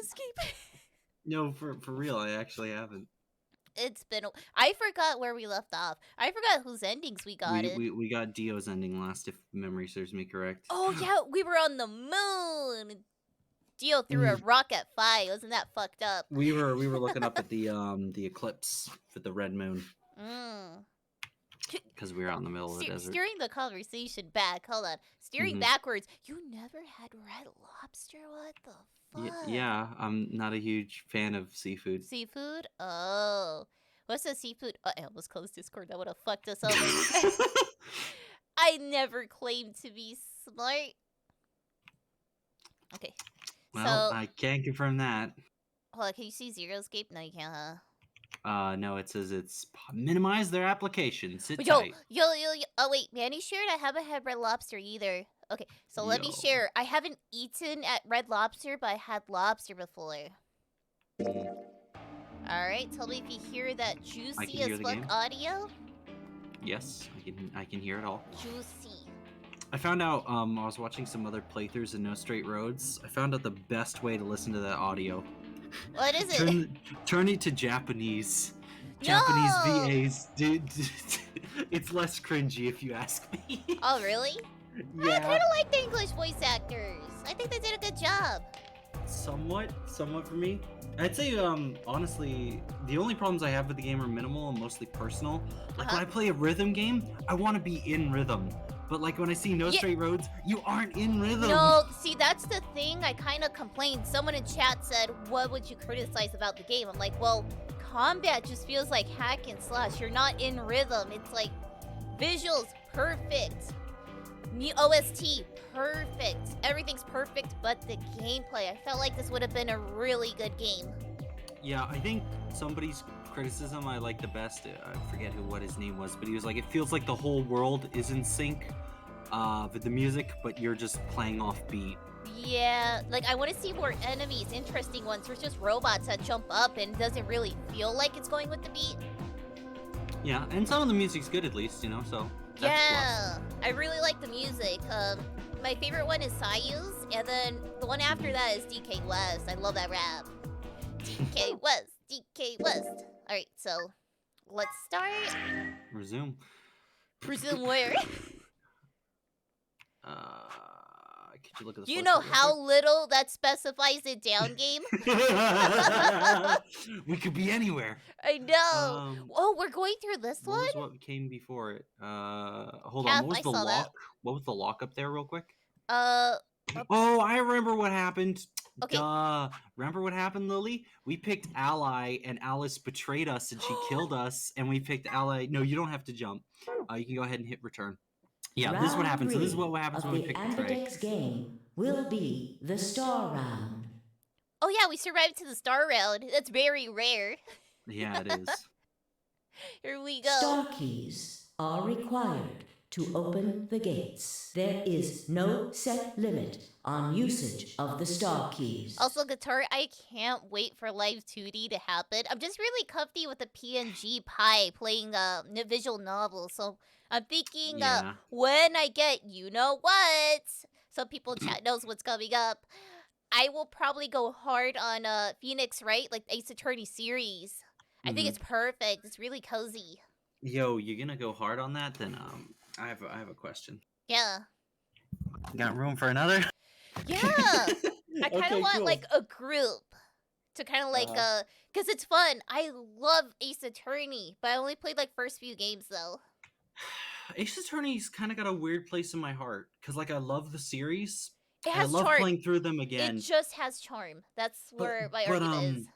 Escape? No, for real, I actually haven't. It's been. I forgot where we left off. I forgot whose endings we got in. We got Dio's ending last, if memory serves me correct. Oh yeah, we were on the moon. Dio threw a rock at Fi. Wasn't that fucked up? We were looking up at the eclipse for the red moon. Because we were out in the middle of the desert. Steering the conversation back. Hold on. Steering backwards. You never had Red Lobster? What the fuck? Yeah, I'm not a huge fan of seafood. Seafood? Oh. What's the seafood? I almost closed Discord. That would have fucked us over. I never claimed to be smart. Okay. Well, I can't confirm that. Hold on, can you see Zero Escape? No, you can't, huh? No, it says it's minimize their application. Sit yo, tight. Yo. Oh, wait. Manny shared I haven't had Red Lobster either. Okay, so let me share. I haven't eaten at Red Lobster, but I had lobster before. Alright, tell me if you hear that juicy as fuck audio. Yes, I can hear it all. Juicy. I found out, I was watching some other playthroughs in No Straight Roads. I found out the best way to listen to that audio. What is it? Turn it to Japanese. No! Japanese VAs. Dude, it's less cringy if you ask me. Oh, really? Yeah. I kind of like the English voice actors. I think they did a good job. Somewhat for me. I'd say, honestly, the only problems I have with the game are minimal and mostly personal. Like, when I play a rhythm game, I want to be in rhythm. But, like, when I see No Straight Roads, you aren't in rhythm. No, see, that's the thing. I kind of complained. Someone in chat said, what would you criticize about the game? I'm like, well, combat just feels like hack and slash. You're not in rhythm. It's like, visuals, perfect. OST, perfect. Everything's perfect but the gameplay. I felt like this would have been a really good game. Yeah, I think somebody's criticism I like the best, I forget what his name was, but he was like, it feels like the whole world is in sync with the music, but you're just playing off beat. Yeah, like I want to see more enemies, interesting ones. There's just robots that jump up and doesn't really feel like it's going with the beat. Yeah, and some of the music's good at least, you know, so yeah, I really like the music. My favorite one is Sayu's, and then the one after that is DK West. I love that rap. DK West, DK West. Alright, so let's start. Resume. Resume where? Could you look at the You know how little that specifies it down, game? We could be anywhere. I know. Oh, we're going through this one? What was what came before it? Hold on. What was the lock? What was the lock up there, real quick? Oh, I remember what happened. Okay. Duh. Remember what happened, Lily? We picked Ally, and Alice betrayed us, and she killed us, and we picked Ally. No, you don't have to jump. You can go ahead and hit return. Yeah, this is what happens. So this is what happens when we pick Betray. The next game will be the Star Round. Oh yeah, we survived to the Star Round. That's very rare. Yeah, it is. Here we go. Star keys are required to open the gates. There is no set limit on usage of the star keys. Also, Guitar, I can't wait for Live 2D to happen. I'm just really comfy with the PNG Pie playing a visual novel, so I'm thinking when I get you-know-what, some people in chat knows what's coming up, I will probably go hard on Phoenix Wright, like Ace Attorney series. I think it's perfect. It's really cozy. Yo, you're gonna go hard on that? Then I have a question. Yeah. Got room for another? Yeah. I kind of want like a group to kind of like because it's fun. I love Ace Attorney, but I only played like first few games though. Ace Attorney's kind of got a weird place in my heart because like I love the series. It has I love charm. Playing through them again. It just has charm. That's where my argument is.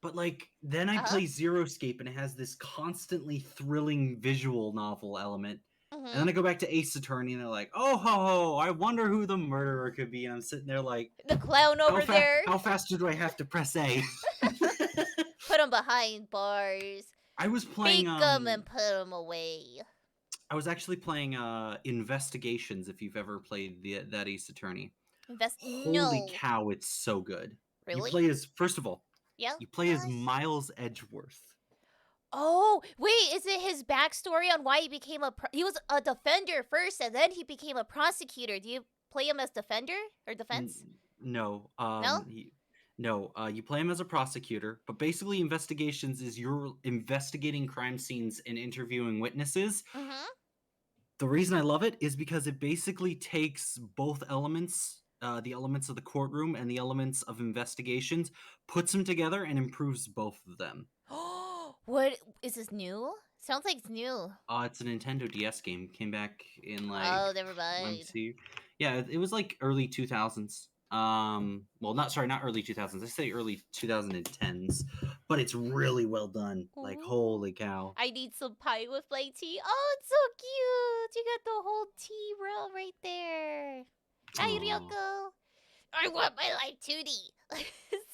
But like then I play Zero Escape and it has this constantly thrilling visual novel element. And then I go back to Ace Attorney and they're like, oh ho ho, I wonder who the murderer could be. And I'm sitting there like, the clown over there. How fast do I have to press A? Put him behind bars. I was playing Beat them and put them away. I was actually playing Investigations. If you've ever played that Ace Attorney. Holy cow, it's so good. Really? You play as first of all. Yeah. You play as Miles Edgeworth. Oh, wait, is it his backstory on why he became he was a defender first and then he became a prosecutor? Do you play him as defender or defense? No. No? No, you play him as a prosecutor, but basically investigations is you're investigating crime scenes and interviewing witnesses. Mm-hmm. The reason I love it is because it basically takes both elements, the elements of the courtroom and the elements of investigations, puts them together and improves both of them. What is this new? Sounds like it's new. It's a Nintendo DS game. Came back in like, Oh, never let me mind. see. Yeah, it was like early 2000s. Well, not early 2000s. I say early 2010s, but it's really well done. Like, holy cow. I need some pie with my tea. Oh, it's so cute. You got the whole tea roll right there. Hi, Aw. Ryoko. I want my life 2D.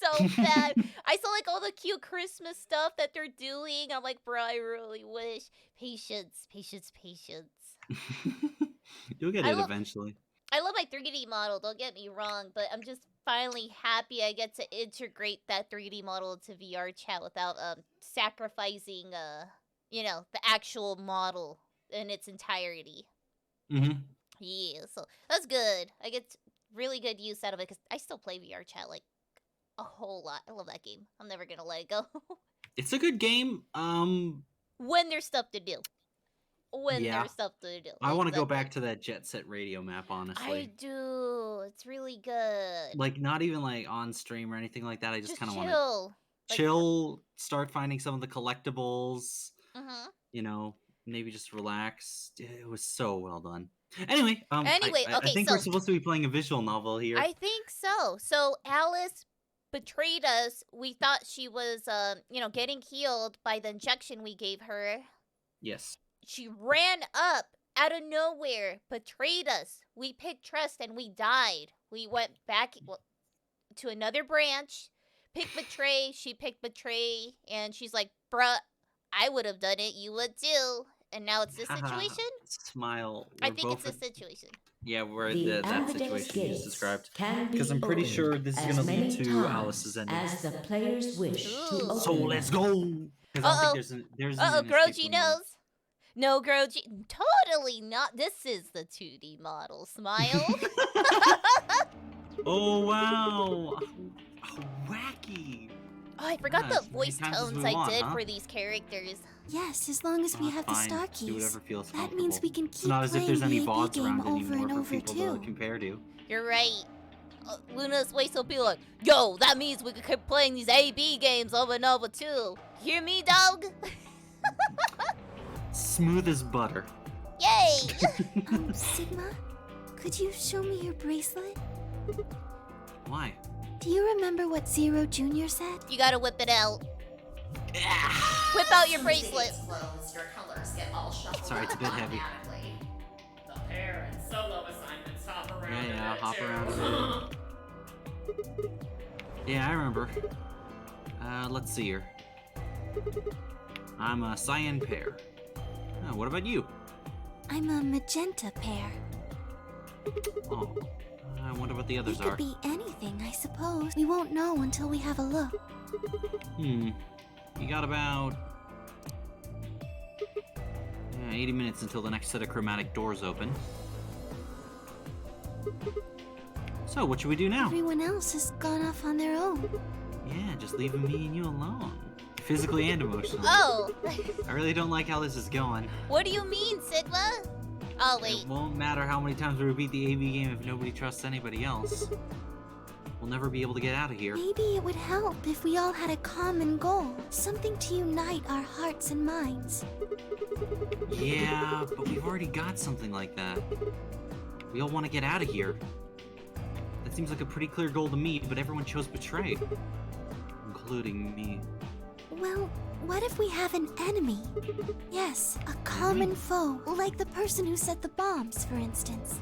So bad. I saw like all the cute Christmas stuff that they're doing. I'm like, bro, I really wish. Patience, patience, patience. You'll get it eventually. I love my 3D model, don't get me wrong, but I'm just finally happy I get to integrate that 3D model into VR chat without sacrificing the actual model in its entirety. Mm-hmm. Yeah, so that's good. I get really good use out of it because I still play VR chat like a whole lot. I love that game. I'm never gonna let it go. It's a good game. When there's stuff to do. There's stuff to do. I want to go back to that Jet Set Radio map, honestly. I do. It's really good. Like, not even like on stream or anything like that. I just kind of want to chill. chill, start finding some of the collectibles. Mm-hmm. You know, maybe just relax. It was so well done. Anyway, okay, I think we're supposed to be playing a visual novel here. I think so. So Alice betrayed us. We thought she was, getting healed by the injection we gave her. Yes. She ran up out of nowhere, betrayed us. We picked trust and we died. We went back to another branch, picked betray. She picked betray, and she's like, bruh, I would have done it. You would too. And now it's this situation? Smile. I think it's this situation. Yeah, we're that situation you just described. Because I'm pretty sure this is going to lead to Alice's ending. As the players wish to open. So let's go. Because I think there's Groji knows. No, Groji, totally not. This is the 2D model. Smile. Oh, wow. Oh, wacky. Oh, I forgot the voice tones I did for these characters. Yes, as long as we have the star keys. Do whatever feels that means we can keep it's not as if there's any VODs around over and anymore over for people to compare to. You're right. Luna's voice will be like, yo, that means we can keep playing these AB games over and over too. Hear me, dog? Smooth as butter. Yay! Sigma, could you show me your bracelet? Why? Do you remember what Zero Jr. said? You gotta whip it out. Whip out your bracelet. Your colors get all shuffled. Sorry, it's a bit heavy. The pair and solo assignments hop around. Yeah, hop around. Yeah, I remember. Let's see here. I'm a cyan pair. What about you? I'm a magenta pair. Oh, I wonder what the others It could be anything, I suppose. We won't know until we have a look. You got about 80 minutes until the next set of chromatic doors open. So, what should we do now? Everyone else has gone off on their own. Yeah, just leaving me and you alone. Physically and emotionally. Oh! I really don't like how this is going. What do you mean, Sigma? Oh, wait. It won't matter how many times we repeat the AV game if nobody trusts anybody else. We'll never be able to get out of here. Maybe it would help if we all had a common goal. Something to unite our hearts and minds. Yeah, but we've already got something like that. We all want to get out of here. That seems like a pretty clear goal to me, but everyone chose betray. Including me. Well, what if we have an enemy? Yes, a common foe, like the person who set the bombs, for instance.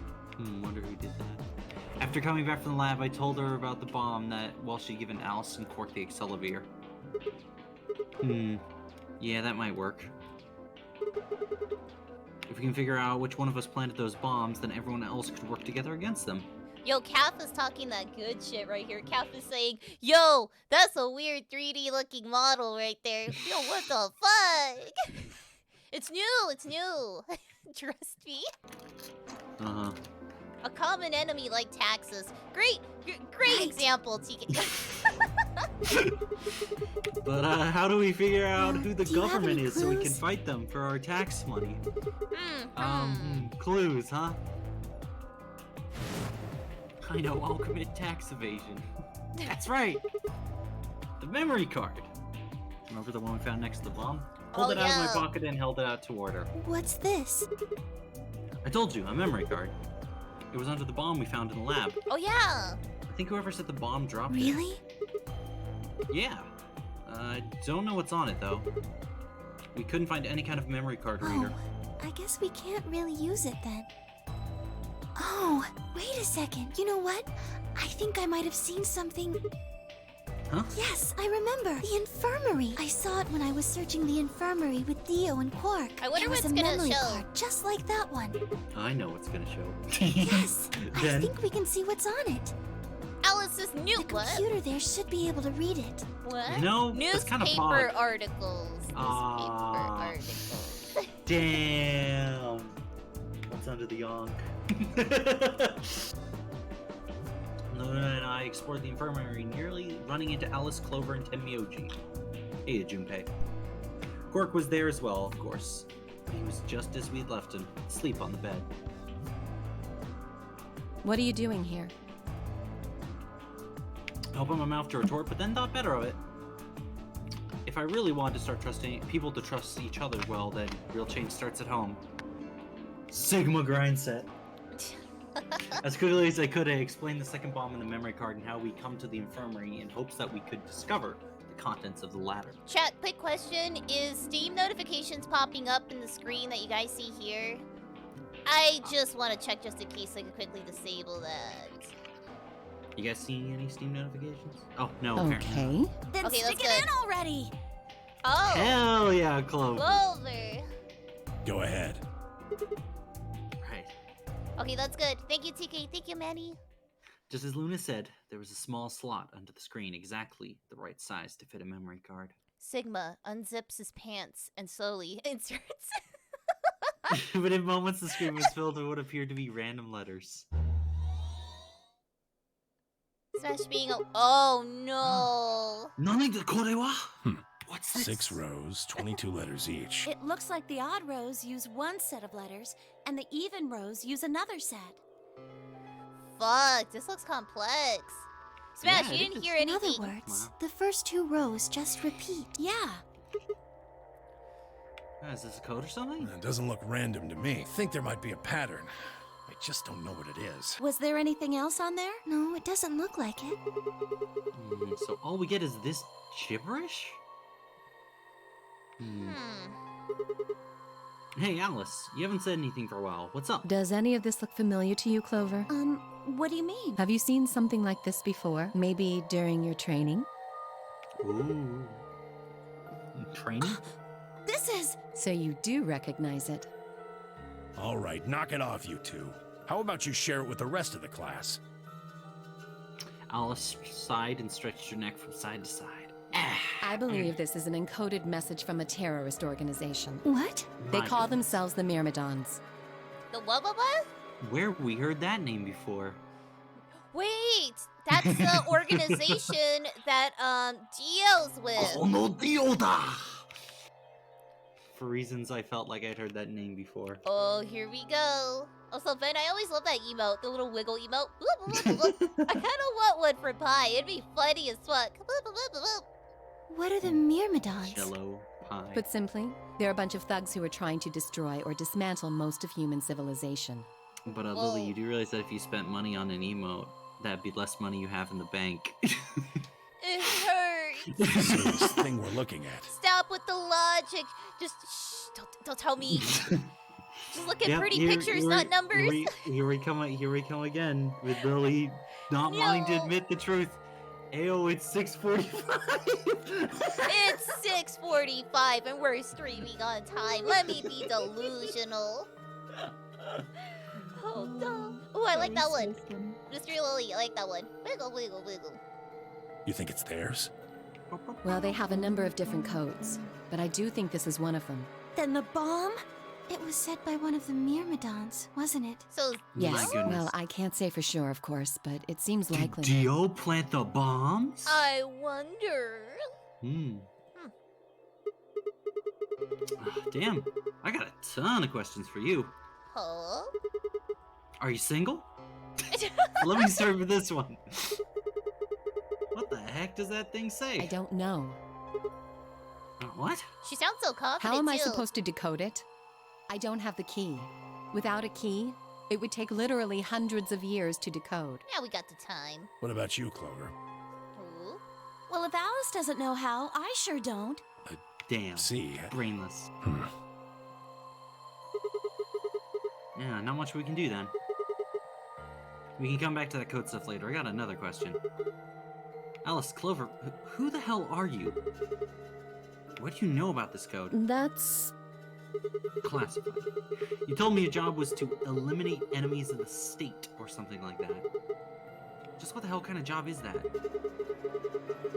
Wonder who did that. After coming back from the lab, I told her about the bomb that while she'd given Alice and Quark the Accelavir. Yeah, that might work. If we can figure out which one of us planted those bombs, then everyone else could work together against them. Yo, Calf is talking that good shit right here. Calf is saying, yo, that's a weird 3D looking model right there. Yo, what the fuck? It's new. Trust me. Uh-huh. A common enemy like taxes. Great Right. example, TK. But how do we figure out who the do you have government any is so we can clues? fight them for our tax money? Hmm. Clues, huh? I know, I'll commit tax evasion. That's right! The memory card! Remember the one we found next to the bomb? Pulled Oh, it out of my yeah. pocket and held it out toward her. What's this? I told you, a memory card. It was under the bomb we found in the lab. Oh yeah. I think whoever set the bomb dropped it. Really? Yeah. I don't know what's on it, though. We couldn't find any kind of memory card reader. Oh, I guess we can't really use it then. Oh, wait a second. You know what? I think I might have seen something. Huh? Yes, I remember. The infirmary. I saw it when I was searching the infirmary with Theo and Quark. I wonder There was what's a gonna memory show. card just like that one. I know what's gonna show. Yes, I Then- think we can see what's on it. Alice's new The what? computer there should be able to read it. What? No, that's kinda Newspaper pog. articles. Newspaper Ah. articles. Damn. What's under the yonk? Luna and I explored the infirmary, nearly running into Alice, Clover, and Tenmyoji. Hey, Junpei. Quark was there as well, of course. He was just as we'd left him, asleep on the bed. What are you doing here? I opened my mouth to retort, but then thought better of it. If I really wanted to start trusting people to trust each other, well, then real change starts at home. Sigma grind set. As quickly as I could, I explained the second bomb in the memory card and how we come to the infirmary in hopes that we could discover the contents of the latter. Chat, quick question. Is Steam notifications popping up in the screen that you guys see here? I just want to check just in case I can quickly disable that. You guys seeing any Steam notifications? Oh, no, apparently. Okay. Then Okay, stick that's it good. in already. Oh, Hell yeah, Clover. Clover. Go ahead. Right. Okay, that's good. Thank you, TK. Thank you, Manny. Just as Luna said, there was a small slot under the screen, exactly the right size to fit a memory card. Sigma unzips his pants and slowly inserts. But in moments, the screen was filled with what appeared to be random letters. Smash being a. Oh no. Nani de korewa? Hmm. What's this? 6 rows, 22 letters each. It looks like the odd rows use one set of letters, and the even rows use another set. Fuck, this looks complex. Smash, Yeah, you it didn't is. hear In anything. other words, Wow. the first two rows just repeat. Yeah. Is this a code or something? It doesn't look random to me. I think there might be a pattern. I just don't know what it is. Was there anything else on there? No, it doesn't look like it. So all we get is this gibberish? Hey, Alice, you haven't said anything for a while. What's up? Does any of this look familiar to you, Clover? What do you mean? Have you seen something like this before? Maybe during your training? Ooh. Training? This is... So you do recognize it. All right, knock it off, you two. How about you share it with the rest of the class? Alice sighed and stretched her neck from side to side. I believe this is an encoded message from a terrorist organization. What? They My call goodness. themselves the Myrmidons. The what? Where have we heard that name before? Wait, that's the organization that Dio's with. no Dioda! For reasons I felt like I'd heard that name before. Oh, here we go. Also, Ben, I always love that emote, the little wiggle emote. I kind of want one for pie. It'd be funny as fuck. What are the Myrmidons? Cello pie. Put simply, they're a bunch of thugs who are trying to destroy or dismantle most of human civilization. But Lily, Whoa. you do realize that if you spent money on an emote, that'd be less money you have in the bank. It hurts. Serious thing we're looking at. Stop with the logic. Just shh, don't tell me. Just look at Yep, pretty here- pictures, here not we- numbers. Here we come again with Lily not wanting to No. admit the truth. Ayo, it's 6:45. It's 6:45 and we're streaming on time. Let me be delusional. Hold on. Oh, I like that one. Mr. Lily, I like that one. Wiggle, wiggle, wiggle. You think it's theirs? Well, they have a number of different codes, but I do think this is one of them. Then the bomb? It was said by one of the Myrmidons, wasn't it? So, Yes. My goodness. Well, I can't say for sure, of course, but it seems Did likely. Dio plant the bombs? I wonder. Damn, I got a ton of questions for you. Huh? Are you single? Let me start with this one. What the heck does that thing say? I don't know. What? She sounds so confident, How am I too. supposed to decode it? I don't have the key. Without a key, it would take literally hundreds of years to decode. Yeah, we got the time. What about you, Clover? Ooh. Well, if Alice doesn't know how, I sure don't. Damn. See. Brainless. Yeah, not much we can do then. We can come back to that code stuff later. I got another question. Alice, Clover, who the hell are you? What do you know about this code? That's... Classified. You told me your job was to eliminate enemies of the state or something like that. Just what the hell kind of job is that?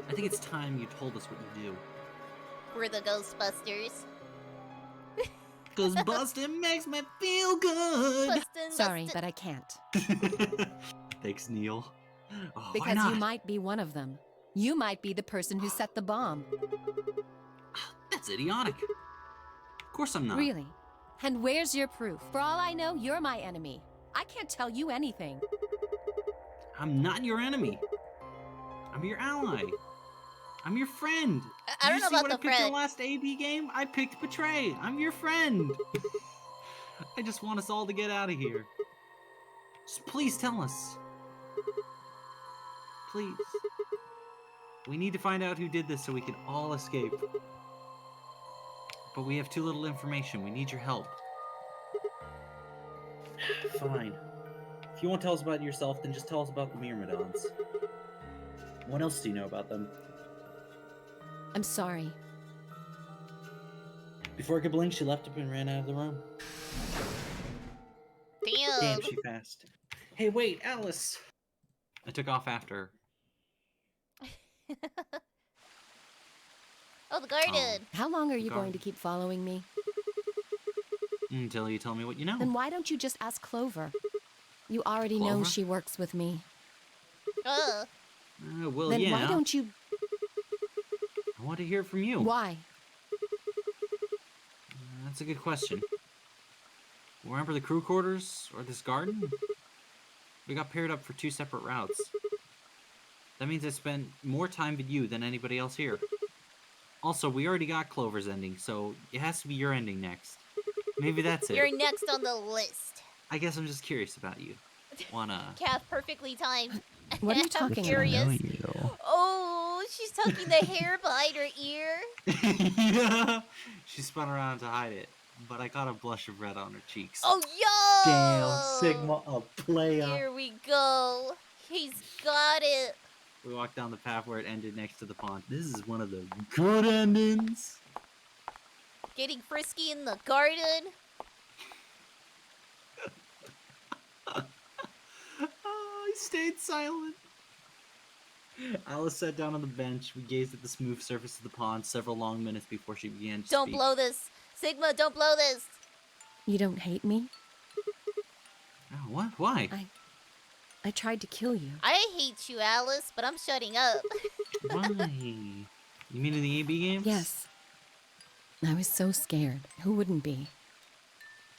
I think it's time you told us what you do. We're the Ghostbusters. Cause busting makes me feel good. Bustin', Sorry, bustin'. but I can't. Thanks, Neil. Oh, why Because not? you might be one of them. You might be the person who set the bomb. That's idiotic. Of course I'm not. Really? And where's your proof? For all I know, you're my enemy. I can't tell you anything. I'm not your enemy. I'm your ally. I'm your friend. I don't know Did you see about what the I picked friend. in last AB game? I picked Betray. I'm your friend. I just want us all to get out of here. Just please tell us. Please. We need to find out who did this so we can all escape. But we have too little information. We need your help. Fine. If you won't tell us about yourself, then just tell us about the Myrmidons. What else do you know about them? I'm sorry. Before I could blink, she left up and ran out of the room. Damn. Damn, she fast. Hey, wait, Alice! I took off after her. Oh, the garden. How long are you Garden. going to keep following me? Until you tell me what you know. Then why don't you just ask Clover? You already know Clover? she works with me. Well, Then yeah. why don't you... I want to hear from you. Why? That's a good question. Remember the crew quarters or this garden? We got paired up for 2 separate routes. That means I spent more time with you than anybody else here. Also, we already got Clover's ending, so it has to be your ending next. Maybe that's it. You're next on the list. I guess I'm just curious about you. Wanna... Calf perfectly timed. What are you I'm talking about? curious. Oh, she's tucking the hair behind her ear. Yeah. She spun around to hide it, but I caught a blush of red on her cheeks. Oh, yo! Damn, Sigma, a player. Here we go. He's got it. We walked down the path where it ended next to the pond. This is one of the good endings. Getting frisky in the garden. I stayed silent. Alice sat down on the bench. We gazed at the smooth surface of the pond several long minutes before she began to Don't speak. blow this. Sigma, don't blow this. You don't hate me? Oh, what? Why? I tried to kill you. I hate you, Alice, but I'm shutting up. Why? You mean in the AB games? Yes. I was so scared. Who wouldn't be?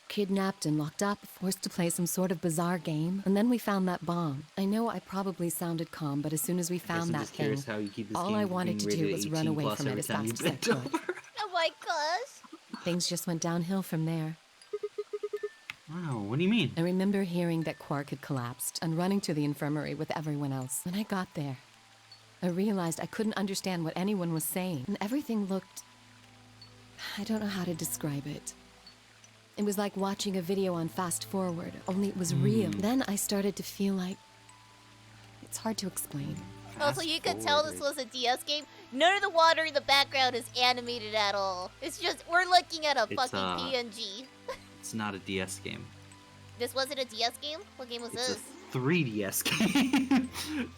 Kidnapped and locked up, forced to play some sort of bizarre game, and then we found that bomb. I know I probably sounded calm, but as soon as we I guess found I'm that just thing, curious how you keep this all game I from wanted to being do rated was run 18 away plus from it every as time you fast as I bent could. over. Oh my gosh. Things just went downhill from there. Wow, what do you mean? I remember hearing that Quark had collapsed and running to the infirmary with everyone else. When I got there, I realized I couldn't understand what anyone was saying, and everything looked... I don't know how to describe it. It was like watching a video on fast forward, only it was real. Then I started to feel like... It's hard to explain. Oh, so you could tell this was a DS game? None of the water in the background is animated at all. It's just, we're looking at a It's, fucking PNG. It's not a DS game. This wasn't a DS game? What game was It's this? a 3DS game.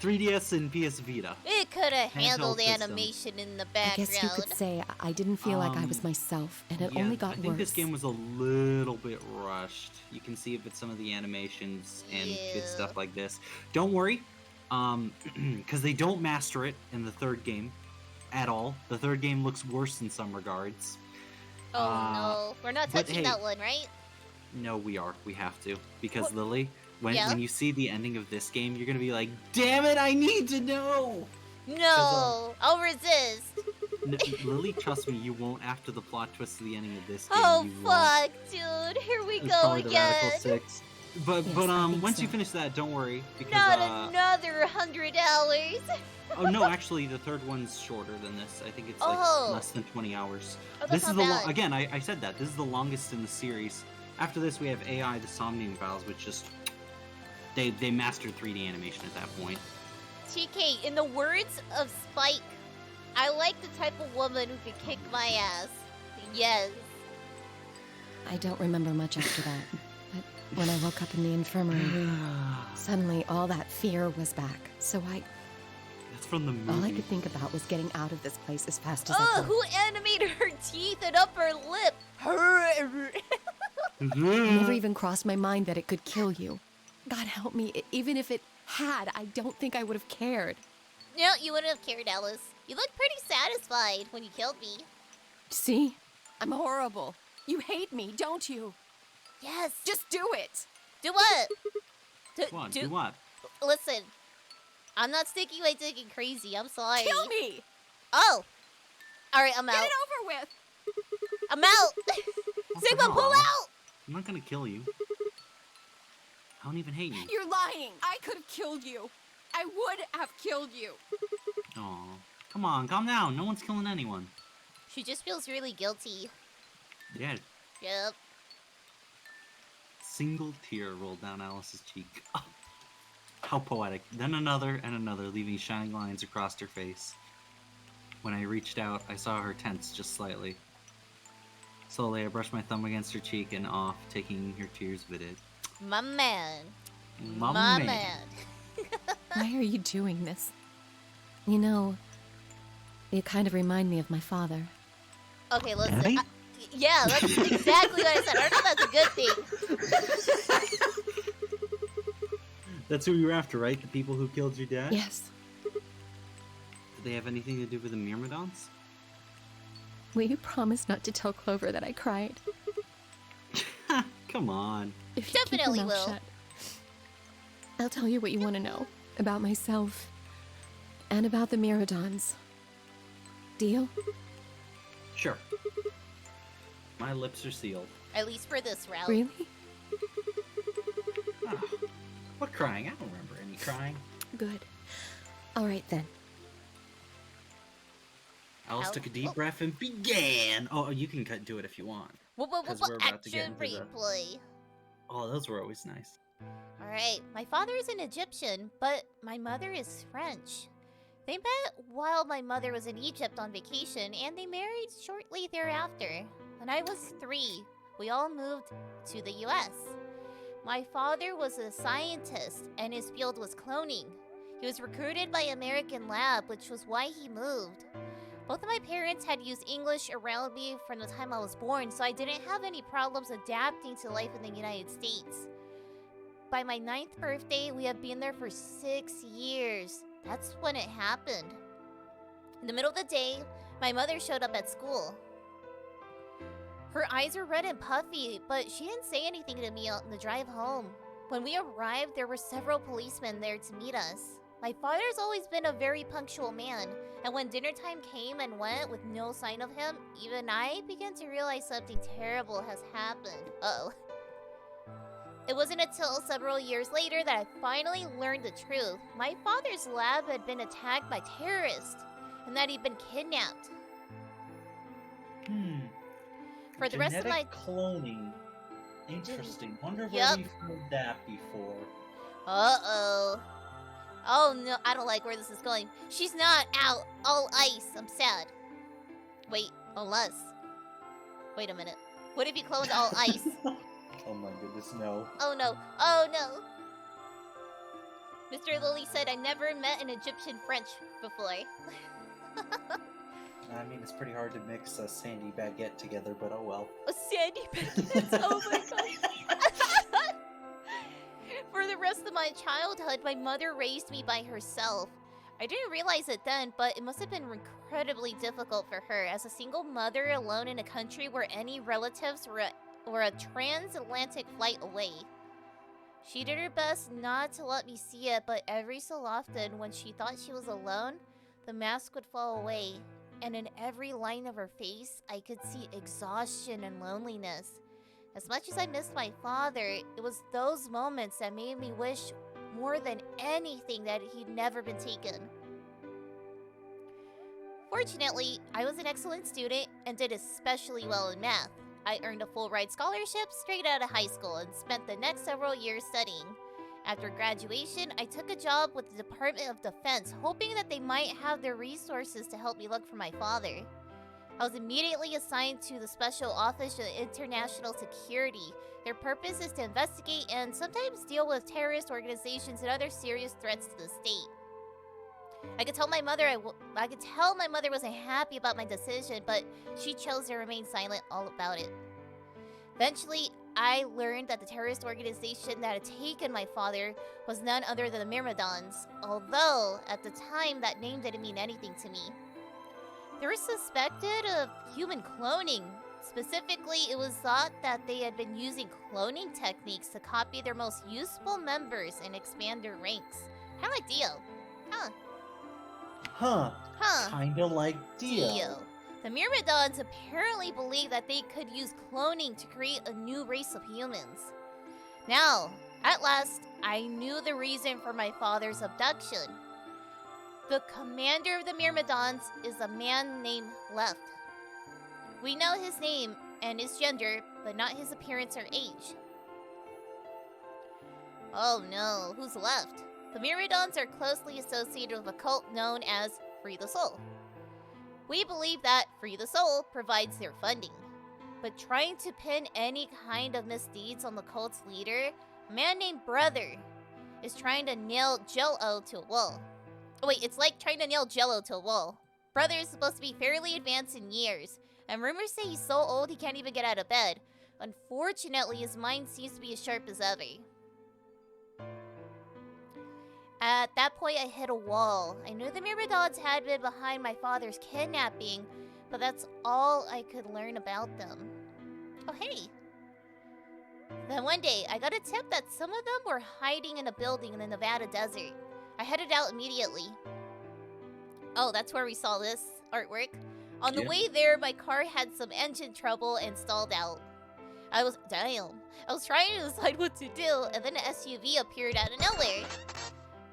3DS and PS Vita. It could have handled system. animation in the I background. guess you could say I didn't feel like I was myself, and it Yeah, only got I think worse. this game was a little bit rushed. You can see it with some of the animations and good stuff like this. Don't worry, because they don't master it in the third game at all. The third game looks worse in some regards. Oh no, we're not but touching hey, that one, right? No, we are. We have to. Because What? Lily, when Yeah? you see the ending of this game, you're gonna be like, damn it, I need to know! No, I'll resist. Lily, trust me, you won't after the plot twist of the ending of this game. Oh you won't. fuck, dude, here we It's go probably the again. Radical 6. But Yes, I think once you so. finish that, don't worry because Not another $100. oh no, actually the third one's shorter than this. I think it's like Oh. less than 20 hours. Oh, that's This is not the bad. again, I said that. This is the longest in the series. After this we have AI the Somnium Files, which just they mastered 3D animation at that point. TK, in the words of Spike, I like the type of woman who could kick my ass. Yes. I don't remember much after that. But when I woke up in the infirmary, suddenly all that fear was back. So That's from the movie. all I could think about was getting out of this place as fast as I Oh, could. who animated her teeth and upper lip? It never even crossed my mind that it could kill you. God help me, even if it had, I don't think I would have cared. No, you wouldn't have cared, Alice. You looked pretty satisfied when you killed me. See? I'm horrible. You hate me, don't you? Yes. Just do it! Do what? Come on, do what? Listen, I'm not sticking my dick in crazy. I'm sorry. Kill me! Oh. All right, I'm Get out. it over with! I'm out. Sigma, Aw. pull out. I'm not gonna kill you. I don't even hate you. You're lying! I could have killed you! I would have killed you! Aw. Come on, calm down. No one's killing anyone. She just feels really guilty. Yeah. Yep. Single tear rolled down Alice's cheek. Oh, how poetic. Then another and another, leaving shining lines across her face. When I reached out, I saw her tense just slightly. Slowly, I brushed my thumb against her cheek and off, taking her tears with it. My man. My man. Why are you doing this? You know, you kind of remind me of my father. Okay, listen. Daddy? Yeah, that's exactly what I said. I don't know if that's a good thing. That's who you were after, right? The people who killed your dad? Yes. Did they have anything to do with the Myrmidons? Will you promise not to tell Clover that I cried? Come on. If you Definitely keep your mouth will. shut, I'll tell you what you want to know about myself and about the Myrmidons. Deal? Sure. My lips are sealed. At least for this route. Really? Ah, what crying? I don't remember any crying. Good. All right then. Alice Ow. took a deep Oh. breath and began. Oh, you can do it if you want. What, 'Cause we're about to get action into the- replay? Oh, those were always nice. Alright, my father is an Egyptian, but my mother is French. They met while my mother was in Egypt on vacation, and they married shortly thereafter. When I was 3, we all moved to the US. My father was a scientist, and his field was cloning. He was recruited by American Lab, which was why he moved. Both of my parents had used English around me from the time I was born, so I didn't have any problems adapting to life in the United States. By my 9th birthday, we had been there for 6 years. That's when it happened. In the middle of the day, my mother showed up at school. Her eyes were red and puffy, but she didn't say anything to me on the drive home. When we arrived, there were several policemen there to meet us. My father's always been a very punctual man, and when dinner time came and went with no sign of him, even I began to realize something terrible has happened. Uh-oh. It wasn't until several years later that I finally learned the truth. My father's lab had been attacked by terrorists, and that he'd been kidnapped. For the rest of my... cloning. Interesting. Wonder where Yep. we've heard that before. Uh-oh. Oh no, I don't like where this is going. She's not out. All ice. I'm sad. Wait, unless... Wait a minute. What if you cloned all ice? Oh my goodness, no. Oh no. Oh no. Mr. Lily said I never met an Egyptian French before. I mean, it's pretty hard to mix a sandy baguette together, but oh well. A sandy baguette? Oh my god. For the rest of my childhood, my mother raised me by herself. I didn't realize it then, but it must have been incredibly difficult for her as a single mother alone in a country where any relatives were a transatlantic flight away. She did her best not to let me see it, but every so often when she thought she was alone, the mask would fall away, and in every line of her face, I could see exhaustion and loneliness. As much as I missed my father, it was those moments that made me wish more than anything that he'd never been taken. Fortunately, I was an excellent student and did especially well in math. I earned a full-ride scholarship straight out of high school and spent the next several years studying. After graduation, I took a job with the Department of Defense, hoping that they might have the resources to help me look for my father. I was immediately assigned to the Special Office of International Security. Their purpose is to investigate and sometimes deal with terrorist organizations and other serious threats to the state. I could tell my mother wasn't happy about my decision, but she chose to remain silent all about it. Eventually, I learned that the terrorist organization that had taken my father was none other than the Myrmidons, although at the time that name didn't mean anything to me. They were suspected of human cloning. Specifically, it was thought that they had been using cloning techniques to copy their most useful members and expand their ranks. Kinda like Dio. Huh. Kinda like Dio. The Myrmidons apparently believed that they could use cloning to create a new race of humans. Now, at last, I knew the reason for my father's abduction. The commander of the Myrmidons is a man named Left. We know his name and his gender, but not his appearance or age. Oh no, who's Left? The Myrmidons are closely associated with a cult known as Free the Soul. We believe that Free the Soul provides their funding. But trying to pin any kind of misdeeds on the cult's leader, a man named Brother, is trying to nail Jello to a wall. Oh wait, it's like trying to nail Jello to a wall. Brother is supposed to be fairly advanced in years, and rumors say he's so old he can't even get out of bed. Unfortunately, his mind seems to be as sharp as ever. At that point, I hit a wall. I knew the Myrmidons had been behind my father's kidnapping, but that's all I could learn about them. Oh, hey. Then one day, I got a tip that some of them were hiding in a building in the Nevada desert. I headed out immediately. Oh, that's where we saw this artwork. On the way there, my car had some engine trouble and stalled out. I was trying to decide what to do, and then an SUV appeared out of nowhere.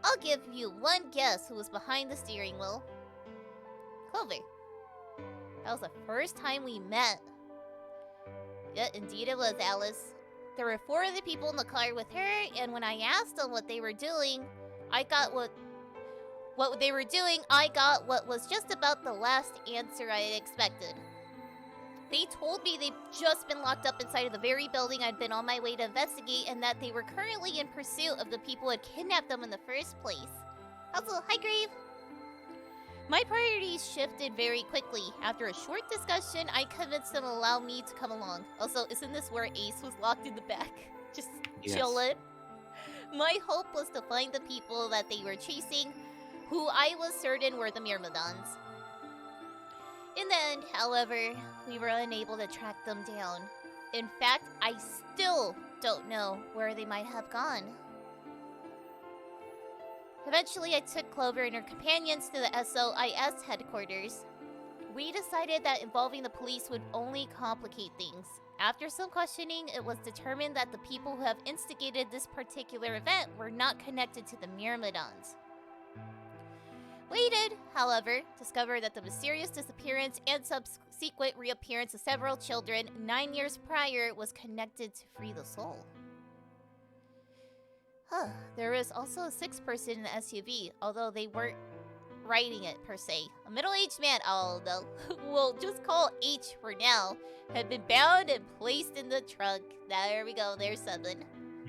I'll give you one guess who was behind the steering wheel. Clover. That was the first time we met. Yeah, indeed it was, Alice. There were 4 other people in the car with her, and when I asked them what they were doing, I got what was just about the last answer I had expected. They told me they'd just been locked up inside of the very building I'd been on my way to investigate, and that they were currently in pursuit of the people who had kidnapped them in the first place. Also, hi Grave! My priorities shifted very quickly. After a short discussion, I convinced them to allow me to come along. Also, isn't this where Ace was locked in the back? Just chillin'? My hope was to find the people that they were chasing, who I was certain were the Myrmidons. In the end, however, we were unable to track them down. In fact, I still don't know where they might have gone. Eventually, I took Clover and her companions to the SOIS headquarters. We decided that involving the police would only complicate things. After some questioning, it was determined that the people who have instigated this particular event were not connected to the Myrmidons. We did, however, discover that the mysterious disappearance and subsequent reappearance of several children 9 years prior was connected to Free the Soul. There was also a 6th person in the SUV, although they weren't riding it per se. A middle-aged man, although we'll just call H for now, had been bound and placed in the trunk. There we go, there's something.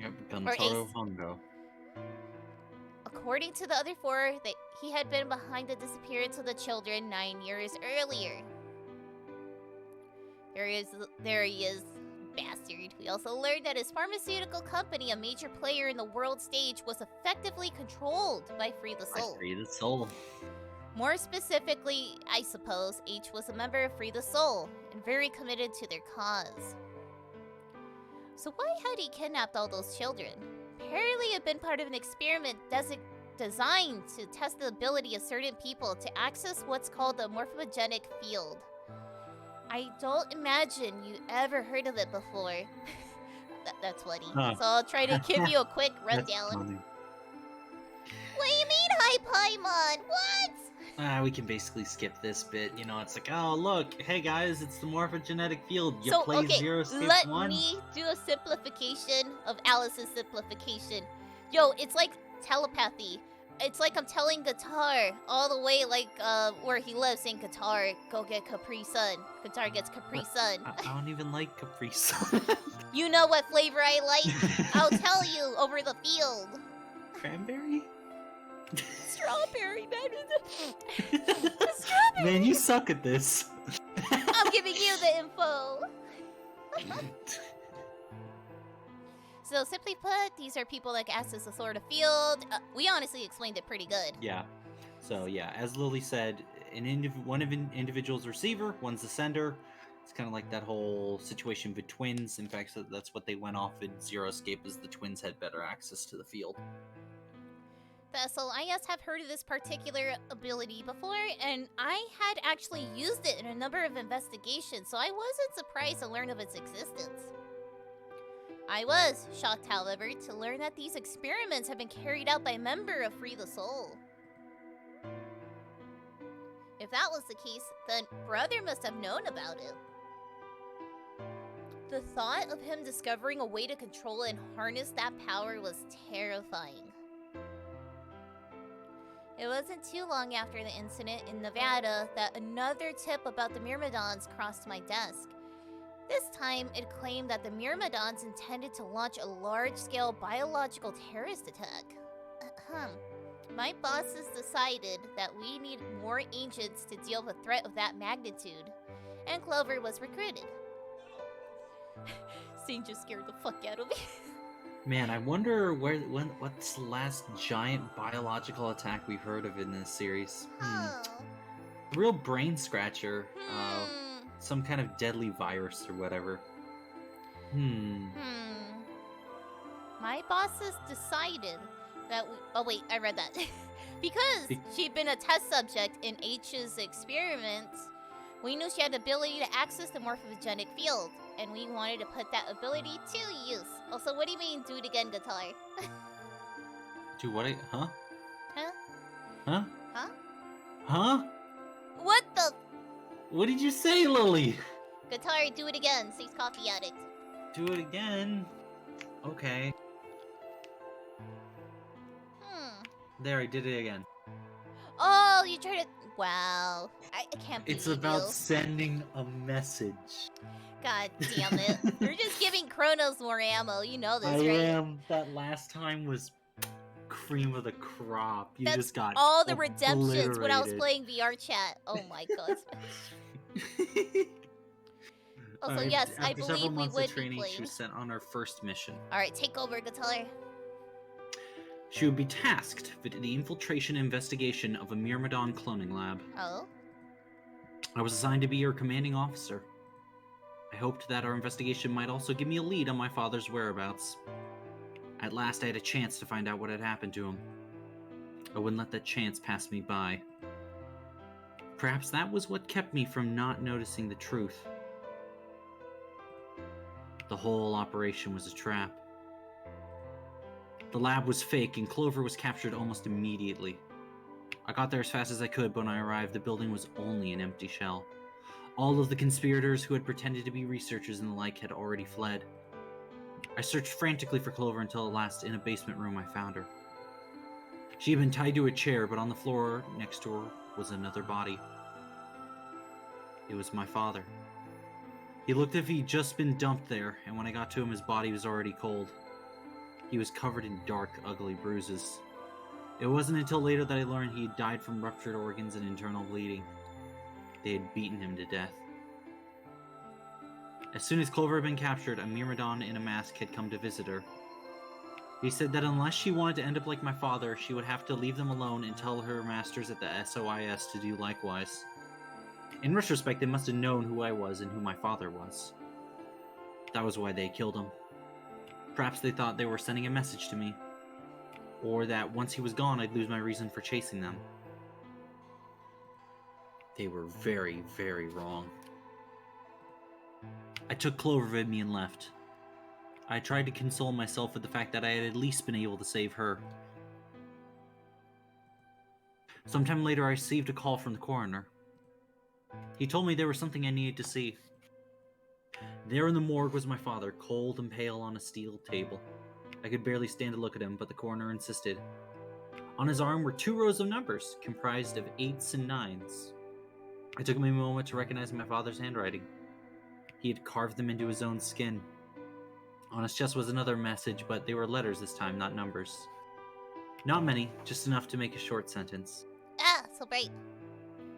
Yep, Guntaro Fungo. According to the other four, that he had been behind the disappearance of the children 9 years earlier. There he is, bastard. We also learned that his pharmaceutical company, a major player in the world stage, was effectively controlled by Free the Soul. Free the Soul. More specifically, I suppose, H was a member of Free the Soul, and very committed to their cause. So why had he kidnapped all those children? Apparently it had been part of an experiment designed to test the ability of certain people to access what's called the morphogenic field. I don't imagine you ever heard of it before. That's funny. Huh. So I'll try to give you a quick rundown. What do you mean, hi, Paimon? What? We can basically skip this bit. You know, it's like, oh, look, hey guys, it's the morphogenetic field. You So, play okay, Zero Skip let 1. me do a simplification of Alice's simplification. Yo, it's like telepathy. It's like I'm telling Guitar all the way, like, where he lives, saying, Guitar, go get Capri Sun. Guitar gets Capri Sun. I don't even like Capri Sun. You know what flavor I like? I'll tell you over the field. Cranberry? Strawberry, man. Strawberry. Man, you suck at this. I'm giving you the info. So simply put, these are people that can access the sort of field. We honestly explained it pretty good. Yeah. So yeah, as Lily said, one of an individual's receiver, one's the sender. It's kind of like that whole situation with twins. In fact, that's what they went off in Zero Escape, is the twins had better access to the field. So I have heard of this particular ability before, and I had actually used it in a number of investigations, so I wasn't surprised to learn of its existence. I was shocked, however, to learn that these experiments have been carried out by a member of Free the Soul. If that was the case, then Brother must have known about it. The thought of him discovering a way to control and harness that power was terrifying. It wasn't too long after the incident in Nevada that another tip about the Myrmidons crossed my desk. This time, it claimed that the Myrmidons intended to launch a large-scale biological terrorist attack. My bosses decided that we need more agents to deal with a threat of that magnitude, and Clover was recruited. Scene just scared the fuck out of me. Man, I wonder what's the last giant biological attack we've heard of in this series. Real brain scratcher. Some kind of deadly virus or whatever. My bosses decided that oh wait, I read that. Because she'd been a test subject in H's experiments, we knew she had the ability to access the morphogenic field, and we wanted to put that ability to use. Also, what do you mean, do it again, Guitar? Do what? Huh? Huh? Huh? Huh? Huh? What the? What did you say, Lily? Guitar, do it again, says Coffee Addict. Do it again? Okay. There, I did it again. Oh, you tried to... Wow. I can't believe It's about you. sending a message. God damn it. You're just giving Kronos more ammo, you know this, I right? am. That last time was cream of the crop. You That's just got all the redemptions when I was obliterated. playing VR chat. Oh my god. Also, yes, I After believe several we months would of training, be she playing. was sent on her first mission. Alright, take over, Guitar. She would be tasked with the infiltration and investigation of a Myrmidon cloning lab. Oh? I was assigned to be her commanding officer. I hoped that our investigation might also give me a lead on my father's whereabouts. At last, I had a chance to find out what had happened to him. I wouldn't let that chance pass me by. Perhaps that was what kept me from not noticing the truth. The whole operation was a trap. The lab was fake, and Clover was captured almost immediately. I got there as fast as I could, but when I arrived, the building was only an empty shell. All of the conspirators who had pretended to be researchers and the like had already fled. I searched frantically for Clover until at last, in a basement room, I found her. She had been tied to a chair, but on the floor next to her was another body. It was my father. He looked as if he'd just been dumped there, and when I got to him, his body was already cold. He was covered in dark, ugly bruises. It wasn't until later that I learned he had died from ruptured organs and internal bleeding. They had beaten him to death. As soon as Clover had been captured, a Myrmidon in a mask had come to visit her. He said that unless she wanted to end up like my father, she would have to leave them alone and tell her masters at the SOIS to do likewise. In retrospect, they must have known who I was and who my father was. That was why they killed him. Perhaps they thought they were sending a message to me, or that once he was gone, I'd lose my reason for chasing them. They were very, very wrong. I took Clover with me and left. I tried to console myself with the fact that I had at least been able to save her. Sometime later, I received a call from the coroner. He told me there was something I needed to see. There in the morgue was my father, cold and pale on a steel table. I could barely stand to look at him, but the coroner insisted. On his arm were 2 rows of numbers, comprised of 8s and 9s. It took me a moment to recognize my father's handwriting. He had carved them into his own skin. On his chest was another message, but they were letters this time, not numbers. Not many, just enough to make a short sentence. Ah, so bright.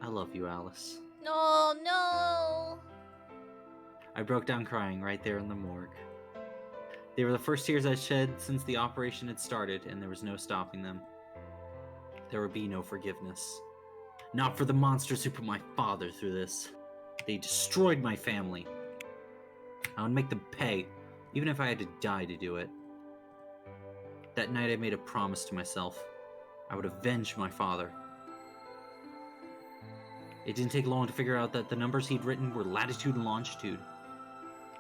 I love you, Alice. No, no. I broke down crying right there in the morgue. They were the first tears I'd shed since the operation had started, and there was no stopping them. There would be no forgiveness. Not for the monsters who put my father through this. They destroyed my family. I would make them pay, even if I had to die to do it. That night I made a promise to myself. I would avenge my father. It didn't take long to figure out that the numbers he'd written were latitude and longitude.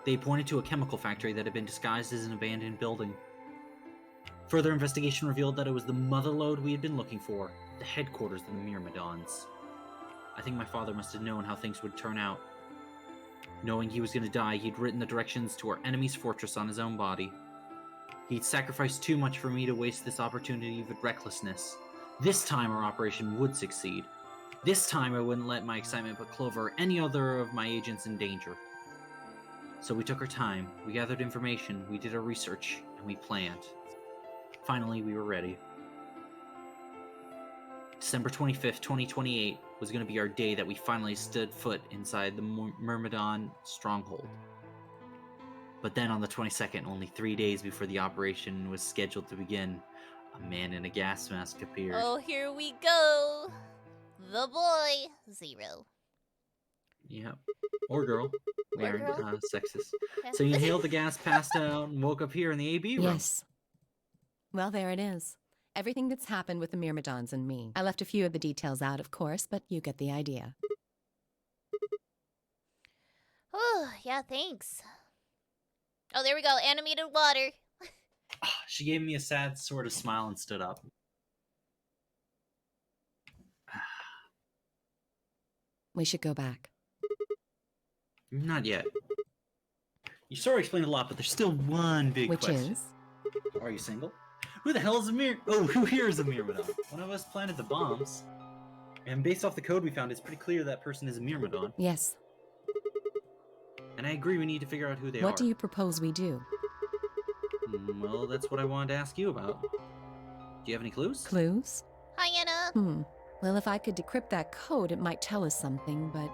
They pointed to a chemical factory that had been disguised as an abandoned building. Further investigation revealed that it was the motherlode we had been looking for, the headquarters of the Myrmidons. I think my father must have known how things would turn out. Knowing he was going to die, he'd written the directions to our enemy's fortress on his own body. He'd sacrificed too much for me to waste this opportunity with recklessness. This time our operation would succeed. This time I wouldn't let my excitement put Clover or any other of my agents in danger. So we took our time, we gathered information, we did our research, and we planned. Finally, we were ready. December 25th, 2028 was going to be our day that we finally stood foot inside the Myrmidon stronghold. But then on the 22nd, only 3 days before the operation was scheduled to begin, a man in a gas mask appeared. Oh, here we go. The boy, Zero. Yep. Or girl. We Or aren't girl. sexist. So you inhaled the gas, passed out, and woke up here in the AB room. Yes. Well, there it is. Everything that's happened with the Myrmidons and me. I left a few of the details out, of course, but you get the idea. Oh, yeah, thanks. Oh, there we go. Animated water. She gave me a sad sort of smile and stood up. We should go back. Not yet. You sort of explained a lot, but there's still one big Which question. is? Are you single? Who the hell is Amir? Oh, who here is a Myrmidon? One of us planted the bombs. And based off the code we found, it's pretty clear that person is a Myrmidon. Yes. And I agree we need to figure out who they are. What do you propose we do? Well, that's what I wanted to ask you about. Do you have any clues? Clues? Hi, Anna. Well, if I could decrypt that code, it might tell us something, but...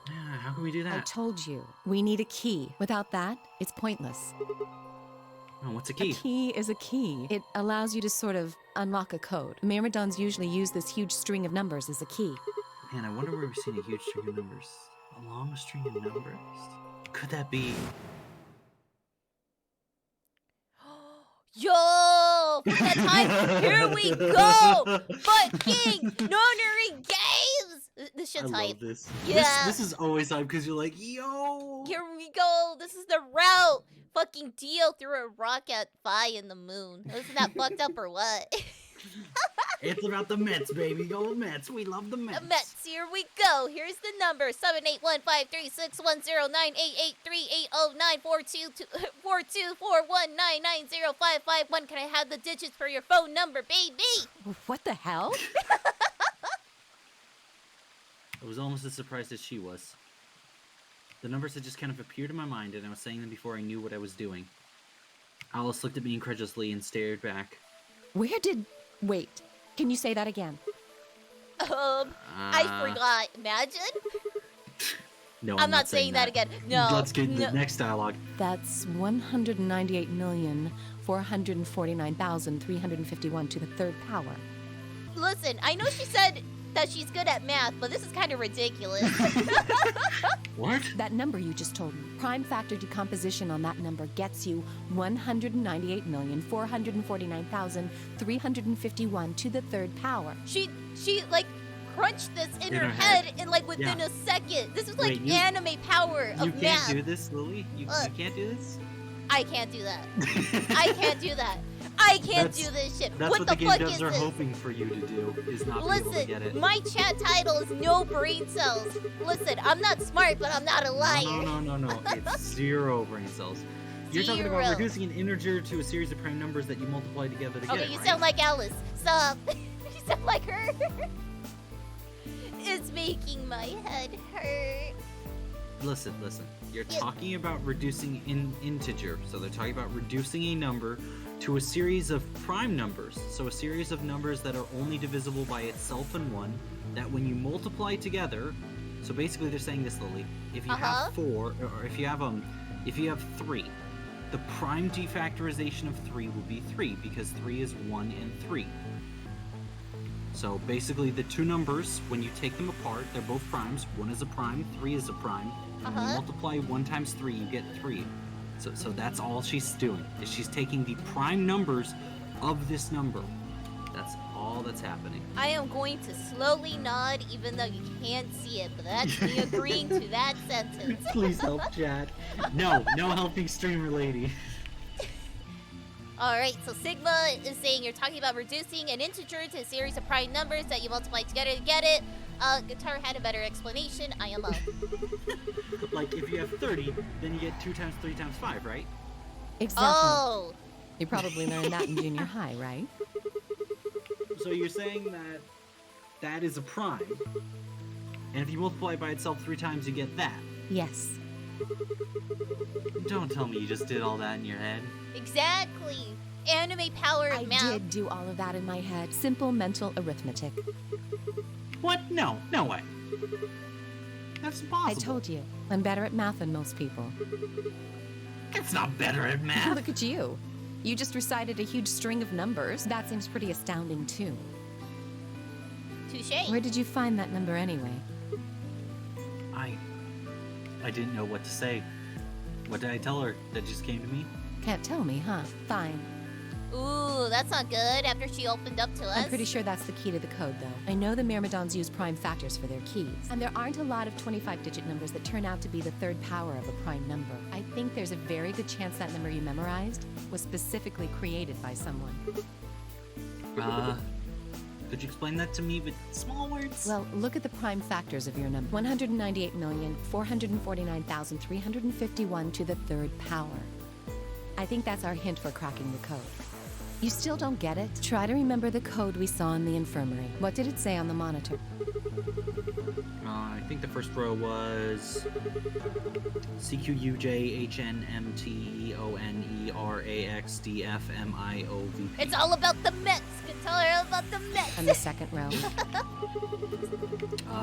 Yeah, how can we do that? I told you, we need a key. Without that, it's pointless. Oh, what's a key? A key is a key. It allows you to sort of unlock a code. Myrmidons usually use this huge string of numbers as a key. Man, I wonder where we've seen a huge string of numbers. A long string of numbers? Could that be... Yo! For that time, here we go! Fucking nonary games! This shit's I hype. love this. Yeah. This is always hype because you're like, yo! Here we go. This is the route. Fucking Dio threw a rock at Fi in the moon. Isn't that fucked up or what? It's about the Mets, baby. Go Mets. We love the Mets. The Mets, here we go. Here's the number: 7815361098838094241990551. Can I have the digits for your phone number, baby? What the hell? I was almost as surprised as she was. The numbers had just kind of appeared in my mind, and I was saying them before I knew what I was doing. Alice looked at me incredulously and stared back. Where did... Wait, can you say that again? I forgot. Imagine? No, I'm not saying that again. No. Let's get the next dialogue. That's 198,449,351 to the third power. Listen, I know she said that she's good at math, but this is kind of ridiculous. What? That number you just told me, prime factor decomposition on that number gets you 198,449,351 to the third power. She like crunched this in her head in like within a second. This is like Wait, anime power of You math. can't do this, Lily? You can't do this? I can't do that. I can't do that. I can't do this shit. That's what what the game fuck devs is are this? hoping for you to do, is not be able to get it. Listen, my chat title is no brain cells. Listen, I'm not smart, but I'm not a liar. No. It's 0 brain cells. You're talking about reducing an integer to a series of prime numbers that you multiply together to get it, you right? sound like Alice. Stop. You sound like her. It's making my head hurt. Listen. You're talking about reducing an integer. So they're talking about reducing a number to a series of prime numbers. So a series of numbers that are only divisible by itself and 1, that when you multiply together, so basically they're saying this, Lily, if you have 4, or if you have 3, the prime defactorization of 3 will be 3, because 3 is 1 and 3. So basically the two numbers, when you take them apart, they're both primes. 1 is a prime, 3 is a prime. And when you multiply 1 times 3, you get 3. So that's all she's doing, is she's taking the prime numbers of this number. That's all that's happening. I am going to slowly nod, even though you can't see it, but that's me agreeing to that sentence. Please help, chat. No helping streamer lady. Alright, so Sigma is saying you're talking about reducing an integer to a series of prime numbers that you multiply together to get it. Guitar had a better explanation. I am up. Like, if you have 30, then you get 2 times 3 times 5, right? Exactly. Oh! You probably learned that in junior high, right? So you're saying that is a prime, and if you multiply by itself 3 times, you get that. Yes. Don't tell me you just did all that in your head. Exactly! Anime power of math. I did do all of that in my head. Simple mental arithmetic. What? No way. That's impossible. I told you, I'm better at math than most people. It's not better at math. Look at you. You just recited a huge string of numbers. That seems pretty astounding, too. Touché. Where did you find that number anyway? I didn't know what to say. What did I tell her? That just came to me? Can't tell me, huh? Fine. Ooh, that's not good after she opened up to us. I'm pretty sure that's the key to the code, though. I know the Myrmidons use prime factors for their keys, and there aren't a lot of 25-digit numbers that turn out to be the third power of a prime number. I think there's a very good chance that number you memorized was specifically created by someone. Could you explain that to me with small words? Well, look at the prime factors of your number. 198,449,351 to the third power. I think that's our hint for cracking the code. You still don't get it? Try to remember the code we saw in the infirmary. What did it say on the monitor? I think the first row was CQUJHNMTEONERAXDFMIOVP. It's all about the Mets. It's all about the Mets. And the second row?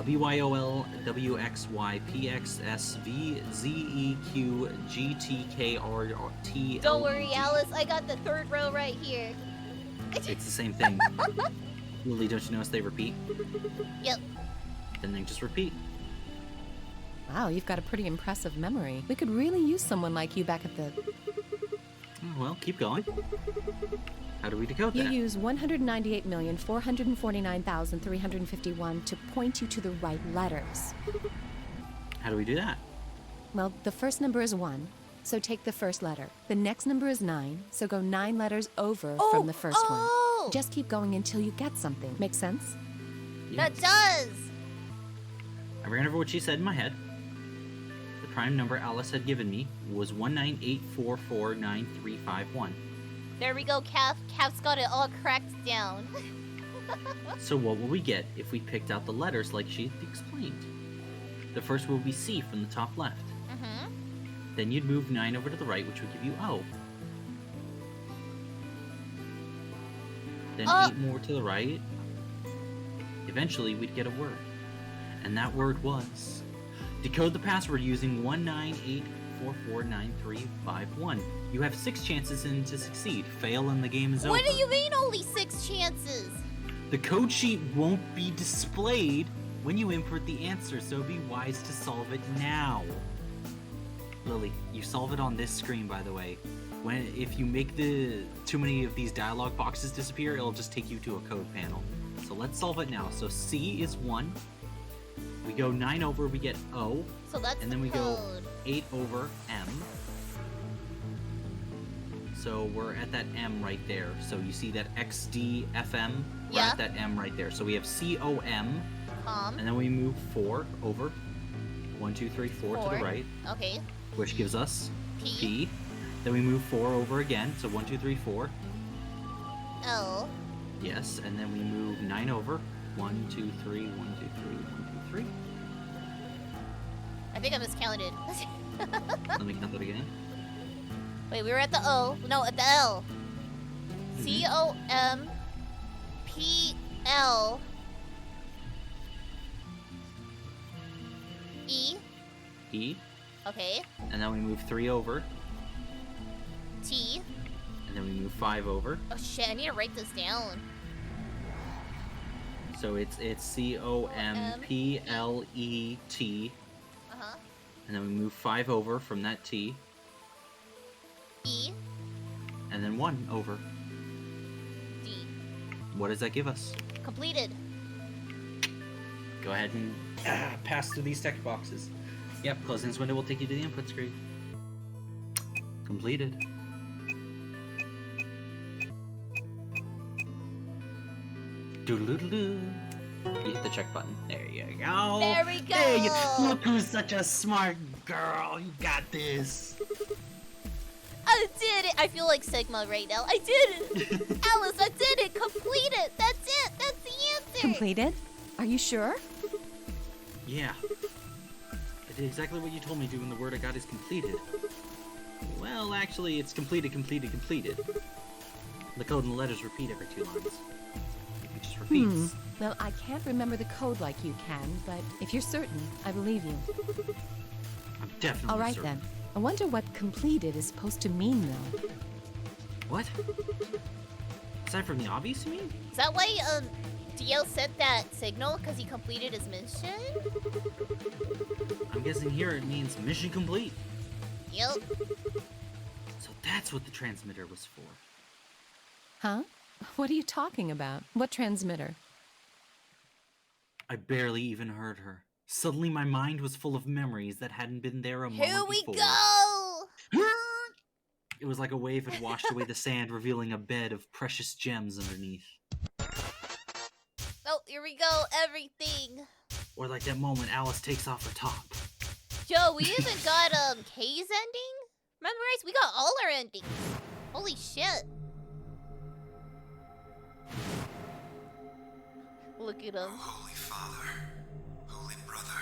BYOLWXYPXSVZEQGTKRT. Don't worry, Alice. I got the third row right here. It's the same thing. Lily, don't you notice they repeat? Yep. Then they just repeat. Wow, you've got a pretty impressive memory. We could really use someone like you back at the... Oh, well, keep going. How do we decode You that? use 198,449,351 to point you to the right letters. How do we do that? Well, the first number is 1, so take the first letter. The next number is 9, so go 9 letters over from the first one. Just keep going until you get something. Make sense? That does! I ran over what she said in my head. The prime number Alice had given me was 198449351. There we go, Calf. Calf's got it all cracked down. So what will we get if we picked out the letters like she explained? The first will be C from the top left. Mm-hmm. Then you'd move 9 over to the right, which would give you O. then 8 more to the right. Eventually, we'd get a word. And that word was... Decode the password using 198449351. You have 6 chances in to succeed. Fail and the game is over. What do you mean only 6 chances? The code sheet won't be displayed when you input the answer, so be wise to solve it now. Lily, you solve it on this screen, by the way. If you make too many of these dialog boxes disappear, it'll just take you to a code panel. So let's solve it now. So C is 1. We go 9 over, we get O. So that's and then we go 8 over M. So we're at that M right there. So you see that XDFM? We're at that M right there. So we have COM. And then we move 4 over. 1, 2, 3, 4 to the right. Okay. Which gives us P. Then we move 4 over again. So 1, 2, 3, 4. L. Yes, and then we move 9 over. 1, 2, 3, 1, 2, 3, 1, 2, 3. I think I miscounted. Let me count that again. Wait, we were at the O. No, at the L. COMPL. E. E. Okay. And then we move 3 over. T. And then we move 5 over. Oh shit, I need to write this down. So it's COMPLET. And then we move 5 over from that T. E. And then 1 over. D. What does that give us? Completed. Go ahead and pass through these text boxes. Yep, closing this window will take you to the input screen. Completed. Doodle-doodle-doo. You hit the check button. There you go. There we go. Hey, look who's such a smart girl. You got this. I did it. I feel like Sigma right now. I did it. Alice, I did it. Completed. That's it. That's the answer. Completed? Are you sure? Yeah. I did exactly what you told me to, and the word I got is completed. Well, actually, it's completed, completed, completed. The code and the letters repeat every 2 lines. It just repeats. Well, I can't remember the code like you can, but if you're certain, I believe you. I'm definitely All right, certain. then. I wonder what completed is supposed to mean, though. What? Aside from the obvious, you mean? Is that why DL sent that signal? Because he completed his mission? I'm guessing here it means mission complete. Yep. So that's what the transmitter was for. Huh? What are you talking about? What transmitter? I barely even heard her. Suddenly my mind was full of memories that hadn't been there a moment Here we before. go! It was like a wave had washed away the sand, revealing a bed of precious gems underneath. Oh, here we go, everything. Or like that moment Alice takes off her top. Yo, we even got K's ending? Memorize? We got all our endings. Holy shit. Look at him. Holy Father, Holy Brother,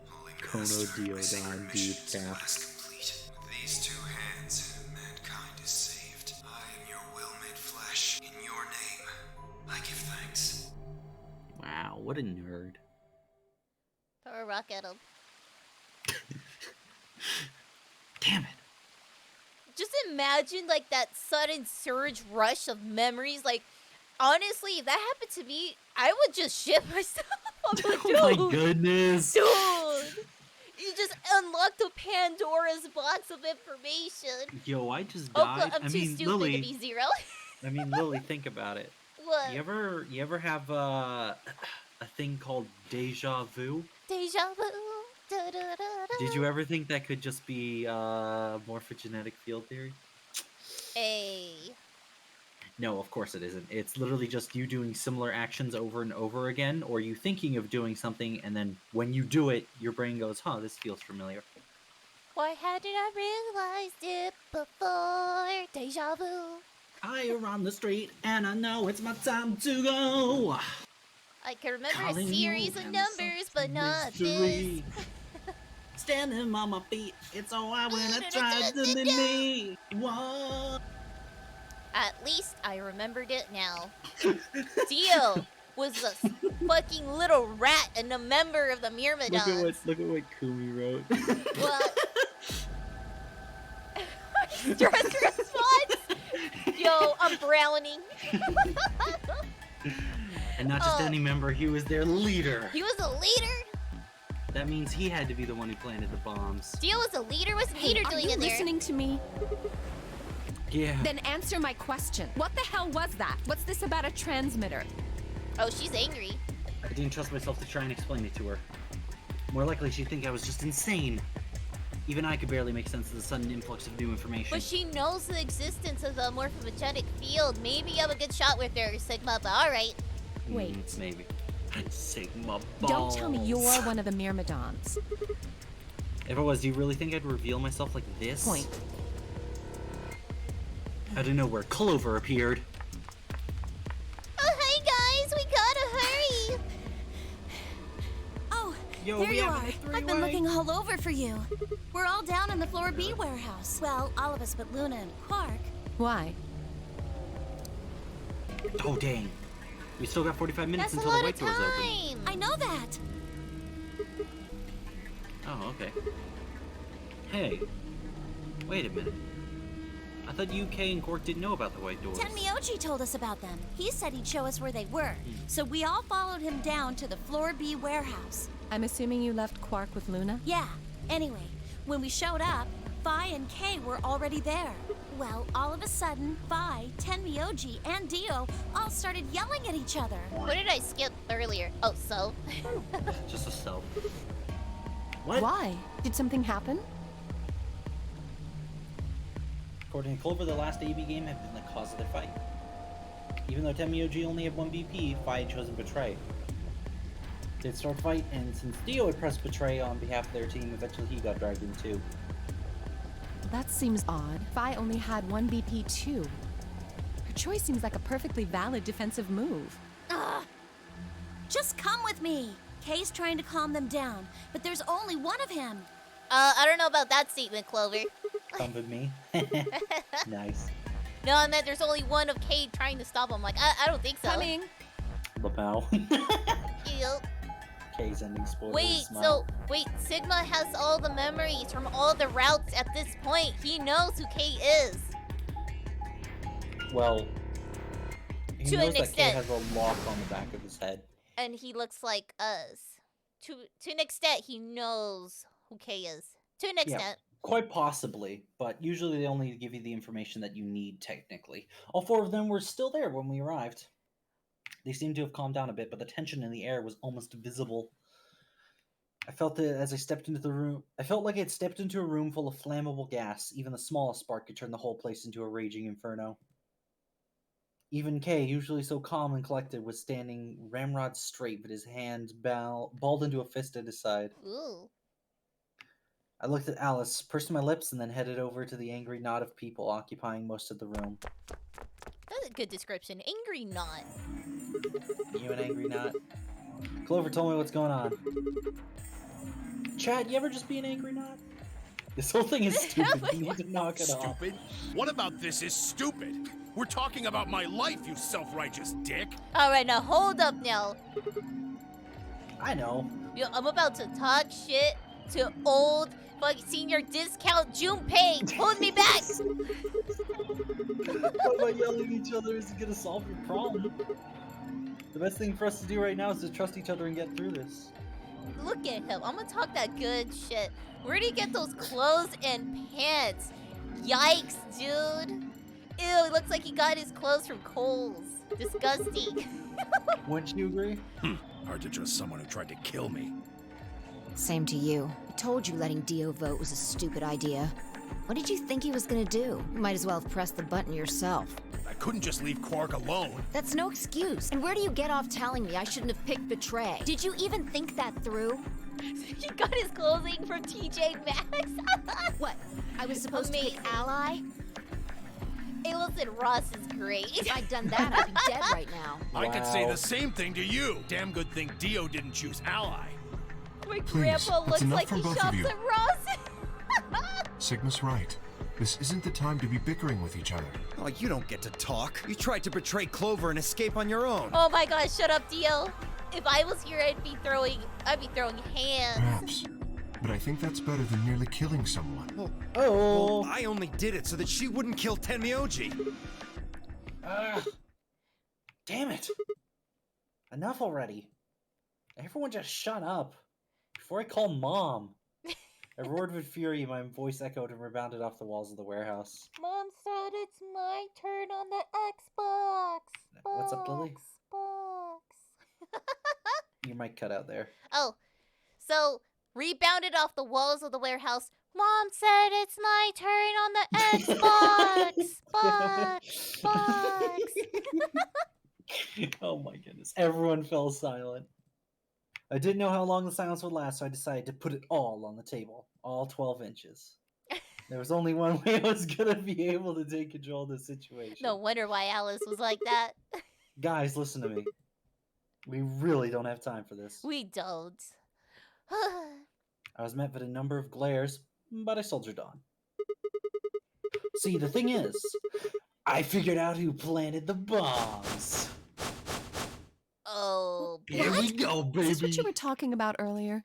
Holy Kono Master, my Diodon sacred mission is at Deep last complete. With these 2 hands, mankind is saved. I am your will made flesh. In your name, I give thanks. Wow, what a nerd. Throw a rock at him. Damn it. Just imagine, like, that sudden surge rush of memories. Like, honestly, if that happened to me, I would just shit myself. I'm like, Oh my goodness. Dude! You just unlocked a Pandora's box of information. Yo, I just Oh, died. I'm too stupid Lily, to be zero. I mean, Lily, think about it. What? You ever have a thing called deja vu? Deja vu. Da, da, da, da. Did you ever think that could just be morphogenetic field theory? Hey. No, of course it isn't. It's literally just you doing similar actions over and over again, or you thinking of doing something, and then when you do it, your brain goes, huh, this feels familiar. Why hadn't I realized it before? Deja vu. Higher on the street, and I know it's my time to go. I can remember Calling a series you of and numbers, but not this. mystery. Standing on my feet, it's so hard when I tried to be me. What? At least I remembered it now. Dio was a fucking little rat and a member of the Myrmidons. Look at what Kumi wrote. What? Stress response? Yo, I'm browning. And not just any member, he was their leader. He was a leader? That means he had to be the one who planted the bombs. Dio was a leader? What's leader doing in there? Listening to me? Yeah. Then answer my question. What the hell was that? What's this about a transmitter? Oh, she's angry. I didn't trust myself to try and explain it to her. More likely she'd think I was just insane. Even I could barely make sense of the sudden influx of new information. But she knows the existence of the morphogenic field. Maybe you have a good shot with her, Sigma, but alright. Wait. Maybe. Sigma balls. Don't tell me you're one of the Myrmidons. If I was, do you really think I'd reveal myself like this? Point. Out of nowhere, Clover appeared. Oh, hey guys, we gotta hurry. Oh, Yo, there we you have are. a three-way. I've been looking all over for you. We're all down in the Floor B warehouse. Well, all of us but Luna and Quark. Why? Oh, dang. We still got 45 minutes That's a until the lot white of door's open. time. I know that. Oh, okay. Hey. Wait a minute. I thought UK and Cork didn't know about the white doors. Tenmyoji told us about them. He said he'd show us where they were. So we all followed him down to the Floor B warehouse. I'm assuming you left Quark with Luna? Yeah. Anyway, when we showed up, Phi and Kay were already there. Well, all of a sudden, Phi, Tenmyoji, and Dio all started yelling at each other. What did I skip earlier? Oh, so? Just a self. What? Why? Did something happen? According to Clover, the last AB game had been the cause of their fight. Even though Tenmyoji only had one BP, Phi had chosen Betray. They'd start fight, and since Dio had pressed Betray on behalf of their team, eventually he got dragged in too. That seems odd. Phi only had one BP too. Her choice seems like a perfectly valid defensive move. Ugh. Just come with me. Kay's trying to calm them down, but there's only one of him. I don't know about that statement, Clover. Come with me. Nice. No, I meant there's only one of Kay trying to stop him. Like, I don't think so. Coming. Lapel. Ew. Kay's ending spoilers. Wait, Sigma has all the memories from all the routes at this point. He knows who Kay is. Well, he To knows an that Kay extent. has a lock on the back of his head. And he looks like us. To an extent, he knows who Kay is. To an extent. Quite possibly, but usually they only give you the information that you need, technically. All four of them were still there when we arrived. They seemed to have calmed down a bit, but the tension in the air was almost visible. I felt it as I stepped into the room. I felt like I had stepped into a room full of flammable gas. Even the smallest spark could turn the whole place into a raging inferno. Even Kay, usually so calm and collected, was standing ramrod straight, but his hand balled into a fist at his side. Ooh. I looked at Alice, pursed my lips, and then headed over to the angry knot of people occupying most of the room. That's a good description. Angry knot. You an angry knot? Clover told me what's going on. Chad, you ever just be an angry knot? This whole thing is stupid. You need to knock it off. Stupid? What about this is stupid? We're talking about my life, you self-righteous dick. Alright, now hold up now. I know. Yo, I'm about to talk shit to old fucking senior discount Junpei. Hold me back. What about yelling at each other isn't gonna solve your problem? The best thing for us to do right now is to trust each other and get through this. Look at him. I'm gonna talk that good shit. Where'd he get those clothes and pants? Yikes, dude. Ew, it looks like he got his clothes from Kohl's. Disgusting. Wouldn't you agree? Hard to trust someone who tried to kill me. Same to you. I told you letting Dio vote was a stupid idea. What did you think he was gonna do? You might as well have pressed the button yourself. I couldn't just leave Quark alone. That's no excuse. And where do you get off telling me I shouldn't have picked Betray? Did you even think that through? He got his clothing from TJ Maxx. What? I was supposed to pick Ally? Hey, listen, Ross is great. If I'd done that, I'd be dead right now. I could say the same thing to you. Damn good thing Dio didn't choose Ally. My grandpa looks like he shops at Ross. Sigma's right. This isn't the time to be bickering with each other. Oh, you don't get to talk. You tried to betray Clover and escape on your own. Oh my gosh, shut up, Dio. If I was here, I'd be throwing hands. Perhaps. But I think that's better than merely killing someone. Well, I only did it so that she wouldn't kill Tenmyoji. Damn it. Enough already. Everyone just shut up. Before I call Mom. I roared with fury, my voice echoed and rebounded off the walls of the warehouse. Mom said it's my turn on the Xbox. What's up, Lily? Xbox. Your mic cut out there. Oh, so rebounded off the walls of the warehouse. Mom said it's my turn on the Xbox. Box. Oh my goodness. Everyone fell silent. I didn't know how long the silence would last, so I decided to put it all on the table. All 12 inches. There was only one way I was gonna be able to take control of the situation. No wonder why Alice was like that. Guys, listen to me. We really don't have time for this. We don't. I was met with a number of glares, but I soldiered on. See, the thing is, I figured out who planted the bombs. Oh, here we go, baby. Is this what you were talking about earlier?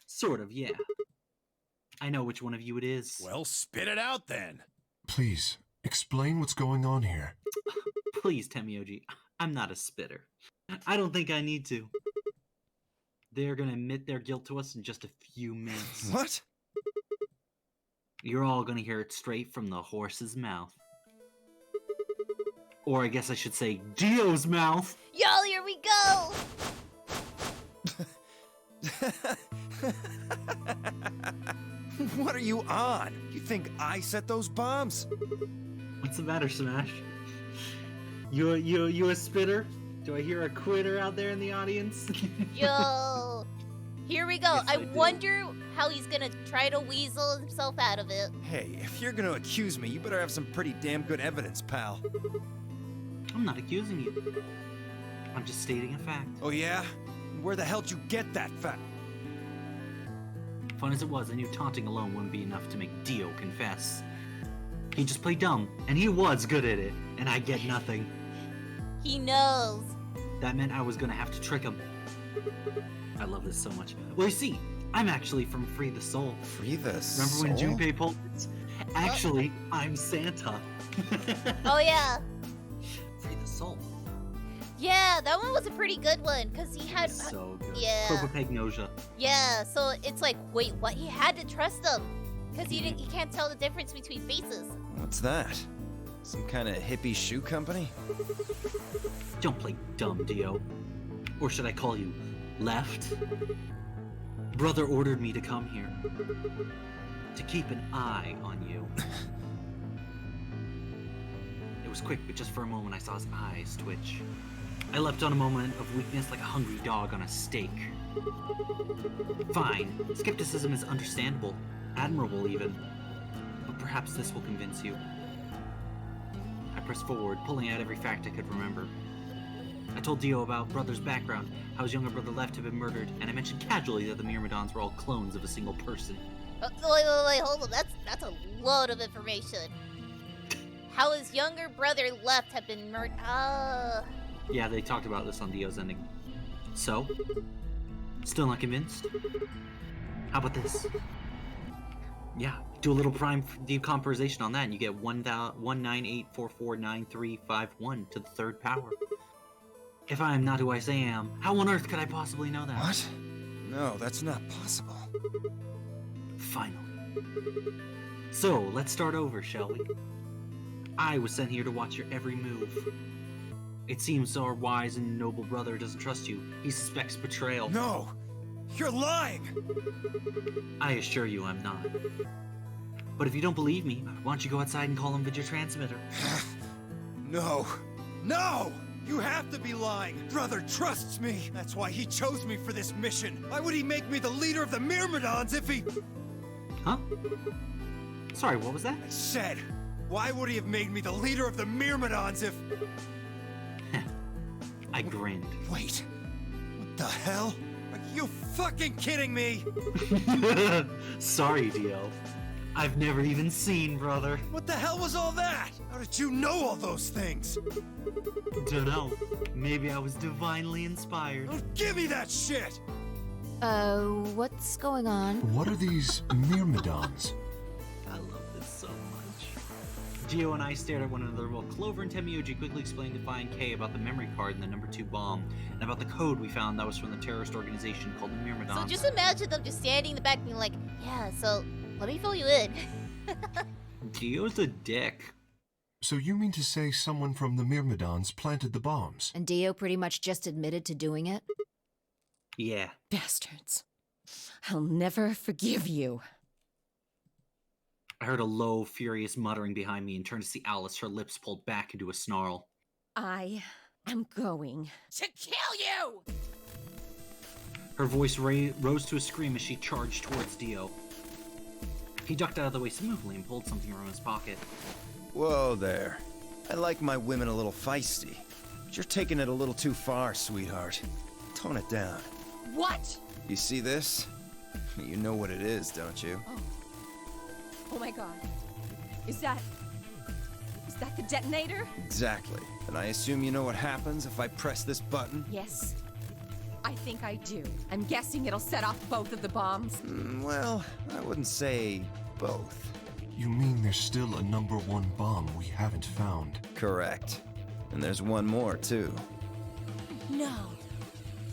Sort of, yeah. I know which one of you it is. Well, spit it out then. Please, explain what's going on here. Please, Tenmyoji, I'm not a spitter. I don't think I need to. They're gonna admit their guilt to us in just a few minutes. What? You're all gonna hear it straight from the horse's mouth. Or I guess I should say, Dio's mouth! Y'all, here we go! What are you on? You think I set those bombs? What's the matter, Smash? You a spitter? Do I hear a quitter out there in the audience? Yo! Here we go. Yes, I I do. wonder how he's gonna try to weasel himself out of it. Hey, if you're gonna accuse me, you better have some pretty damn good evidence, pal. I'm not accusing you. I'm just stating a fact. Oh yeah? Where the hell'd you get that fact? Fun as it was, I knew taunting alone wouldn't be enough to make Dio confess. He just played dumb, and he was good at it, and I get nothing. He knows. That meant I was gonna have to trick him. I love this so much. Well, you see, I'm actually from Free the Soul. Free the Remember when Junpei pulled it? Actually, I'm Santa. Oh yeah. Free the Soul. Yeah, that one was a pretty good one, because he had... So good. Yeah. Propopagnosia. Yeah, so it's like, wait, what? He had to trust him. Because he can't tell the difference between faces. What's that? Some kind of hippie shoe company? Don't play dumb, Dio. Or should I call you Left? Brother ordered me to come here. To keep an eye on you. It was quick, but just for a moment I saw his eyes twitch. I leapt on a moment of weakness like a hungry dog on a steak. Fine, skepticism is understandable, admirable even. But perhaps this will convince you. I pressed forward, pulling out every fact I could remember. I told Dio about Brother's background, how his younger brother Left had been murdered, and I mentioned casually that the Myrmidons were all clones of a single person. Wait, hold on. That's a load of information. How his younger brother Left had been murdered. Yeah, they talked about this on Dio's ending. So? Still not convinced? How about this? Yeah, do a little prime decomposition on that and you get 198449351 to the third power. If I am not who I say I am, how on earth could I possibly know that? What? No, that's not possible. Finally. So, let's start over, shall we? I was sent here to watch your every move. It seems our wise and noble brother doesn't trust you. He suspects betrayal. No! You're lying! I assure you I'm not. But if you don't believe me, why don't you go outside and call him with your transmitter? No! No! You have to be lying! Brother trusts me! That's why he chose me for this mission! Why would he make me the leader of the Myrmidons if he... Huh? Sorry, what was that? I said, why would he have made me the leader of the Myrmidons if... I grinned. Wait. What the hell? Are you fucking kidding me? Sorry, Dio. I've never even seen, brother. What the hell was all that? How did you know all those things? Dunno. Maybe I was divinely inspired. Don't give me that shit! What's going on? What are these myrmidons? I love this so much. Gio and I stared at one another while Clover and Temioji quickly explained to Fi and K about the memory card and the number 2 bomb, and about the code we found that was from the terrorist organization called the Myrmidons. So just imagine them just standing in the back being like, yeah, so let me fill you in. Gio's a dick. So you mean to say someone from the Myrmidons planted the bombs? And Dio pretty much just admitted to doing it? Yeah. Bastards. I'll never forgive you. I heard a low, furious muttering behind me and turned to see Alice, her lips pulled back into a snarl. I am going To kill you! Her voice rose to a scream as she charged towards Dio. He ducked out of the way smoothly and pulled something from his pocket. Whoa there. I like my women a little feisty. But you're taking it a little too far, sweetheart. Tone it down. What? You see this? You know what it is, don't you? Oh my god. Is that the detonator? Exactly. And I assume you know what happens if I press this button? Yes. I think I do. I'm guessing it'll set off both of the bombs. Well, I wouldn't say both. You mean there's still a number 1 bomb we haven't found? Correct. And there's one more, too. No.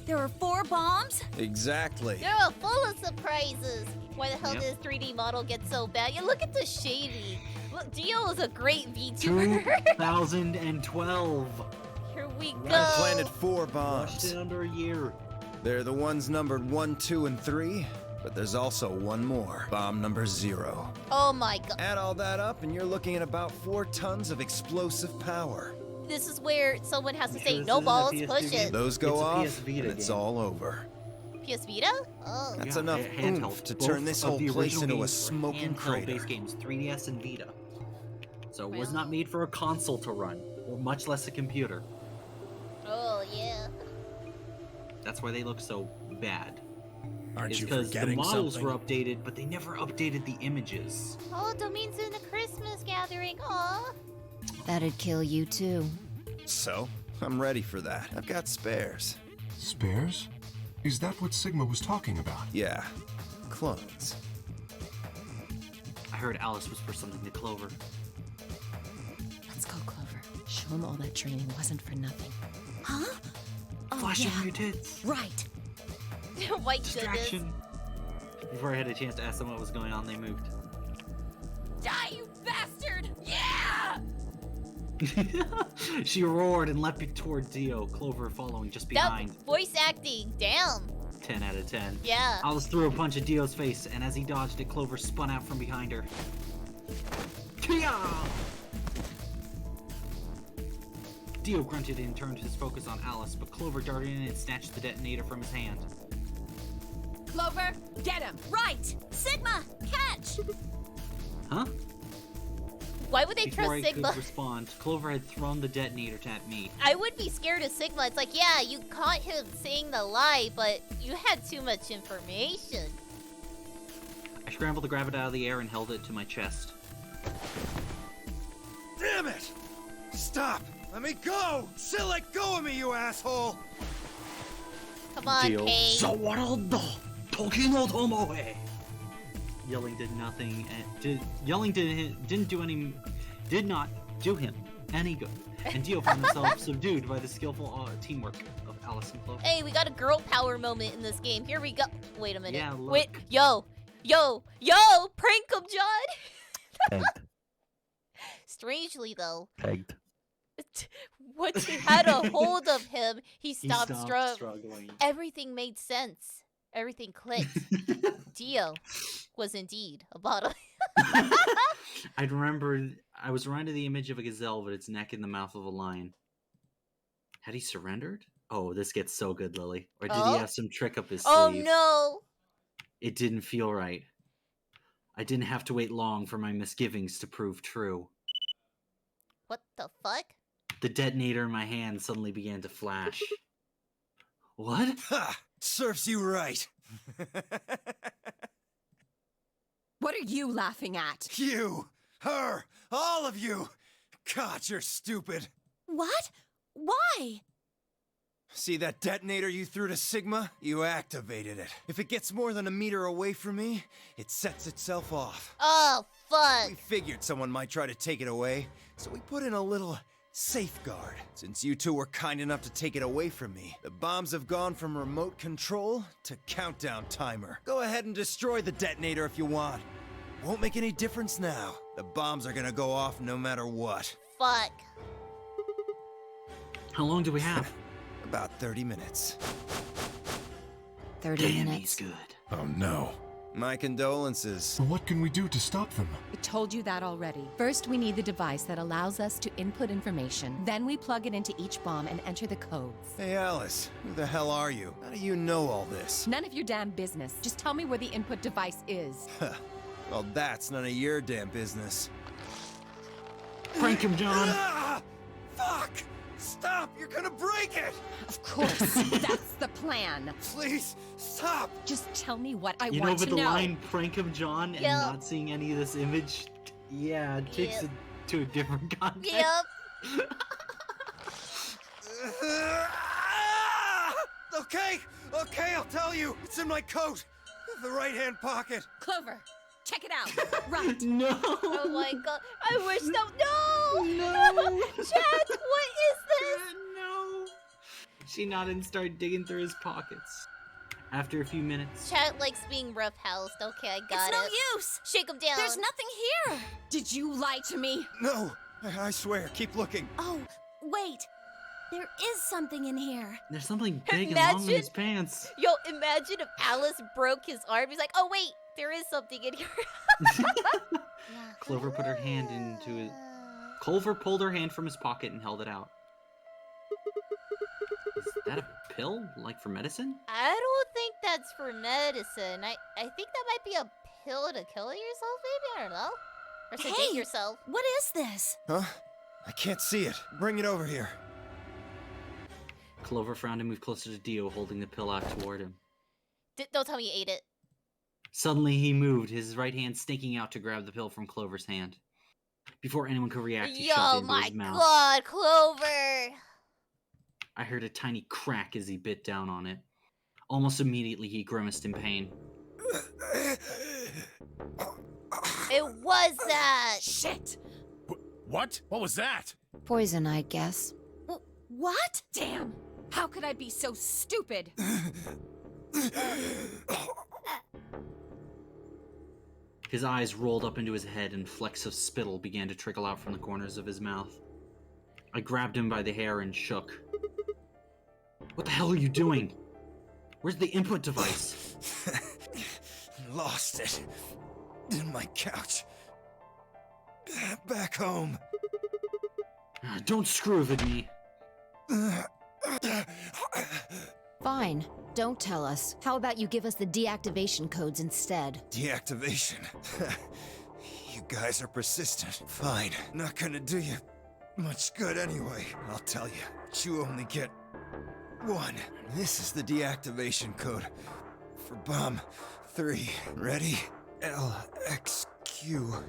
There are 4 bombs? Exactly. They're full of surprises. Why the hell Yep. did this 3D model get so bad? Yeah, look at the shading. Look, Dio is a great VTuber. 2012. Here we go. I planted 4 Rushed bombs. it under a year. They're the ones numbered 1, 2, and 3, but there's also one more. Bomb number 0. Oh my god. Add all that up, and you're looking at about 4 tons of explosive power. This is where someone has to say, this no isn't a balls, PS2 push game? it. Those go It's a off, PS Vita and it's game. all over. PS Vita? Oh. That's Yeah, enough handheld. oomph to Both turn this of whole the place original into a games were smoking crater. handheld-based games, 3DS and Vita. So it was Wow. not made for a console to run, or much less a computer. Oh, yeah. That's why they look so bad. Aren't It's you because the forgetting models something? were updated, but they never updated the images. Oh, Domin's in a Christmas gathering. Aw. That'd kill you too. So, I'm ready for that. I've got spares. Spares? Is that what Sigma was talking about? Yeah, clones. I heard Alice whisper something to Clover. Let's go, Clover. Show him all that training wasn't for nothing. Huh? Oh, Flashing yeah. your tits. Right. My goodness. Distraction. Before I had a chance to ask them what was going on, they moved. Die, you bastard! Yeah! She roared and leapt toward Dio, Clover following just behind. That voice acting. Damn. 10 out of 10. Yeah. Alice threw a punch at Dio's face, and as he dodged it, Clover spun out from behind her. Kia! Dio grunted and turned his focus on Alice, but Clover darted in and snatched the detonator from his hand. Clover, get him! Right. Sigma, catch. Huh? Why would they Before I trust Sigma? could respond, Clover had thrown the detonator at me. I would be scared of Sigma. It's like, yeah, you caught him saying the lie, but you had too much information. I scrambled to grab it out of the air and held it to my chest. Damn it! Stop! Let me go! Still let go of me, you asshole! Come on, Dio. Kay. Zawaraldo! Toki no Tomoe! Yelling did nothing. Yelling did not do him any good. And Dio found himself subdued by the skillful teamwork of Alice and Clover. Hey, we got a girl power moment in this game. Here we go. Wait a minute. Yeah, look. Wait, yo, prank him, John. Pegged. Strangely though, Pegged. once he had a hold of him, he stopped, struggling. Everything made sense. Everything clicked. Dio was indeed a bottle. I was reminded of the image of a gazelle with its neck in the mouth of a lion. Had he surrendered? Oh, this gets so good, Lily. Or did he have some trick up his sleeve? Oh no! It didn't feel right. I didn't have to wait long for my misgivings to prove true. What the fuck? The detonator in my hand suddenly began to flash. What? Ha! Serves you right. What are you laughing at? You! Her! All of you! God, you're stupid. What? Why? See that detonator you threw to Sigma? You activated it. If it gets more than a meter away from me, it sets itself off. Oh, fuck. We figured someone might try to take it away, so we put in a little safeguard. Since you two were kind enough to take it away from me, the bombs have gone from remote control to countdown timer. Go ahead and destroy the detonator if you want. Won't make any difference now. The bombs are gonna go off no matter what. Fuck. How long do we have? About 30 minutes. 30 Damn, minutes. he's good. Oh no. My condolences. What can we do to stop them? I told you that already. First, we need the device that allows us to input information. Then we plug it into each bomb and enter the codes. Hey Alice, who the hell are you? How do you know all this? None of your damn business. Just tell me where the input device is. Well, that's none of your damn business. Prank him, John. Ah! Fuck! Stop! You're gonna break it! Of course, that's the plan. Please, stop! Just tell me what I You know, want but to the know. line "prank him, John" and Yep. not seeing any of this image, yeah, it takes it to a different context. Yep. Okay, I'll tell you. It's in my coat. The right-hand pocket. Clover, check it out. Right. No. Oh my god. I wish no. No! Chad, what is this? No. She nodded and started digging through his pockets. After a few minutes, Chad likes being roughhoused. Okay, I got It's it. no use. Shake him down. There's nothing here. Did you lie to me? No, I swear. Keep looking. Oh, wait. There is something in here. there's something big and long in Imagine- his pants. Yo, imagine if Alice broke his arm. He's like, oh wait, there is something in here. Clover put her hand into his. Clover pulled her hand from his pocket and held it out. Is that a pill, like for medicine? I don't think that's for medicine. I think that might be a pill to kill yourself, maybe? I don't know. Or sedate Hey! yourself. What is this? Huh? I can't see it. Bring it over here. Clover frowned and moved closer to Dio, holding the pill out toward him. Don't tell me you ate it. Suddenly he moved, his right hand sneaking out to grab the pill from Clover's hand. Before anyone could react, he shoved it Yo, into my his mouth. god, Clover! I heard a tiny crack as he bit down on it. Almost immediately he grimaced in pain. It was that! Shit! What? What was that? Poison, I guess. What? Damn! How could I be so stupid? His eyes rolled up into his head and flecks of spittle began to trickle out from the corners of his mouth. I grabbed him by the hair and shook. What the hell are you doing? Where's the input device? Lost it. In my couch. Back home. Don't screw with me. Fine. Don't tell us. How about you give us the deactivation codes instead? Deactivation. You guys are persistent. Fine. Not gonna do you much good anyway. I'll tell you. But you only get one. This is the deactivation code for bomb 3. Ready? LXQ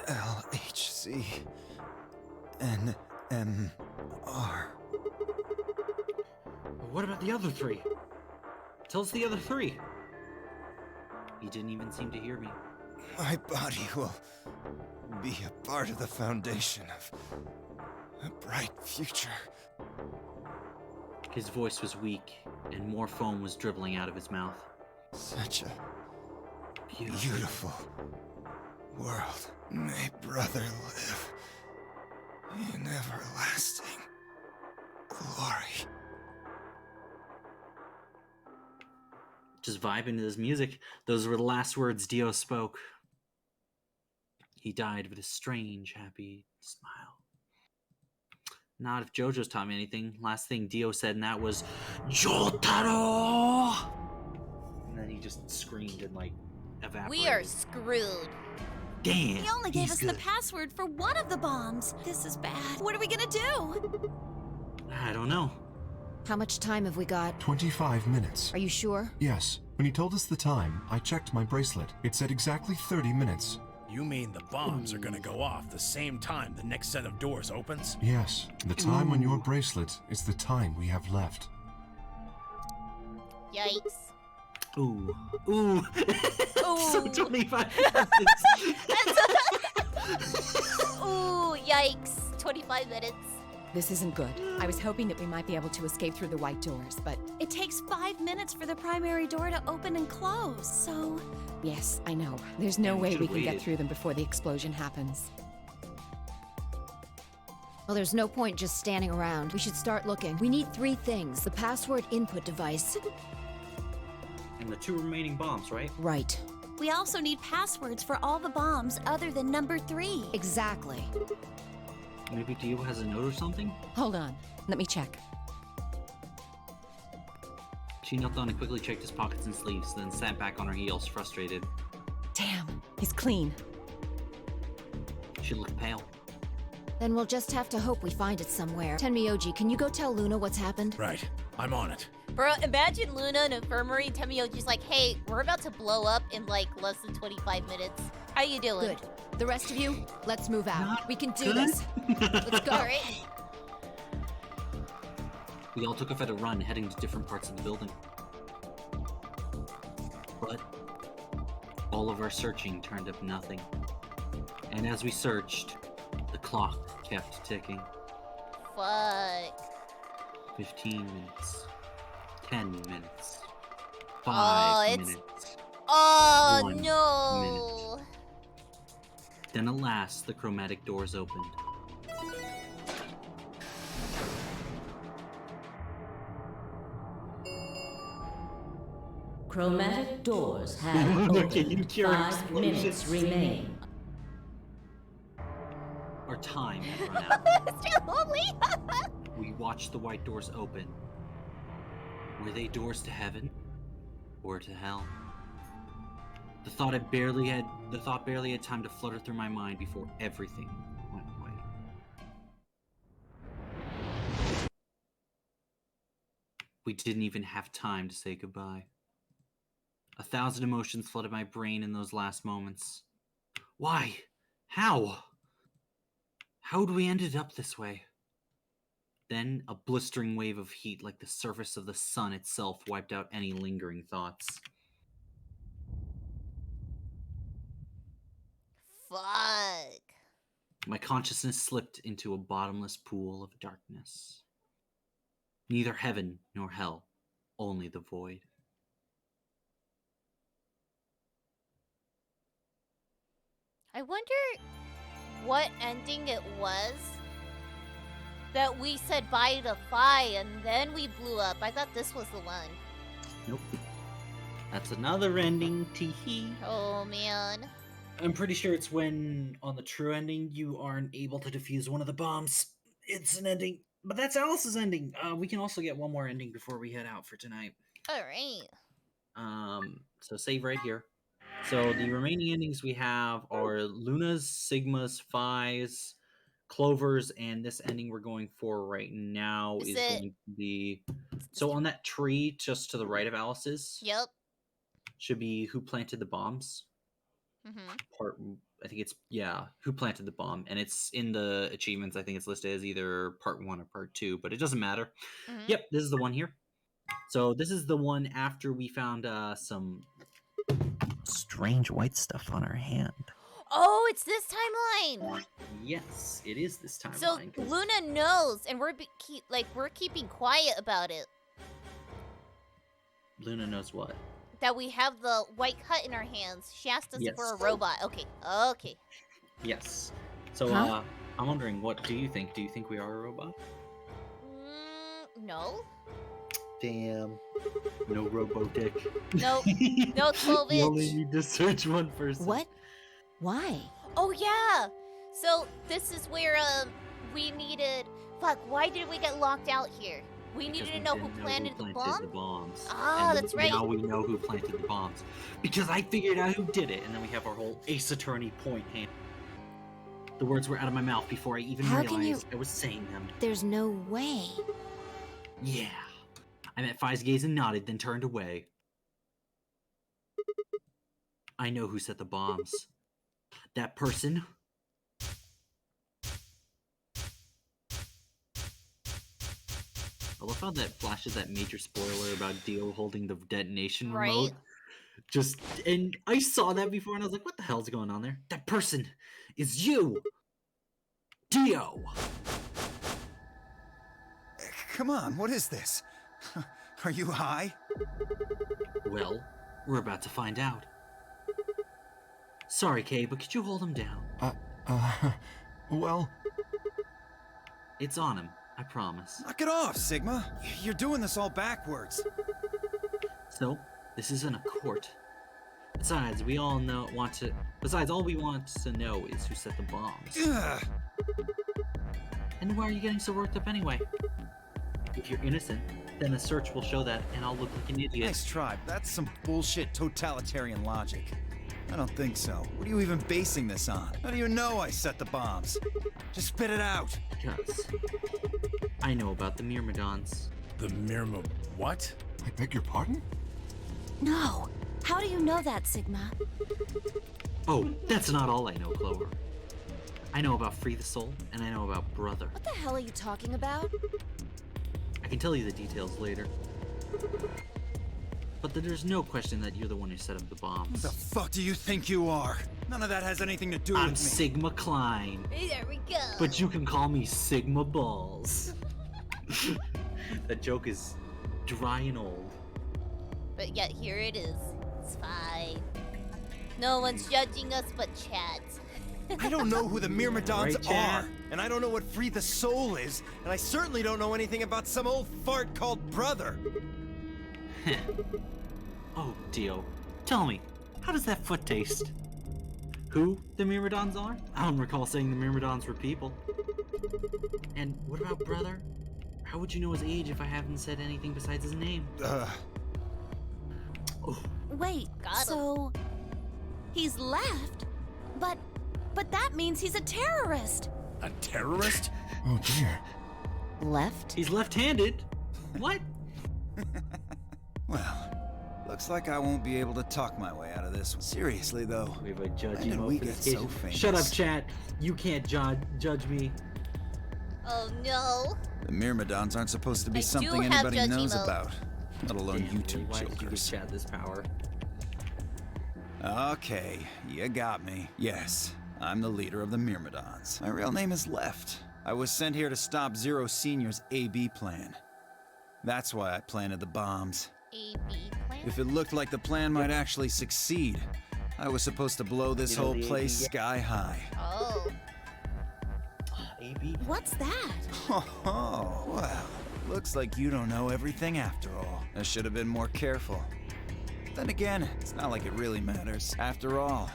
LHC NMR. What about the other 3? Tell us the other 3. He didn't even seem to hear me. My body will be a part of the foundation of a bright future. His voice was weak, and more foam was dribbling out of his mouth. Such a Beautiful. beautiful world. May brother live in everlasting glory. Just vibing to this music. Those were the last words Dio spoke. He died with a strange, happy smile. Not if JoJo's taught me anything. Last thing Dio said, and that was, Jotaro! And then he just screamed and, like, evaporated. We are screwed. Damn. He only gave he's us good. the password for one of the bombs. This is bad. What are we gonna do? I don't know. How much time have we got? 25 minutes. Are you sure? Yes. When he told us the time, I checked my bracelet. It said exactly 30 minutes. You mean the bombs are gonna go off the same time the next set of doors opens? Yes, the time on your bracelet is the time we have left. Yikes. Ooh. Ooh. So 25 Ooh, yikes. 25 minutes. This isn't good. I was hoping that we might be able to escape through the white doors, but... It takes 5 minutes for the primary door to open and close, so... Yes, I know. There's no way we can get waited. through them before the explosion happens. Well, there's no point just standing around. We should start looking. We need 3 things. The password input device. And the 2 remaining bombs, right? Right. We also need passwords for all the bombs other than number 3. Exactly. Maybe Dio has a note or something? Hold on. Let me check. She knelt down and quickly checked his pockets and sleeves, then sat back on her heels, frustrated. Damn, he's clean. She looked pale. Then we'll just have to hope we find it somewhere. Tenmyoji, can you go tell Luna what's happened? Right. I'm on it. Bro, imagine Luna in infirmary, Temioji's like, hey, we're about to blow up in like less than 25 minutes. How you doing? Good. The rest of you, let's move out. Not we can do good. this. Let's go. Alright. We all took off at a run, heading to different parts of the building. But all of our searching turned up nothing. And as we searched, the clock kept ticking. Fuck. 15 minutes. 10 minutes. 5 minutes. Oh, 1 no. minute. Then at last, the chromatic doors opened. Chromatic doors have opened. 5 minutes remain. Our time had run out. Still lonely. We watched the white doors open. Were they doors to heaven or to hell? The thought barely had time to flutter through my mind before everything went away. We didn't even have time to say goodbye. 1,000 emotions flooded my brain in those last moments. Why? How? How'd we ended up this way? Then a blistering wave of heat like the surface of the sun itself wiped out any lingering thoughts. Fuck. My consciousness slipped into a bottomless pool of darkness. Neither heaven nor hell, only the void. I wonder what ending it was that we said bye to Fi and then we blew up. I thought this was the one. Nope. That's another ending, teehee. Oh, man. I'm pretty sure it's when, on the true ending, you aren't able to defuse one of the bombs. It's an ending. But that's Alice's ending. We can also get one more ending before we head out for tonight. Alright. So save right here. So the remaining endings we have are Luna's, Sigma's, Phi's, Clover's, and this ending we're going for right now is going to be... So on that tree just to the right of Alice's... Yep. Should be Who Planted the Bombs. I think it's, Who Planted the Bomb. And it's in the achievements, I think it's listed as either part 1 or part 2, but it doesn't matter. Yep, this is the one here. So this is the one after we found some strange white stuff on our hand. Oh, it's this timeline. Yes, it is this timeline. So Luna knows, and we're keeping quiet about it. Luna knows what? That we have the white cut in our hands. She asked us if we're a robot. Okay. Okay. Yes. So I'm wondering, what do you think? Do you think we are a robot? No. Damn. No robo-dick. No. No, Clovis. You only need to search one person. What? Why? Oh, yeah. So this is where we needed... Fuck, why did we get locked out here? We needed to know who planted the bombs. Ah, and that's right. Now we know who planted the bombs. Because I figured out who did it, and then we have our whole Ace Attorney point hand. The words were out of my mouth before I even realized I was saying them. There's no way. Yeah. I met Phi's gaze and nodded, then turned away. I know who set the bombs. That person. I love how that flashes that major spoiler about Dio holding the detonation remote. And I saw that before and I was like, what the hell's going on there? That person is you! Dio! Come on, what is this? Are you high? Well, we're about to find out. Sorry, Kay, but could you hold him down? Well... It's on him, I promise. Knock it off, Sigma. You're doing this all backwards. So, this isn't a court. Besides, all we want to know is who set the bombs. Ugh. And why are you getting so worked up anyway? If you're innocent, then a search will show that, and I'll look like an idiot. Nice try. That's some bullshit totalitarian logic. I don't think so. What are you even basing this on? How do you know I set the bombs? Just spit it out. Because I know about the Myrmidons. The what? I beg your pardon? No. How do you know that, Sigma? Oh, that's not all I know, Clover. I know about Free the Soul, and I know about Brother. What the hell are you talking about? I can tell you the details later. But there's no question that you're the one who set up the bombs. Who the fuck do you think you are? None of that has anything to do with me. I'm Sigma Klein. There we go. But you can call me Sigma Balls. That joke is dry and old. But yet here it is. It's fine. No one's judging us but chat. I don't know who the Myrmidons Right, Chad? are, and I don't know what Free the Soul is, and I certainly don't know anything about some old fart called Brother. Oh, Dio, tell me, how does that foot taste? Who the Myrmidons are? I don't recall saying the Myrmidons were people. And what about Brother? How would you know his age if I haven't said anything besides his name? Oh, Wait, so he's left? But that means he's a terrorist. A terrorist? Oh dear. Left? he's left-handed. What? Well, looks like I won't be able to talk my way out of this one. Seriously, though. We have a judge When did we get so famous? Shut up, chat. You can't judge me. Oh no. The Myrmidons aren't supposed to be I do something have anybody judgy knows mode. about, let alone Damn, you two why did you give jokers. Chad this power? Okay, you got me. Yes, I'm the leader of the Myrmidons. My real name is Left. I was sent here to stop Zero Senior's AB plan. That's why I planted the bombs. AB plan? If it looked like the plan might actually succeed, I was supposed to blow this You know whole the place AB sky high. Oh. AB? What's that? Oh, well, looks like you don't know everything after all. I should have been more careful. Then again, it's not like it really matters. After all,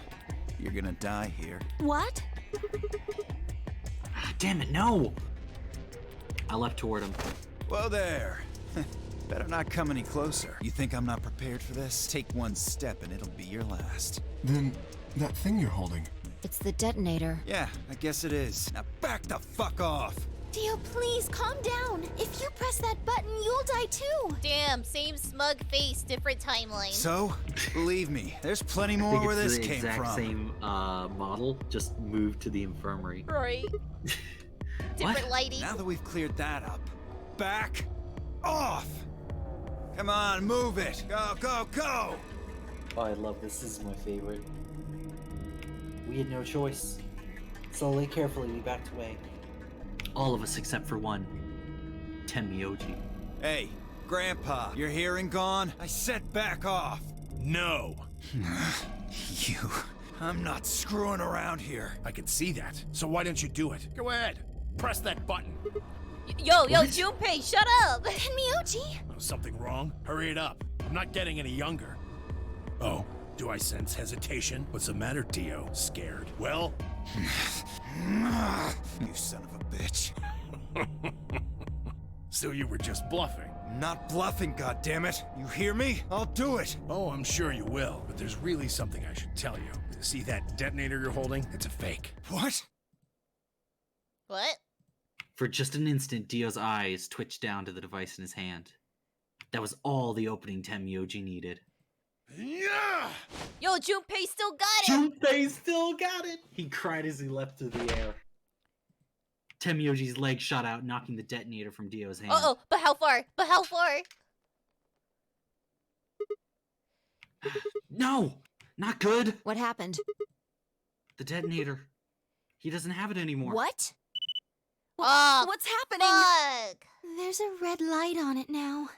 you're gonna die here. What? Ah, damn it, no! I leapt toward him. Whoa there. Better not come any closer. You think I'm not prepared for this? Take one step and it'll be your last. Then, that thing you're holding. It's the detonator. Yeah, I guess it is. Now back the fuck off! Dio, please calm down. If you press that button, you'll die too. Damn, same smug face, different timeline. So, believe me, there's plenty I more think where it's this the came exact from. same model, just moved to the infirmary. Right. Different lighting. Now that we've cleared that up, back off! Come on, move it! Go, go, go! Oh, I love this. This is my favorite. We had no choice. Slowly, carefully, we backed away. All of us except for one. Tenmyoji. Hey, Grandpa, your hearing gone? I said back off! No. You. I'm not screwing around here. I can see that. So why don't you do it? Go ahead. Press that button. Yo, Junpei, shut up! Tenmyoji! Oh, something wrong? Hurry it up. I'm not getting any younger. Oh, do I sense hesitation? What's the matter, Dio? Scared? Well? You son of a bitch. So you were just bluffing. Not bluffing, goddammit. You hear me? I'll do it. Oh, I'm sure you will, but there's really something I should tell you. See that detonator you're holding? It's a fake. What? What? For just an instant, Dio's eyes twitched down to the device in his hand. That was all the opening Tenmyoji needed. Yeah! Yo, No, Junpei still got it! Junpei still got it! He cried as he leapt through the air. Tenmyoji's leg shot out, knocking the detonator from Dio's hand. Uh-oh, but how far? But how far? No! Not good! What happened? The detonator. He doesn't have it anymore. What? Oh, What's happening? fuck! There's a red light on it now.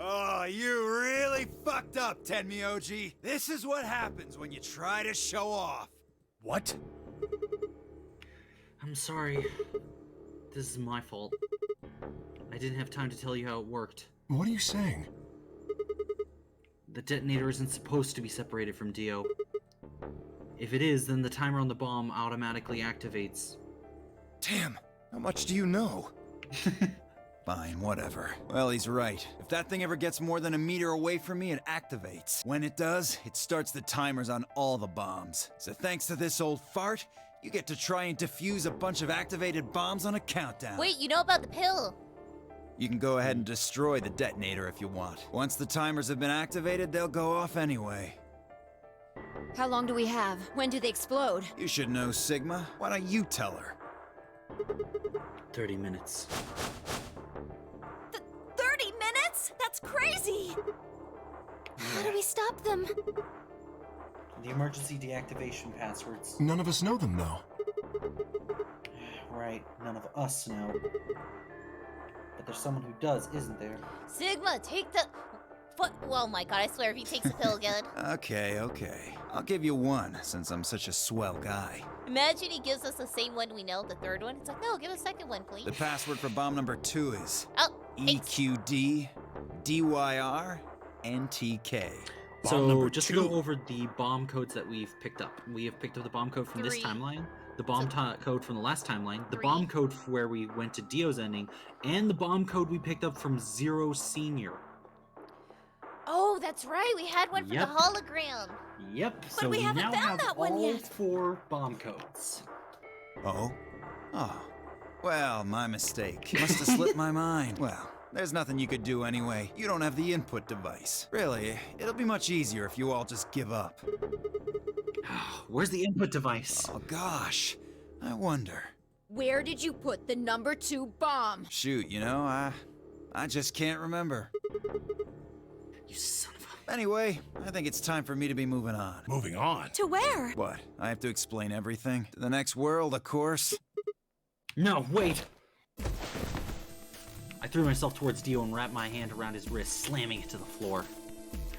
Oh, you really fucked up, Tenmyoji. This is what happens when you try to show off. What? I'm sorry. This is my fault. I didn't have time to tell you how it worked. What are you saying? The detonator isn't supposed to be separated from Dio. If it is, then the timer on the bomb automatically activates. Damn, how much do you know? Fine, whatever. Well, he's right. If that thing ever gets more than a meter away from me, it activates. When it does, it starts the timers on all the bombs. So thanks to this old fart, you get to try and defuse a bunch of activated bombs on a countdown. Wait, you know about the pill? You can go ahead and destroy the detonator if you want. Once the timers have been activated, they'll go off anyway. How long do we have? When do they explode? You should know, Sigma. Why don't you tell her? 30 minutes. 30 minutes? That's crazy! How do we stop them? The emergency deactivation passwords. None of us know them, though. Right, none of us know. But there's someone who does, isn't there? Sigma, take the... Oh my god, I swear if he takes the pill again. Okay. I'll give you one, since I'm such a swell guy. Imagine he gives us the same one we know, the third one. It's like, no, give us a second one, please. The password for bomb number 2 is Oh, EQD DYR NTK. So, just to go over the bomb codes that we've picked up. We have picked up the bomb code from this 3. timeline, the bomb code from the last timeline, the 3. bomb code where we went to Dio's ending, and the bomb code we picked up from Zero Senior. Oh, that's right. We had one for Yep. the hologram. Yep, But so we haven't now found have that one all yet. 4 bomb codes. Oh? Well, my mistake. Must have slipped my mind. Well, there's nothing you could do anyway. You don't have the input device. Really, it'll be much easier if you all just give up. Where's the input device? Oh gosh, I wonder. Where did you put the number 2 bomb? Shoot, I just can't remember. You son of a... Anyway, I think it's time for me to be moving on. Moving on? To where? What? I have to explain everything? To the next world, of course. No, wait! I threw myself towards Dio and wrapped my hand around his wrist, slamming it to the floor.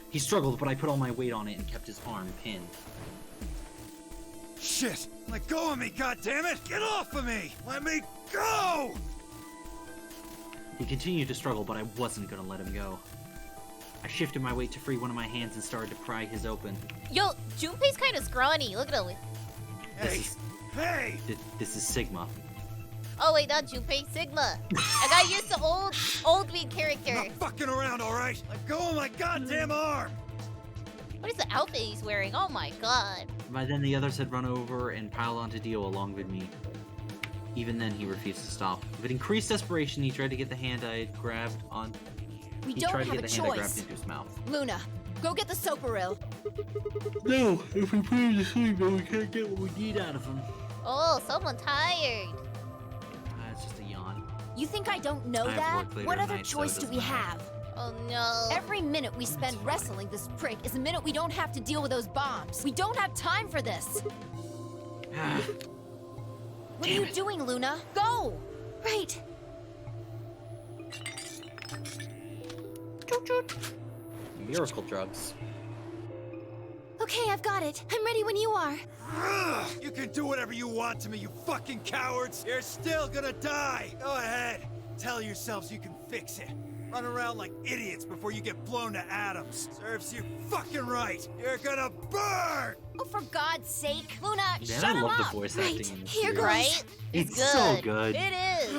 He struggled, but I put all my weight on it and kept his arm pinned. Shit! Let go of me, goddammit! Get off of me! Let me go! He continued to struggle, but I wasn't gonna let him go. I shifted my weight to free one of my hands and started to pry his open. Yo, Junpei's kind of scrawny. Look at him. Hey! Hey! This is Sigma. Oh wait, not Junpei, Sigma. I got used to old main character. Not fucking around, alright? Let go of my goddamn arm! What is the outfit he's wearing? Oh my god. By then, the others had run over and piled onto Dio along with me. Even then, he refused to stop. With increased desperation, he tried to get the hand I had grabbed on. We He don't tried to have get a the hand I grabbed choice. into his mouth. Luna, go get the soparil. No, if we put him to sleep, then we can't get what we need out of him. Oh, someone tired. It's just a yawn. You think I don't know I have that? work later What other tonight, so choice it do we doesn't matter. have? Oh no. Every minute we spend fine. wrestling this prick is a minute we don't have to deal with those bombs. We don't have time for this. What are you doing, Luna? Go! Right. Miracle drugs. Okay, I've got it. I'm ready when you are. You can do whatever you want to me, you fucking cowards! You're still gonna die! Go ahead! Tell yourselves you can fix it. Run around like idiots before you get blown to atoms. Serves you fucking right! You're gonna burn! Oh, for God's sake. Luna, Man, shut I him love the up. voice Right, acting in this here series. goes. Right? It's good. so good. It is.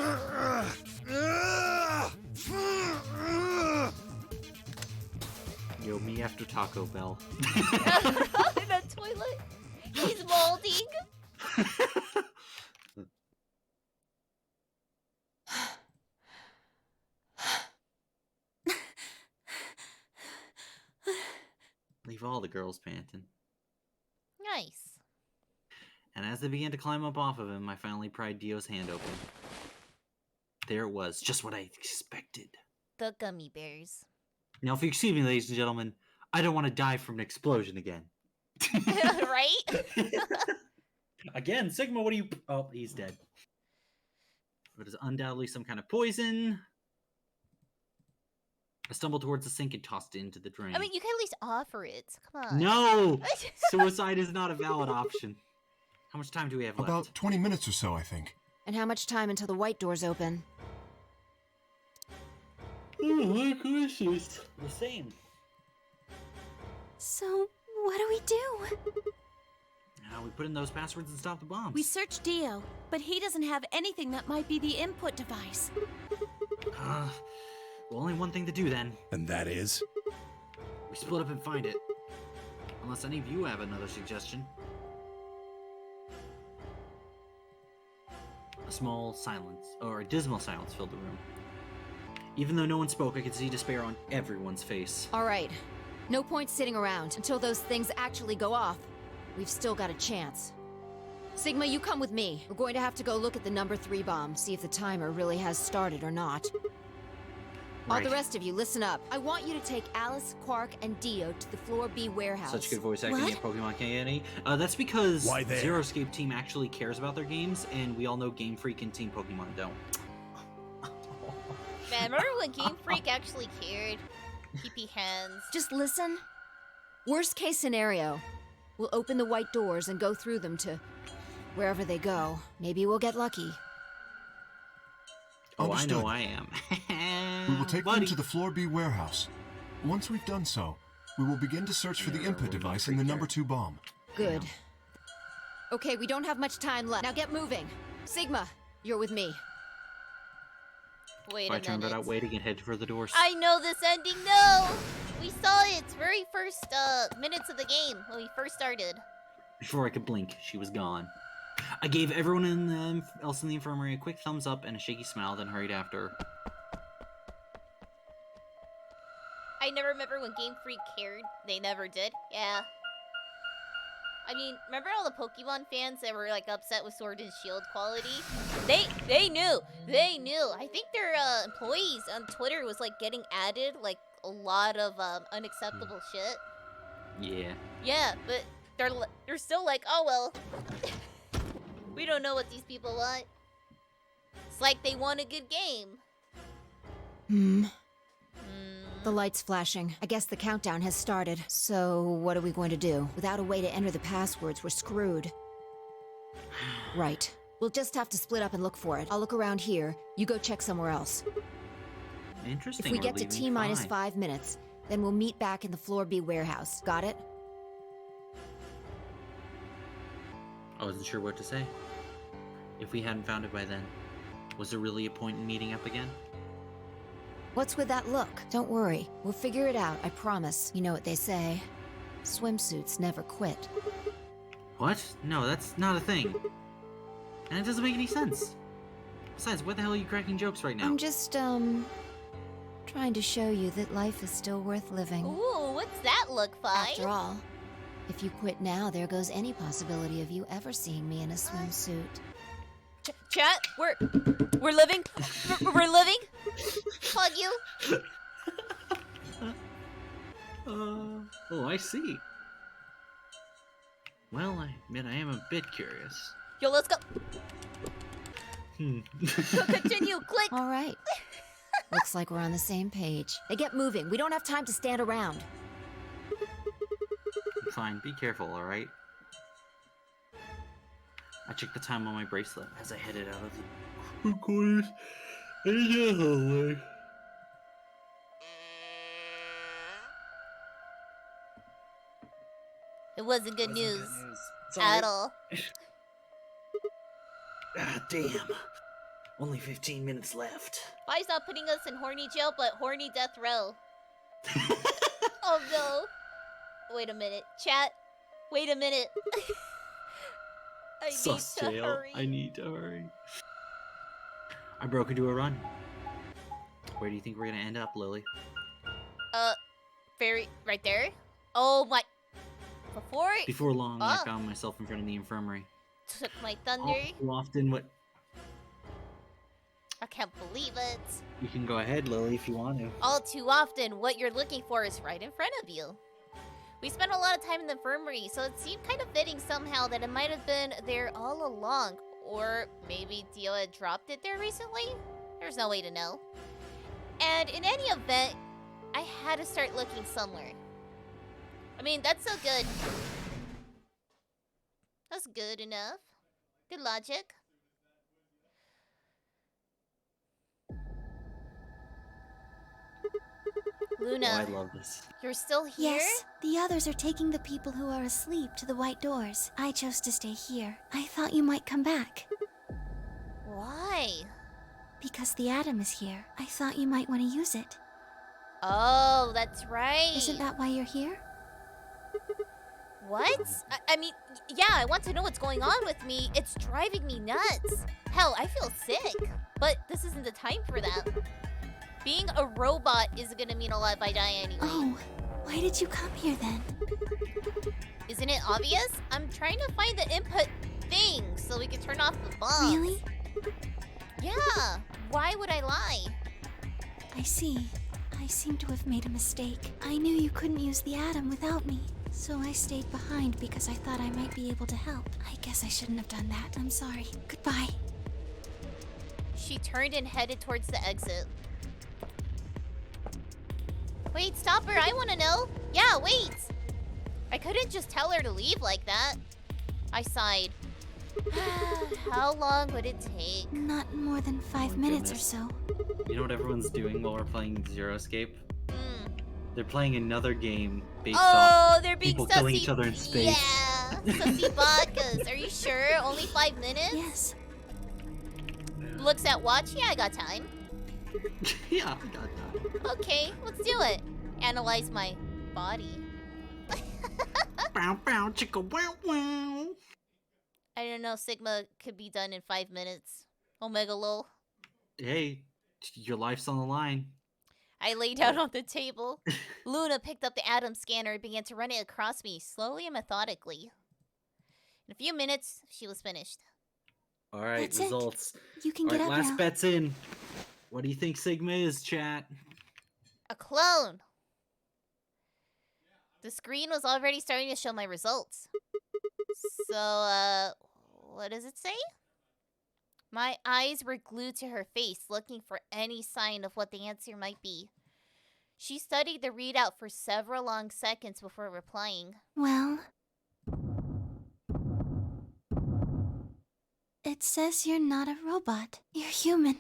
Yo, me after Taco Bell. In the toilet. He's molding. leave all the girls panting. Nice. And as they began to climb up off of him, I finally pried Dio's hand open. There it was, just what I expected. The gummy bears. Now, if you excuse me, ladies and gentlemen, I don't want to die from an explosion again. Right? Again, Sigma, what are you... Oh, he's dead. It is undoubtedly some kind of poison. I stumbled towards the sink and tossed it into the drain. I mean, you can at least offer it. Come on. No! Suicide is not a valid option. How much time do we have left? About 20 minutes or so, I think. And how much time until the white doors open? Oh my goodness. The same. So, what do we do? Now we put in those passwords and stop the bombs. We searched Dio, but he doesn't have anything that might be the input device. Well, only one thing to do then. And that is? We split up and find it. Unless any of you have another suggestion. A small silence, or a dismal silence, filled the room. Even though no one spoke, I could see despair on everyone's face. All right. No point sitting around until those things actually go off. We've still got a chance. Sigma, you come with me. We're going to have to go look at the number 3 bomb, see if the timer really has started or not. All the rest of you, listen up. I want you to take Alice, Quark, and Dio to the Floor B warehouse. Such good voice acting in Pokemon K&E. That's because Why there? Zero Escape Team actually cares about their games, and we all know Game Freak and Team Pokemon don't. Man, remember when Game Freak actually cared? Pee-pee hands. Just listen. Worst case scenario, we'll open the white doors and go through them to wherever they go. Maybe we'll get lucky. Oh, Understood. I know I am. We will take them to the Floor B warehouse. Once we've done so, we will begin to search for the input device and the number 2 bomb. Good. Okay, we don't have much time left. Now get moving. Sigma, you're with me. Wait If a I turn minute. that waiting and head for the doors. I know this ending. No! We saw it very first minutes of the game when we first started. Before I could blink, she was gone. I gave everyone else in the infirmary a quick thumbs up and a shaky smile, then hurried after her. I never remember when Game Freak cared. They never did. Yeah. I mean, remember all the Pokemon fans that were like upset with Sword and Shield quality? They knew. They knew. I think their employees on Twitter was like getting added like a lot of unacceptable shit. Yeah. Yeah, but they're still like, oh well. We don't know what these people want. It's like they want a good game. The light's flashing. I guess the countdown has started. So, what are we going to do? Without a way to enter the passwords, we're screwed. Right. We'll just have to split up and look for it. I'll look around here. You go check somewhere else. Interesting. If we we're get to leaving T-minus fine. 5 minutes, then we'll meet back in the Floor B warehouse. Got it? I wasn't sure what to say. If we hadn't found it by then, was there really a point in meeting up again? What's with that look? Don't worry. We'll figure it out, I promise. You know what they say. Swimsuits never quit. What? No, that's not a thing. And it doesn't make any sense. Besides, what the hell are you cracking jokes right now? I'm just, trying to show you that life is still worth living. Ooh, what's that look, Fi? After all, if you quit now, there goes any possibility of you ever seeing me in a swimsuit. Chat, we're living. We're living. Hug you. Oh, I see. Well, I admit I am a bit curious. Yo, let's go. Continue. Click. All right. Looks like we're on the same page. Now get moving. We don't have time to stand around. Fine, be careful, alright? I checked the time on my bracelet as I headed out of the quarters in the hallway. It wasn't good news Sorry. at all. Ah, damn. Only 15 minutes left. Fi's not putting us in horny jail, but horny death row. Oh no. Wait a minute. Chat. Wait a minute. I Sus need to jail. hurry. I need to hurry. I broke into a run. Where do you think we're gonna end up, Lily? Very right there. Oh my. Before long, I found myself in front of the infirmary. Took my thunder. All too often, what? I can't believe it. You can go ahead, Lily, if you want to. All too often, what you're looking for is right in front of you. We spent a lot of time in the infirmary, so it seemed kind of fitting somehow that it might have been there all along. Or maybe Dio had dropped it there recently? There's no way to know. And in any event, I had to start looking somewhere. I mean, that's so good. That's good enough. Good logic. Luna, Oh, I love this. You're still here? Yes, the others are taking the people who are asleep to the white doors. I chose to stay here. I thought you might come back. Why? Because the atom is here. I thought you might want to use it. Oh, that's right. Isn't that why you're here? What? I mean, yeah, I want to know what's going on with me. It's driving me nuts. Hell, I feel sick. But this isn't the time for that. Being a robot is gonna mean a lot if I die anyway. Oh, why did you come here then? Isn't it obvious? I'm trying to find the input thing so we can turn off the bombs. Really? Yeah. Why would I lie? I see. I seem to have made a mistake. I knew you couldn't use the atom without me. So I stayed behind because I thought I might be able to help. I guess I shouldn't have done that. I'm sorry. Goodbye. She turned and headed towards the exit. Wait, stop her. I want to know. Yeah, wait. I couldn't just tell her to leave like that. I sighed. How long would it take? Not more than 5 minutes or so. You know what everyone's doing while we're playing Zero Escape? They're playing another game based off they're being people sussy. killing each other in space. Yeah, sussy vodkas. Are you sure? Only 5 minutes? Yes. Looks at watch. Yeah, I got time. Yeah, I got that. Okay, let's do it. Analyze my body. Bow, bow, chicka, wow, wow. I don't know. Sigma could be done in 5 minutes. Omega lol. Hey, your life's on the line. I lay down on the table. Luna picked up the atom scanner and began to run it across me, slowly and methodically. In a few minutes, she was finished. All right, That's results. You can All get right, up last now. bet's in. What do you think Sigma is, chat? A clone. The screen was already starting to show my results. So, what does it say? My eyes were glued to her face, looking for any sign of what the answer might be. She studied the readout for several long seconds before replying. Well, it says you're not a robot. You're human.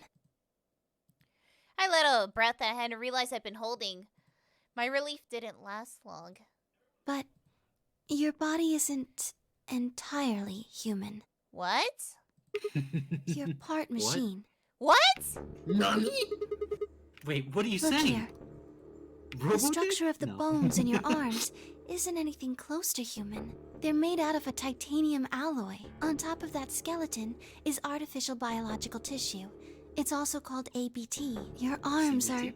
I let out a breath that I hadn't realized I'd been holding. My relief didn't last long. But your body isn't entirely human. What? You're part machine. What? Nani? Wait, what are you Look saying? here. The Robot? structure of the No. bones in your arms isn't anything close to human. They're made out of a titanium alloy. On top of that skeleton is artificial biological tissue. It's also called ABT. Your arms are CBT?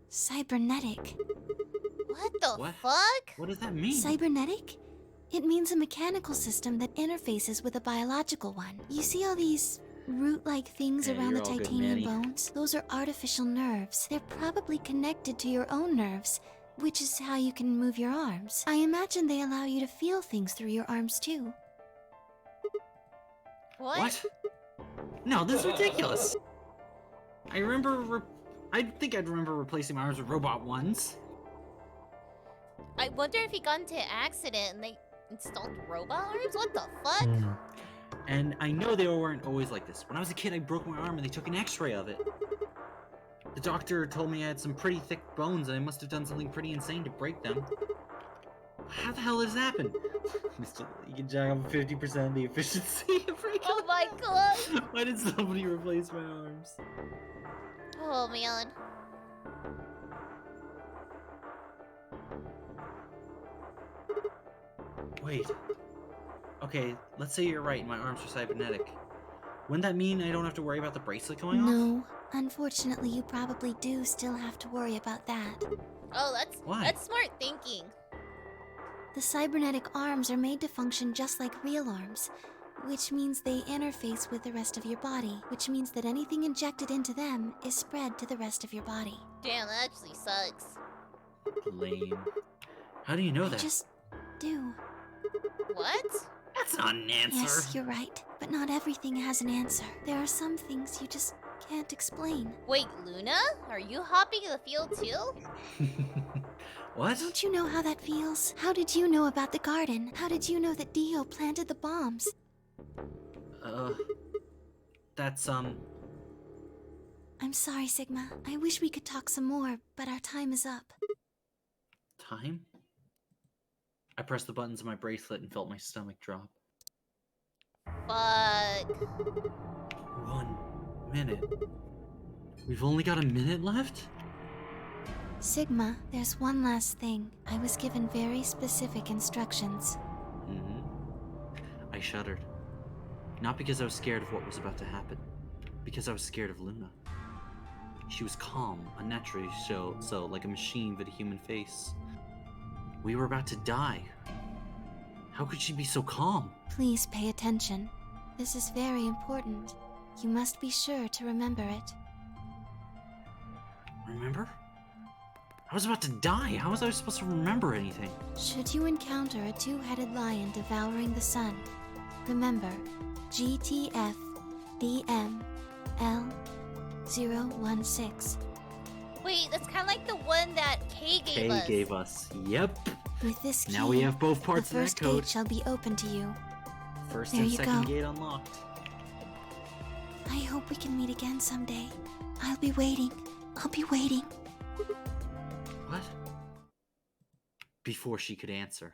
cybernetic. What the What? fuck? What does that mean? Cybernetic? It means a mechanical system that interfaces with a biological one. You see all these root-like things Yeah, around the you're all good, titanium Manny. bones? Those are artificial nerves. They're probably connected to your own nerves, which is how you can move your arms. I imagine they allow you to feel things through your arms too. What? No, this is ridiculous. I remember. I think I'd remember replacing my arms with robot ones. I wonder if he got into an accident and they installed robot arms? What the fuck? And I know they weren't always like this. When I was a kid, I broke my arm and they took an x-ray of it. The doctor told me I had some pretty thick bones and I must have done something pretty insane to break them. How the hell did this happen? Mr. You can jack up 50% the efficiency of breaking. Oh my god! Why did somebody replace my arms? Oh man. Wait. Okay, let's say you're right and my arms are cybernetic. Wouldn't that mean I don't have to worry about the bracelet going off? No, unfortunately you probably do still have to worry about that. Oh, Why? that's smart thinking. The cybernetic arms are made to function just like real arms, which means they interface with the rest of your body, which means that anything injected into them is spread to the rest of your body. Damn, that actually sucks. Lame. How do you know I that? just do. What? That's not an answer. Yes, you're right, but not everything has an answer. There are some things you just can't explain. Wait, Luna? Are you hopping in the field too? What? Don't you know how that feels? How did you know about the garden? How did you know that Dio planted the bombs? That's, I'm sorry, Sigma. I wish we could talk some more, but our time is up. time? I pressed the buttons of my bracelet and felt my stomach drop. Fuck. 1 minute. We've only got a minute left? Sigma, there's one last thing. I was given very specific instructions. I shuddered. Not because I was scared of what was about to happen, because I was scared of Luna. She was calm, unnaturally so like a machine with a human face. We were about to die. How could she be so calm? Please pay attention. This is very important. You must be sure to remember it. Remember? I was about to die. How was I supposed to remember anything? Should you encounter a two-headed lion devouring the sun, remember GTF DML016. Wait, that's kind of like the one that Kay gave Kay us. gave us. Yep. With this key, Now we have both parts the of first that code. gate shall be open to you. First There and you second go. gate unlocked. I hope we can meet again someday. I'll be waiting. I'll be waiting. What? Before she could answer.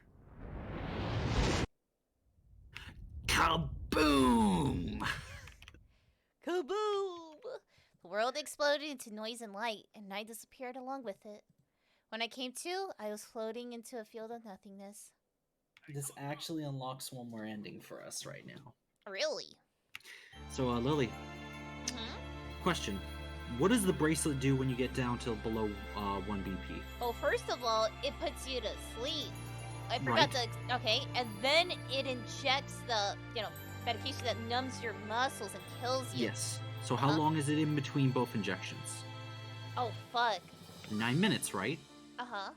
Kaboom! Kaboom! The world exploded into noise and light, and I disappeared along with it. When I came to, I was floating into a field of nothingness. This actually unlocks one more ending for us right now. Really? So, Lily, question. What does the bracelet do when you get down to below 1 BP? Well, first of all, it puts you to sleep. I forgot to... Okay, and then it injects the, medication that numbs your muscles and kills you. Yes. So how long is it in between both injections? Oh, fuck. 9 minutes, right? Uh-huh.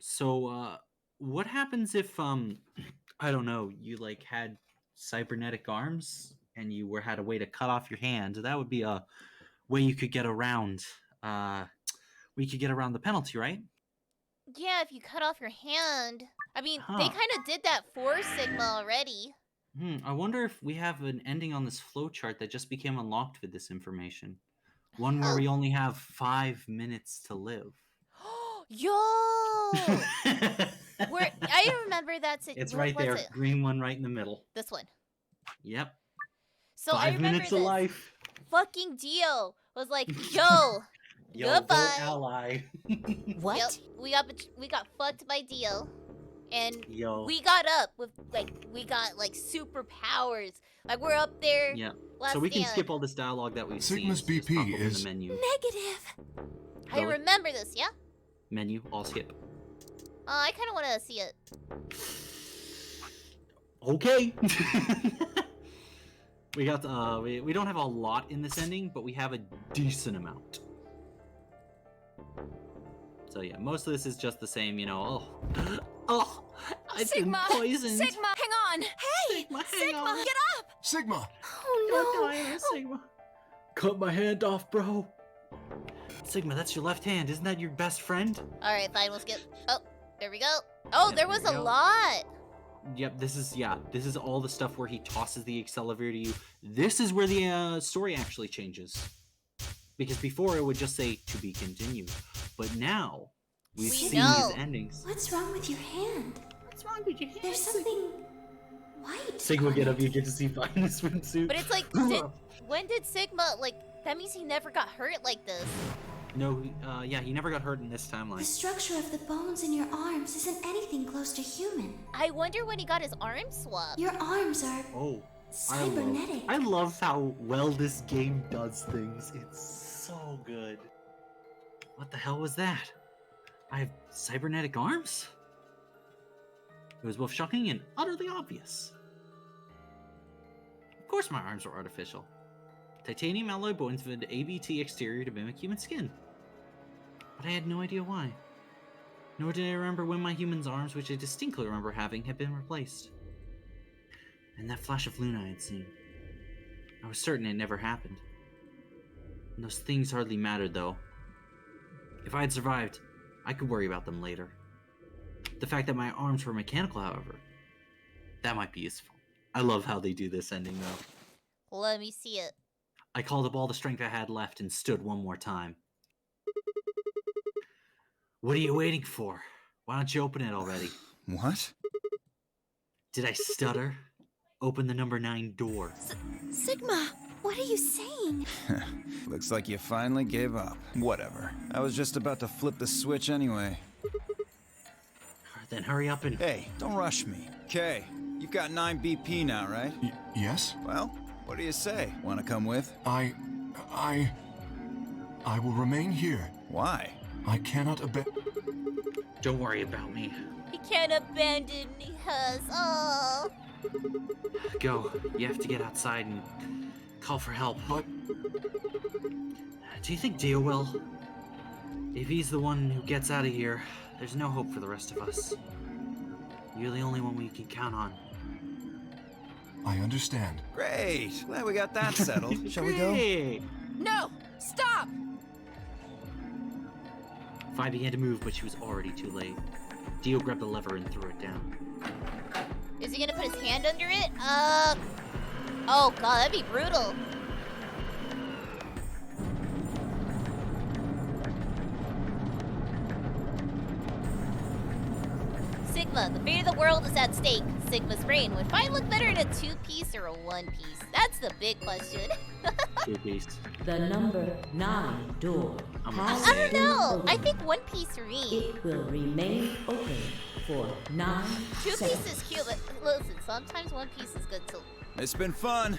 So, what happens if, I don't know, you, had cybernetic arms and you had a way to cut off your hand? That would be a way you could get around, the penalty, right? Yeah, if you cut off your hand. I mean, they kind of did that for Sigma already. I wonder if we have an ending on this flowchart that just became unlocked with this information. One where we only have 5 minutes to live. Yo! Where I remember that's it. It's where right was there, it? green one right in the middle. This one. Yep. So 5 I remember minutes of this. life. Fucking Dio was like, "Yo, goodbye, vote ally." What? Yep, we got fucked by Dio, and Yo. we got up with we got superpowers. Like we're up there. Yeah. Last So we can stand. skip all this dialogue that we've Sigma's seen. Just pop BP open is- the menu. Negative. I Really? remember this. Yeah. Menu. All skip. I kind of want to see it. Okay. We got we don't have a lot in this ending, but we have a decent amount. So yeah, most of this is just the same, I've been poisoned. Sigma, hang on! Hey! Sigma, get up! Sigma! Oh no! Sigma. Cut my hand off, bro. Sigma, that's your left hand. Isn't that your best friend? All right, fine. We'll skip. Oh, there we go. Oh, there was there we a go. lot. Yep, this is all the stuff where he tosses the accelerator to you. This is where the story actually changes. Because before it would just say to be continued. But now we've seen know. these endings. What's wrong with your hand? What's wrong with your hand? There's something white. Sigma, on get it. up, you get to see fine in the swimsuit. But it's like, when did Sigma that means he never got hurt like this. No, yeah, he never got hurt in this The timeline. structure of the bones in your arms isn't anything close to human. I wonder when he got his arm swapped. Your arms are Oh, cybernetic. I love how well this game does things. It's so good. What the hell was that? I have cybernetic arms? It was both shocking and utterly obvious. Of course my arms were artificial. Titanium alloy bones with an ABT exterior to mimic human skin. But I had no idea why. Nor did I remember when my human's arms, which I distinctly remember having, had been replaced. And that flash of Luna I had seen. I was certain it never happened. And those things hardly mattered, though. If I had survived, I could worry about them later. The fact that my arms were mechanical, however, that might be useful. I love how they do this ending, though. Let me see it. I called up all the strength I had left and stood one more time. What are you waiting for? Why don't you open it already? What? Did I stutter? Open the number 9 door. Sigma, what are you saying? Looks like you finally gave up. Whatever. I was just about to flip the switch anyway. Then hurry up and... Hey, don't rush me. Kay, you've got 9 BP now, right? Yes? Well, what do you say? Want to come with? I will remain here. Why? I cannot abandon... Don't worry about me. He can't abandon us. Oh. Go. You have to get outside and call for help. But... Do you think Dio will? If he's the one who gets out of here, there's no hope for the rest of us. You're the only one we can count on. I understand. Great. Glad we got that settled. Shall we go? No! Stop! Fi began to move, but she was already too late. Dio grabbed the lever and threw it down. Is he gonna put his hand under it? Oh god, that'd be brutal. Sigma, the fate of the world is at stake. Sigma's brain would Fi look better in a 2-piece or a 1-piece? That's the big question. 2-piece. The number 9 door has I don't know. been I opened. think 1-piece for me. It will remain open for 9 2-piece seconds. is cute, but listen, sometimes 1-piece is good too. It's been fun.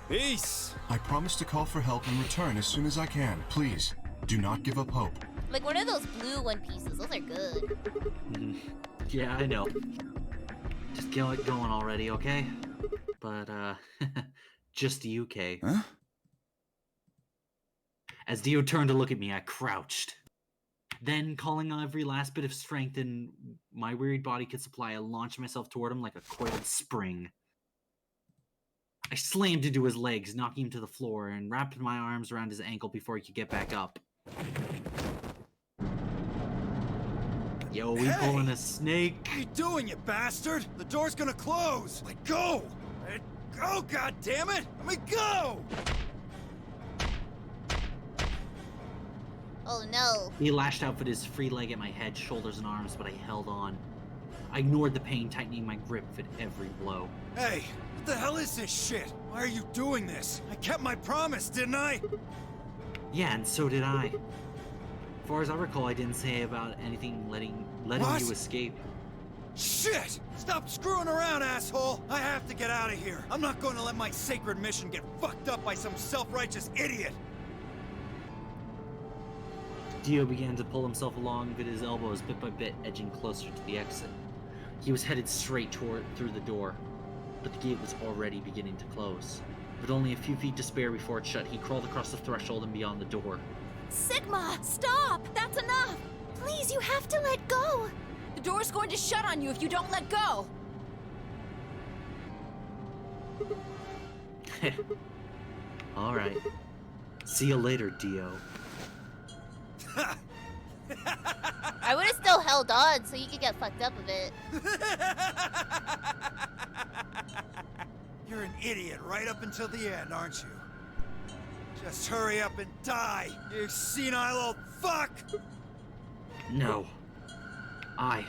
Peace. I promise to call for help and return as soon as I can. Please, do not give up hope. Like one of those blue 1-pieces, those are good. Yeah, I know. Just get it going already, okay? But, just the UK. Huh? As Dio turned to look at me, I crouched. Then, calling on every last bit of strength in my wearied body could supply, I launched myself toward him like a coiled spring. I slammed into his legs, knocking him to the floor, and wrapped my arms around his ankle before he could get back up. Yo, we pulling a snake? What are you doing, you bastard? The door's gonna close. Let go. Let go, goddammit! Let me go! Oh no. He lashed out with his free leg at my head, shoulders, and arms, but I held on. I ignored the pain, tightening my grip with every blow. Hey, what the hell is this shit? Why are you doing this? I kept my promise, didn't I? Yeah, and so did I. As far as I recall, I didn't say about anything letting What? you escape. Shit! Stop screwing around, asshole! I have to get out of here. I'm not going to let my sacred mission get fucked up by some self-righteous idiot. Dio began to pull himself along with his elbows bit by bit, edging closer to the exit. He was headed straight through the door, but the gate was already beginning to close. With only a few feet to spare before it shut, he crawled across the threshold and beyond the door. Sigma, stop! That's enough! Please, you have to let go! The door's going to shut on you if you don't let go! Alright. See you later, Dio. I would have still held on so you could get fucked up a bit. You're an idiot right up until the end, aren't you? Just hurry up and die, you senile old fuck! No. I'm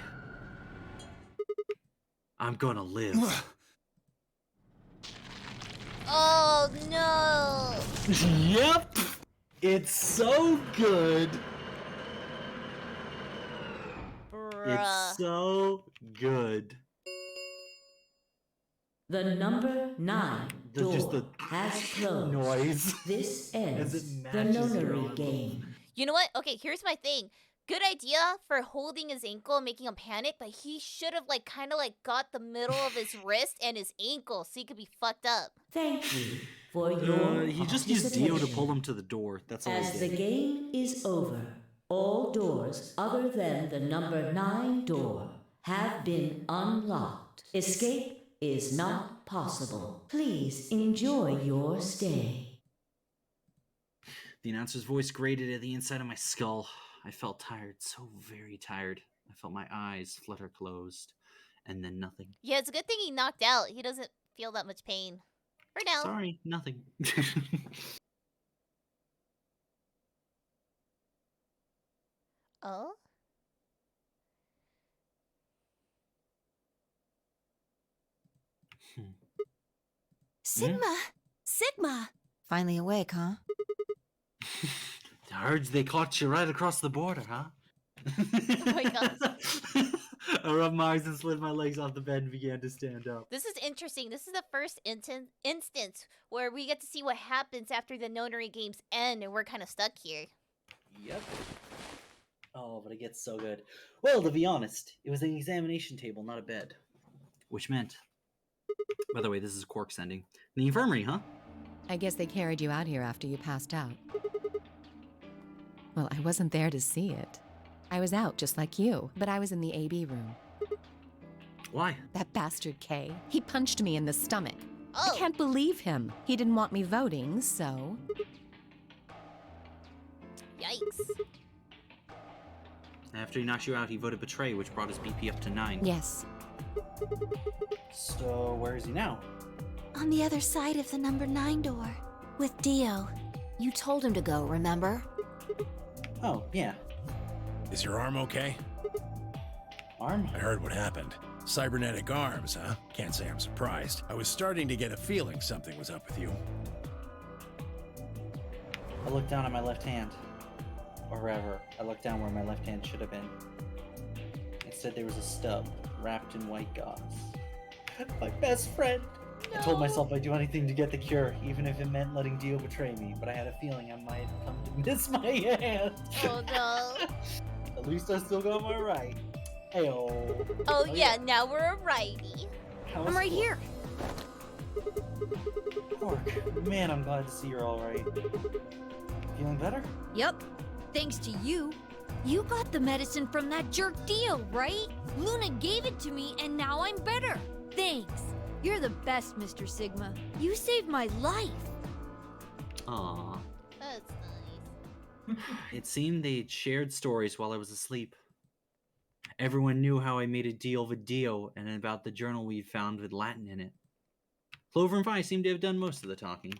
gonna live. Oh no! Yep! It's so good! Bruh. It's so good. The number 9 door Just the has closed. noise. This As ends it the matches your nonary own. game. You know what? Okay, here's my thing. good idea for holding his ankle and making him panic, but he should have kind of got the middle of his wrist and his ankle so he could be fucked up. Thank you for your He just used Dio to pull him to the door. That's all As he the did. game is over, all doors other than the number 9 door have been unlocked. Escape is not possible. Please enjoy your stay. The announcer's voice grated at the inside of my skull. I felt tired, so very tired. I felt my eyes flutter closed, and then nothing. Yeah, it's a good thing he knocked out. He doesn't feel that much pain. For now. Sorry, nothing. Oh? Sigma! Sigma! Finally awake, huh? I heard they caught you right across the border, huh? Oh my god. I rubbed my eyes and slid my legs off the bed and began to stand up. This is interesting. This is the first instance where we get to see what happens after the nonary games end and we're kind of stuck here. Yep. Oh, but it gets so good. Well, to be honest, it was an examination table, not a bed. Which meant... By the way, this is Quark's ending. The infirmary, huh? I guess they carried you out here after you passed out. Well, I wasn't there to see it. I was out just like you, but I was in the AB room. Why? That bastard K. He punched me in the stomach. Oh. I can't believe him. He didn't want me voting, so... Yikes. After he knocked you out, he voted betray, which brought his BP up to 9. Yes. So, where is he now? On the other side of the number 9 door, with Dio. You told him to go, remember? Oh, yeah. Is your arm okay? Arm? I heard what happened. Cybernetic arms, huh? Can't say I'm surprised. I was starting to get a feeling something was up with you. I looked down at my left hand. Or rather, I looked down where my left hand should have been. Instead, there was a stub wrapped in white gauze. My best friend! No. I told myself I'd do anything to get the cure, even if it meant letting Dio betray me, but I had a feeling I might come to miss my hand. Oh no. At least I still got my right. Hey-oh. Oh yeah, now we're a righty. I'm right here. Quark, man, I'm glad to see you're alright. Feeling better? Yep. Thanks to you. You got the medicine from that jerk Dio, right? Luna gave it to me and now I'm better. Thanks. You're the best, Mr. Sigma. You saved my life. Aww. That's nice. It seemed they'd shared stories while I was asleep. Everyone knew how I made a deal with Dio and about the journal we'd found with Latin in it. Clover and Vi seemed to have done most of the talking.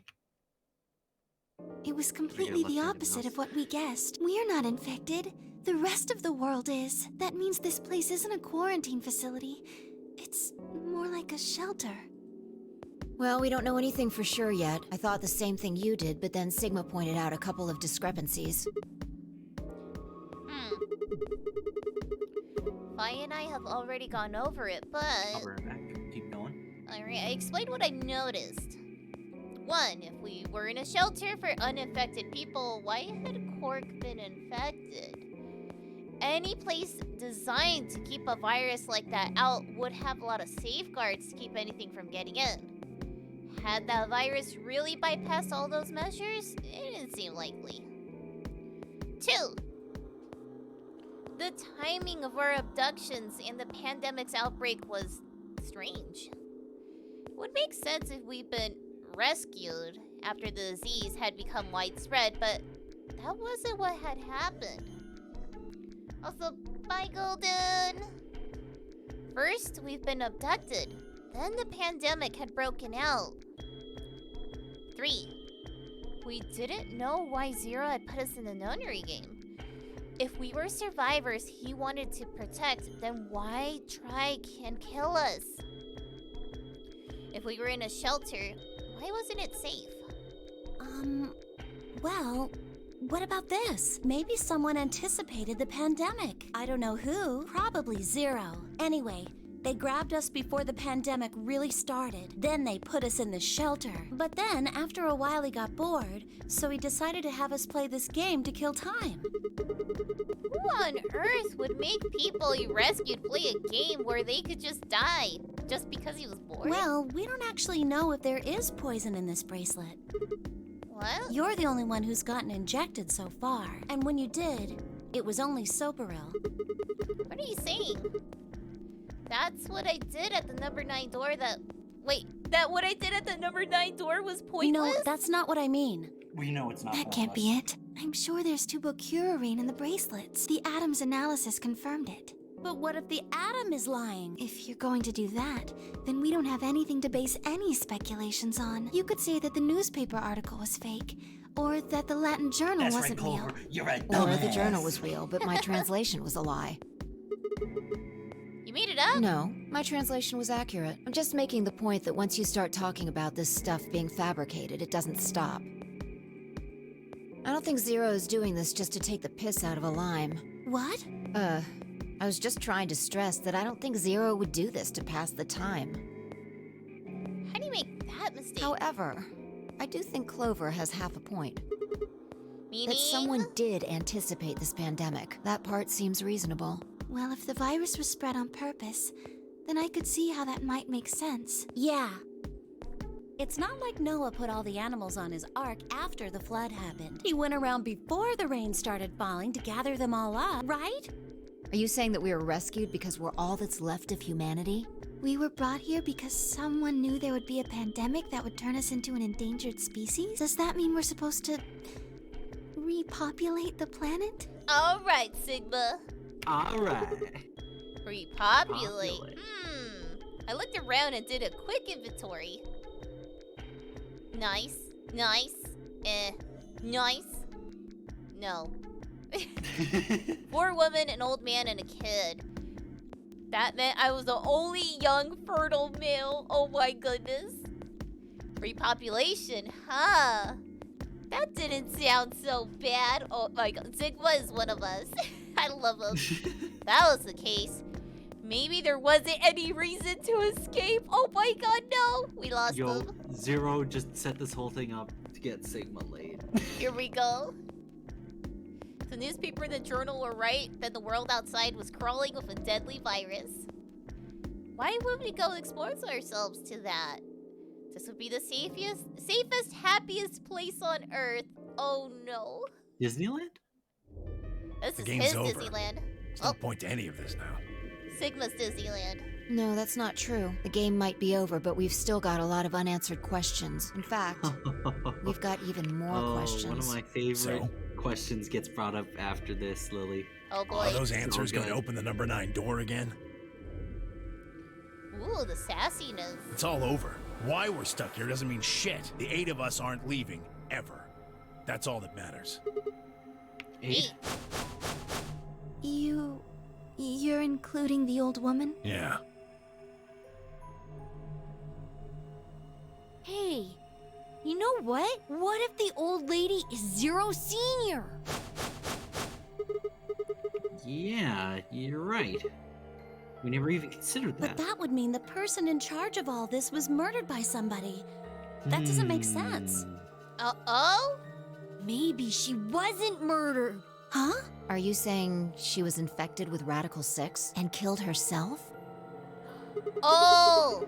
It was completely the opposite of what we guessed. We're not infected. The rest of the world is. That means this place isn't a quarantine facility. It's more like a shelter. Well, we don't know anything for sure yet. I thought the same thing you did, but then Sigma pointed out a couple of discrepancies. Vi and I have already gone over it, but... I'll be right back. Keep going. Alright, I explained what I noticed. 1, if we were in a shelter for uninfected people, why had Quark been infected? Any place designed to keep a virus like that out would have a lot of safeguards to keep anything from getting in. Had that virus really bypassed all those measures? It didn't seem likely. 2. The timing of our abductions and the pandemic's outbreak was strange. It would make sense if we'd been rescued after the disease had become widespread, but that wasn't what had happened. Also, bye, Golden! First, we've been abducted. Then the pandemic had broken out. 3. We didn't know why Zero had put us in the nonary game. If we were survivors he wanted to protect, then why try and kill us? If we were in a shelter, why wasn't it safe? Well, what about this? Maybe someone anticipated the pandemic. I don't know who. Probably Zero. Anyway, They grabbed us before the pandemic really started. Then they put us in the shelter. But then, after a while, he got bored, so he decided to have us play this game to kill time. Who on earth would make people he rescued play a game where they could just die just because he was bored? Well, we don't actually know if there is poison in this bracelet. What? You're the only one who's gotten injected so far. And when you did, it was only Soparil. What are you saying? That's what I did at the number 9 door what I did at the number 9 door was pointless? No, that's not what I mean. We know it's not That can't be it. I'm sure there's tubocurarine in the bracelets. The Adams analysis confirmed it. But what if the atom is lying? If you're going to do that, then we don't have anything to base any speculations on. You could say that the newspaper article was fake, or that the Latin journal wasn't real. You're right. Or the journal was real, but my translation was a lie. You made it up? No, my translation was accurate. I'm just making the point that once you start talking about this stuff being fabricated, it doesn't stop. I don't think Zero is doing this just to take the piss out of a lime. What? I was just trying to stress that I don't think Zero would do this to pass the time. How do you make that mistake? However, I do think Clover has half a point. Meaning? That someone did anticipate this pandemic. That part seems reasonable. Well, if the virus was spread on purpose, then I could see how that might make sense. Yeah. It's not like Noah put all the animals on his ark after the flood happened. He went around before the rain started falling to gather them all up, right? Are you saying that we were rescued because we're all that's left of humanity? We were brought here because someone knew there would be a pandemic that would turn us into an endangered species? Does that mean we're supposed to repopulate the planet? All right, Sigma. All right. Repopulate. I looked around and did a quick inventory. Nice. Nice. Nice. No. 4 women, an old man, and a kid. That meant I was the only young, fertile male. Oh my goodness. Repopulation, huh? That didn't sound so bad. Oh my god, Sigma is one of us. I love him. If that was the case, maybe there wasn't any reason to escape. Oh my god, no! We lost him. Zero just set this whole thing up to get Sigma laid. Here we go. The newspaper and the journal were right that the world outside was crawling with a deadly virus. Why would we go expose ourselves to that? This would be the safest, happiest place on Earth. Oh no. Disneyland? This The is game's his over. Disneyland. There's no point to any of this now. Sigma's Disneyland. No, that's not true. The game might be over, but we've still got a lot of unanswered questions. In fact, we've got even more questions. One of my favorite questions gets brought up after this, Lily. Oh boy. Are those answers going to open the number 9 door again? Ooh, the sassiness. It's all over. Why we're stuck here doesn't mean shit. The 8 of us aren't leaving, ever. That's all that matters. 8? You're including the old woman? Yeah. Hey, you know what? What if the old lady is Zero Senior? Yeah, you're right. We never even considered that. But that would mean the person in charge of all this was murdered by somebody. That doesn't make sense. Uh-oh? Maybe she wasn't murdered. Huh? Are you saying she was infected with Radical 6 and killed herself? Oh!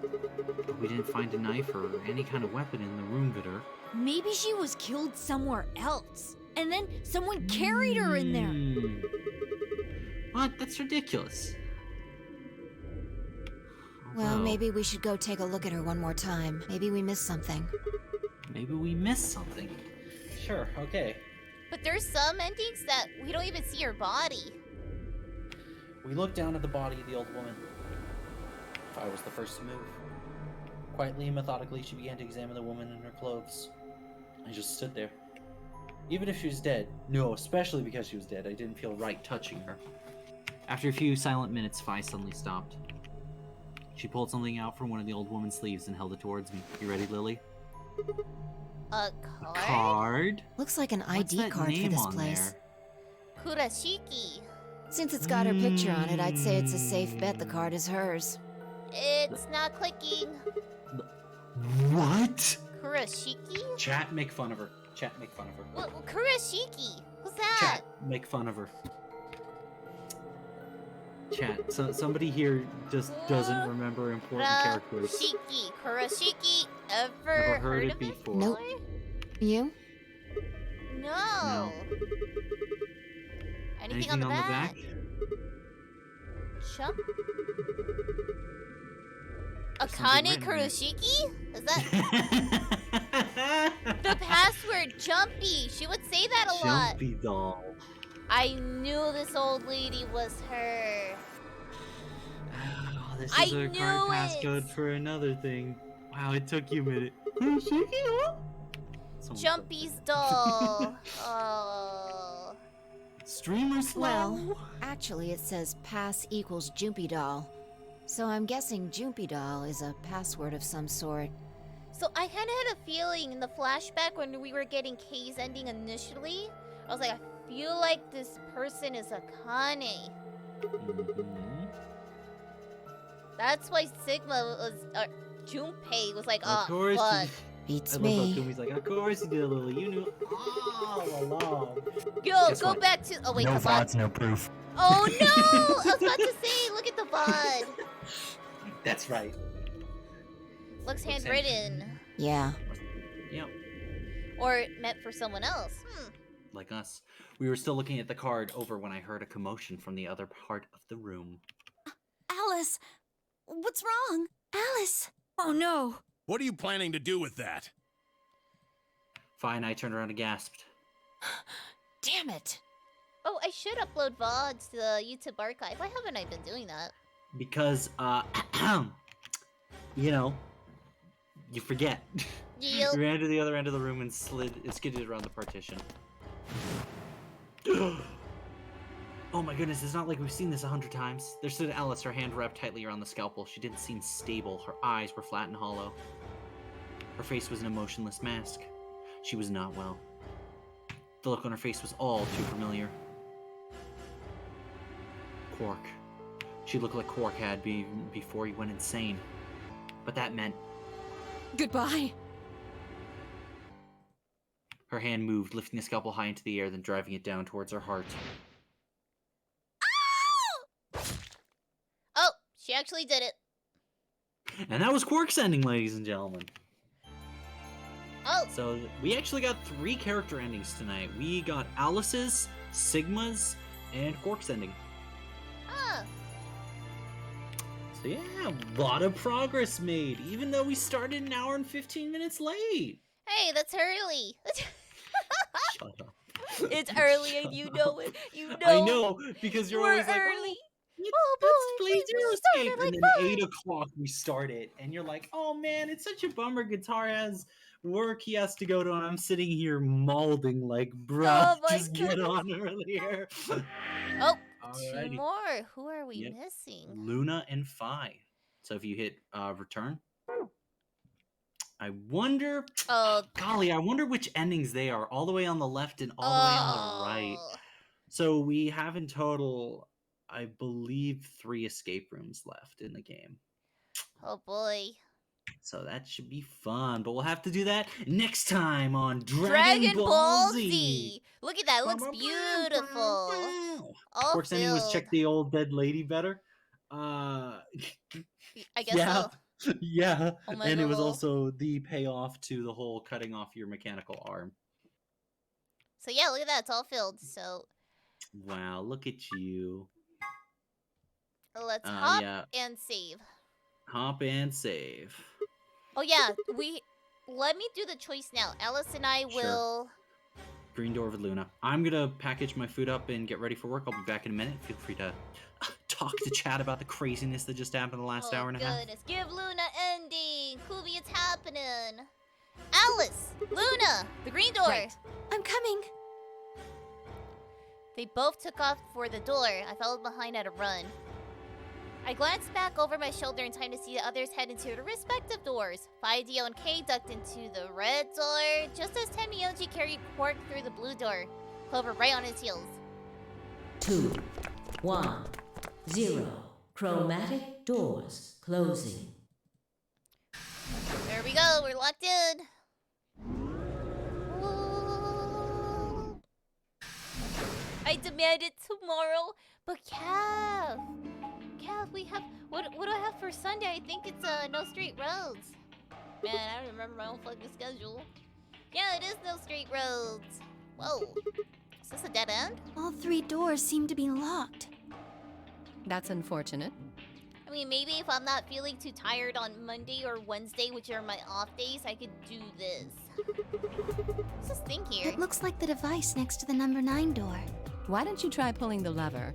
We didn't find a knife or any kind of weapon in the room with her. Maybe she was killed somewhere else. And then someone carried her in there. What? That's ridiculous. Well, maybe we should go take a look at her one more time. Maybe we missed something. Maybe we missed something. Sure, okay. But there's some endings that we don't even see her body. We looked down at the body of the old woman. I was the first to move. Quietly and methodically, she began to examine the woman in her clothes. I just stood there. Even if she was dead, no, especially because she was dead, I didn't feel right touching her. After a few silent minutes, Fi suddenly stopped. She pulled something out from one of the old woman's sleeves and held it towards me. You ready, Lily? A card? Card? Looks like an What's ID that card for name this on place. Kurashiki. Since it's got her picture on it, I'd say it's a safe bet the card is hers. It's not clicking. What? Kurashiki? Chat, make fun of her. Chat, make fun of her. What, Kurashiki? Who's that? Chat, make fun of her. Chat, somebody here just doesn't remember important characters. Kurashiki. Ever heard it of before? Nope. You? No. Anything on the back? Jump? Akane Kuroshiki? Is that the password? Jumpy. She would say that a lot. Jumpy doll. I knew this old lady was her. Oh, this is a card passcode for another thing. Wow, it took you a minute. Jumpy's doll. Oh. Streamer slow. Well, actually it says pass equals Jumpy doll. So I'm guessing Jumpy doll is a password of some sort. So I kind of had a feeling in the flashback when we were getting K's ending initially. I was like, I feel like this person is Akane. That's why Sigma was, Junpei was like, oh, fuck. Beats me. me. Kumi's like, of course you did, Lily. You knew all along. Yo, guess go what? Back to. Oh wait, no the VODs, VOD. no proof. Oh no! I was about to say, look at the VOD. That's right. Looks handwritten. Yeah. Yep. Or meant for someone else. Like us. We were still looking at the card over when I heard a commotion from the other part of the room. Alice, what's wrong? Alice. Oh no. What are you planning to do with that? Fine, I turned around and gasped. Damn it. Oh, I should upload VODs to the YouTube archive. Why haven't I been doing that? Because, you know, you forget. Yep. We ran to the other end of the room and skidded around the partition. Oh my goodness, it's not like we've seen this 100 times. There stood Alice, her hand wrapped tightly around the scalpel. She didn't seem stable. Her eyes were flat and hollow. Her face was an emotionless mask. She was not well. The look on her face was all too familiar. Quark. She looked like Quark had before he went insane. But that meant... Goodbye. Her hand moved, lifting the scalpel high into the air, then driving it down towards her heart. Oh, she actually did it. And that was Quark's ending, ladies and gentlemen. Oh. So we actually got 3 character endings tonight. We got Alice's, Sigma's, and Quark's ending. Huh. So yeah, a lot of progress made, even though we started an hour and 15 minutes late. Hey, that's early. Shut up. It's early and you know it. You know. I know, because you're always like, early. let's play Zero Escape. Like and then 8 o'clock we started. And you're like, oh man, it's such a bummer. Guitar has work he has to go to, and I'm sitting here mauling like, bruh, just get on earlier. Oh, Alrighty. 2 more. Who are we Yep. missing? Luna and Phi. So if you hit return, I wonder. Oh, golly, I wonder which endings they are. All the way on the left and all the way on the right. So we have in total, I believe, 3 escape rooms left in the game. Oh boy. So that should be fun, but we'll have to do that next time on Dragon Ball Z. Look at that, it looks beautiful. All Quark's ending was filled. check the old dead lady better. I guess yeah. so. Yeah, Oh my and it was God. also the payoff to the whole cutting off your mechanical arm. So yeah, look at that, it's all filled. So Wow, look at you. let's hop yeah. and save. Hop and save. Oh yeah, let me do the choice now. Alice and I Sure. will. Green door with Luna. I'm gonna package my food up and get ready for work. I'll be back in a minute. Feel free to talk to chat about the craziness that just happened the last hour and a half. Goodness, give Luna ending. Kubi, it's happening. Alice, Luna, the green door. Right. I'm coming. They both took off for the door. I followed behind at a run. I glanced back over my shoulder in time to see the others head into their respective doors. Dio and Kay ducked into the red door, just as Tenmyoji carried Quark through the blue door. Clover right on his heels. 2, 1, 0. Chromatic doors closing. There we go, we're locked in. Whoa. I demand it tomorrow, but Cav, we have what do I have for Sunday? I think it's No Straight Roads. Man, I don't remember my own fucking schedule. Yeah, it is No Straight Roads. Whoa, is this a dead end? All 3 doors seem to be locked. That's unfortunate. I mean, maybe if I'm not feeling too tired on Monday or Wednesday, which are my off days, I could do this. What's this thing here? It looks like the device next to the number 9 door. Why don't you try pulling the lever?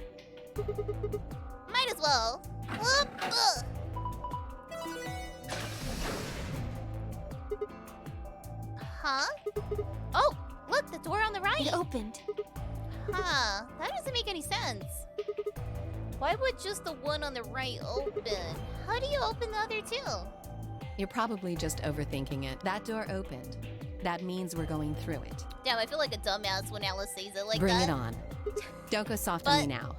Might as well. Huh? Oh, look, the door on the right. It opened. Huh, that doesn't make any sense. Why would just the one on the right open? How do you open the other two? You're probably just overthinking it. That door opened. That means we're going through it. Damn, I feel like a dumbass when Alice says it like Bring that. it on. Don't go soft on me now.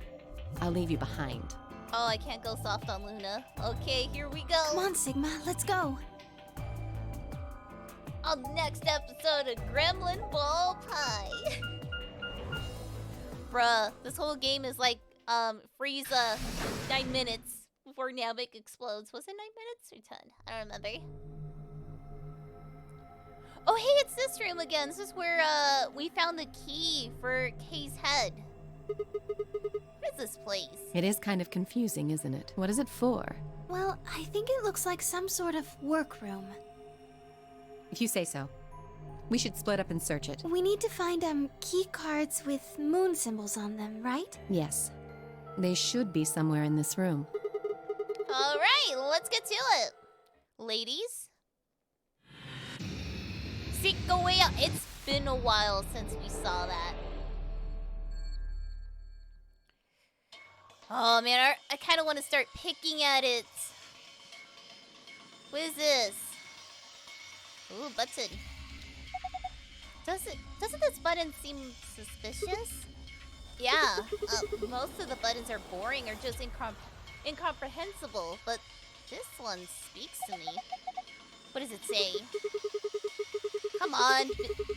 I'll leave you behind. Oh, I can't go soft on Luna. Okay, here we go. Come on, Sigma, let's go. On the next episode of Gremlin Ball Pie. Bruh, this whole game is like, Frieza 9 minutes before Namek explodes. Was it 9 minutes or 10? I don't remember. Oh, hey, it's this room again. This is where, we found the key for Kay's head. What is this place? It is kind of confusing, isn't it? What is it for? Well, I think it looks like some sort of workroom. If you say so. We should split up and search it. We need to find, key cards with moon symbols on them, right? Yes. They should be somewhere in this room. Alright, let's get to it. Ladies? Sikoya, it's been a while since we saw that. Oh man, I kind of want to start picking at it. What is this? Ooh, button. Doesn't this button seem suspicious? Yeah, most of the buttons are boring or just incomprehensible, but this one speaks to me. What does it say? Come on,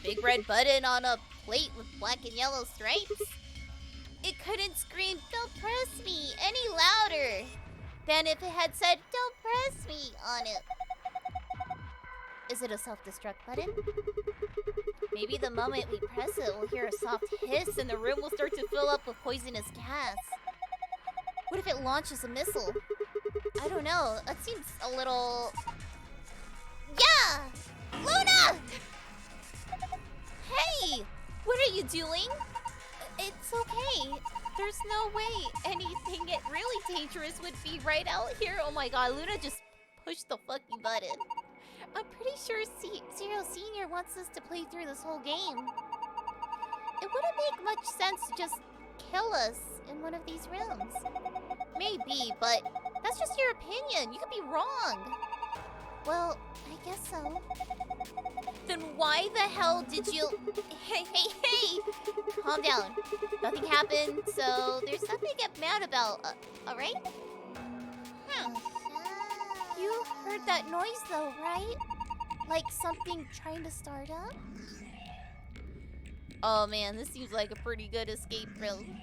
big red button on a plate with black and yellow stripes? It couldn't scream, "Don't press me," any louder than if it had said, "Don't press me" on it. Is it a self-destruct button? Maybe the moment we press it, we'll hear a soft hiss and the room will start to fill up with poisonous gas. What if it launches a missile? I don't know, that seems a little... Yeah! Luna! Hey! What are you doing? It's okay. There's no way anything really dangerous would be right out here. Oh my god, Luna just pushed the fucking button. I'm pretty sure Zero Senior wants us to play through this whole game. It wouldn't make much sense to just kill us in one of these rooms. Maybe, but that's just your opinion. You could be wrong. Well, I guess so. Then why the hell did you... Hey! Calm down. Nothing happened, so there's nothing to get mad about, alright? You heard that noise though, right? Like something trying to start up? Oh man, this seems like a pretty good escape room.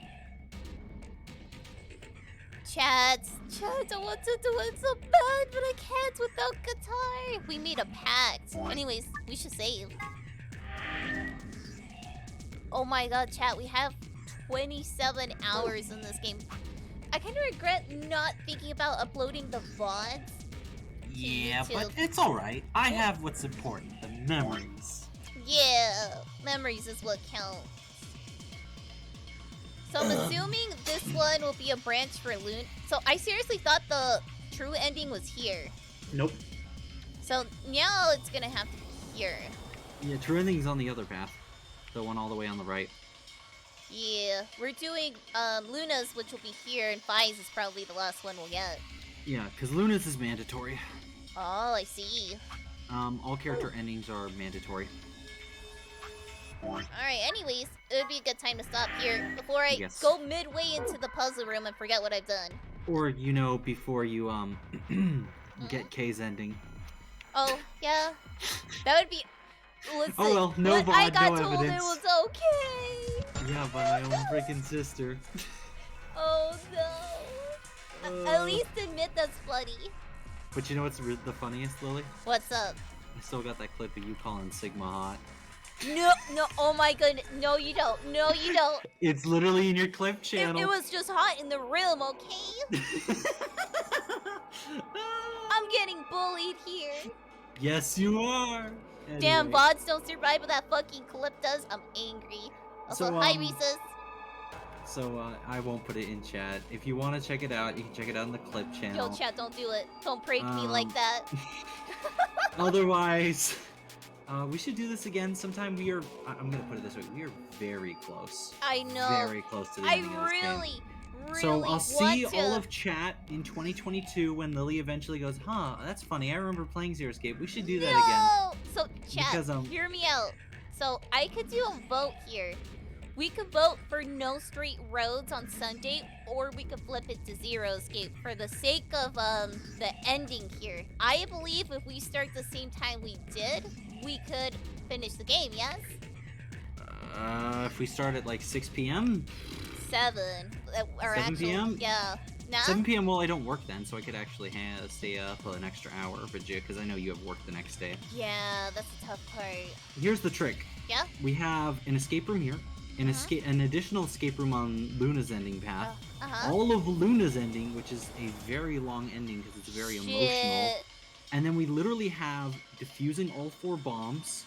Chat, I want to do it so bad, but I can't without guitar. We made a pact. Anyways, we should save. Oh my god, chat, we have 27 hours in this game. I kind of regret not thinking about uploading the VODs. Yeah, but it's alright. I have what's important, the memories. Yeah, memories is what counts. So I'm assuming this one will be a branch for Loon. So I seriously thought the true ending was here. Nope. So now it's gonna have to be here. Yeah, true ending's on the other path. The one all the way on the right. Yeah, we're doing Luna's, which will be here, and Fi's is probably the last one we'll get. Yeah, because Luna's is mandatory. Oh, I see. All character endings are mandatory. Alright, anyways, it would be a good time to stop here before I Yes. go midway into the puzzle room and forget what I've done. Or, before you, get K's ending. Oh, yeah. That would be... Listen, Oh well, no what VOD, I got no told evidence. it was okay. Yeah, by my own freaking sister. Oh no. At least admit that's funny. But you know what's the funniest, Lily? What's up? I still got that clip of you calling Sigma hot. No, oh my goodness. No, you don't. No, you don't. It's literally in your clip channel. It was just hot in the room, okay? I'm getting bullied here. Yes, you are. Anyway. Damn, VODs don't survive what that fucking clip does. I'm angry. Also, hi, Reese's. So, I won't put it in chat. If you want to check it out, you can check it out on the clip channel. Yo, chat, don't do it. Don't prank me like that. Otherwise, we should do this again sometime. I'm gonna put it this way, we are very close. I know. Very close to the ending of this game. So I'll see all of chat in 2022 when Lily eventually goes, huh, that's funny, I remember playing Zero Escape. We should do that again. So, chat, hear me out. So, I could do a vote here. We could vote for no straight roads on Sunday, or we could flip it to Zero Escape for the sake of the ending here. I believe if we start the same time we did, we could finish the game, yes? If we start at like 6 p.m.? 7. Or 7 p.m.? Yeah. Nah? 7 p.m. Well, I don't work then, so I could actually stay up an extra hour, because I know you have work the next day. Yeah, that's the tough part. Here's the trick. Yeah? We have an escape room here, an additional escape room on Luna's ending path. All of Luna's ending, which is a very long ending because it's very emotional. And then we literally have defusing all 4 bombs,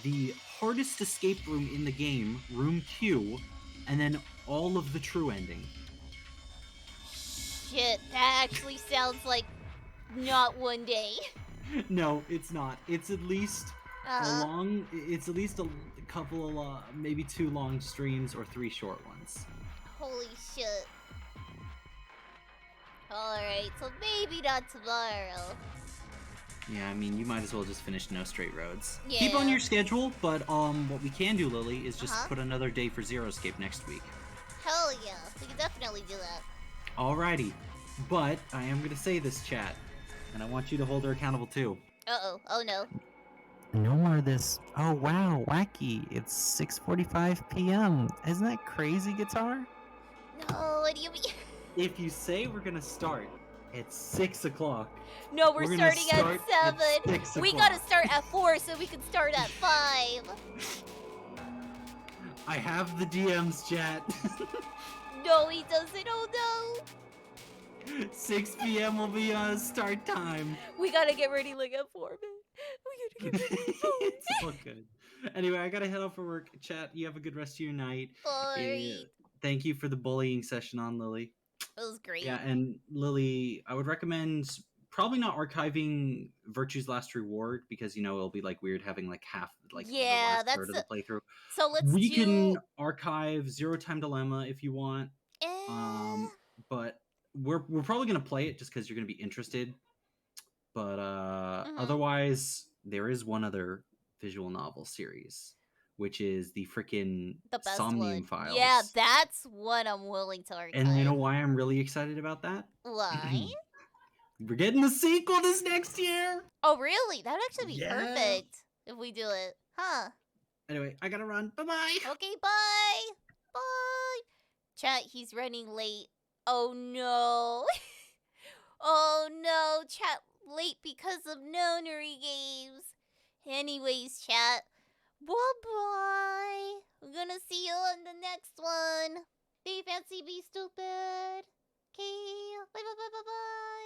the hardest escape room in the game, room Q, and then all of the true ending. Shit, that actually sounds like not one day. No, it's not. It's at least it's at least a couple of, maybe 2 long streams or 3 short ones. Holy shit. Alright, so maybe not tomorrow. Yeah, I mean, you might as well just finish No Straight Roads. Yeah. Keep on your schedule, but what we can do, Lily, is just put another day for Zero Escape next week. Hell yeah, we can definitely do that. Alrighty, but I am gonna say this, chat, and I want you to hold her accountable too. Uh-oh, oh no. No more of this, oh wow, wacky, it's 6:45 p.m. Isn't that crazy, Guitar? No, what do you mean? If you say we're gonna start at 6 o'clock... No, we're starting at 7. At we gotta start at 4 so we can start at 5. I have the DMs, chat. No, he doesn't, oh no. 6 p.m. will be start time. We gotta get ready like at 4, man. We gotta get ready. It's all good. Anyway, I gotta head off for work. Chat, you have a good rest of your night. Alright. Thank you for the bullying session on Lily. It was great. Yeah, and Lily, I would recommend probably not archiving Virtue's Last Reward because, it'll be like weird having like half, like the last third of the playthrough. So We can archive Zero Time Dilemma if you want. But we're probably gonna play it just because you're gonna be interested. But otherwise, there is one other visual novel series, which is the freaking Somnium Files. Yeah, that's what I'm willing to archive. And you know why I'm really excited about that? Why? We're getting the sequel this next year. Oh, really? That'd actually be perfect if we do it. Huh? Anyway, I gotta run. Bye-bye. Okay, bye. Bye. Chat, he's running late. Oh, no. Oh, no. Chat, late because of nonary games. Anyways, chat. Bye-bye. I'm gonna see you on the next one. Be fancy, be stupid. Okay. Bye-bye-bye-bye-bye.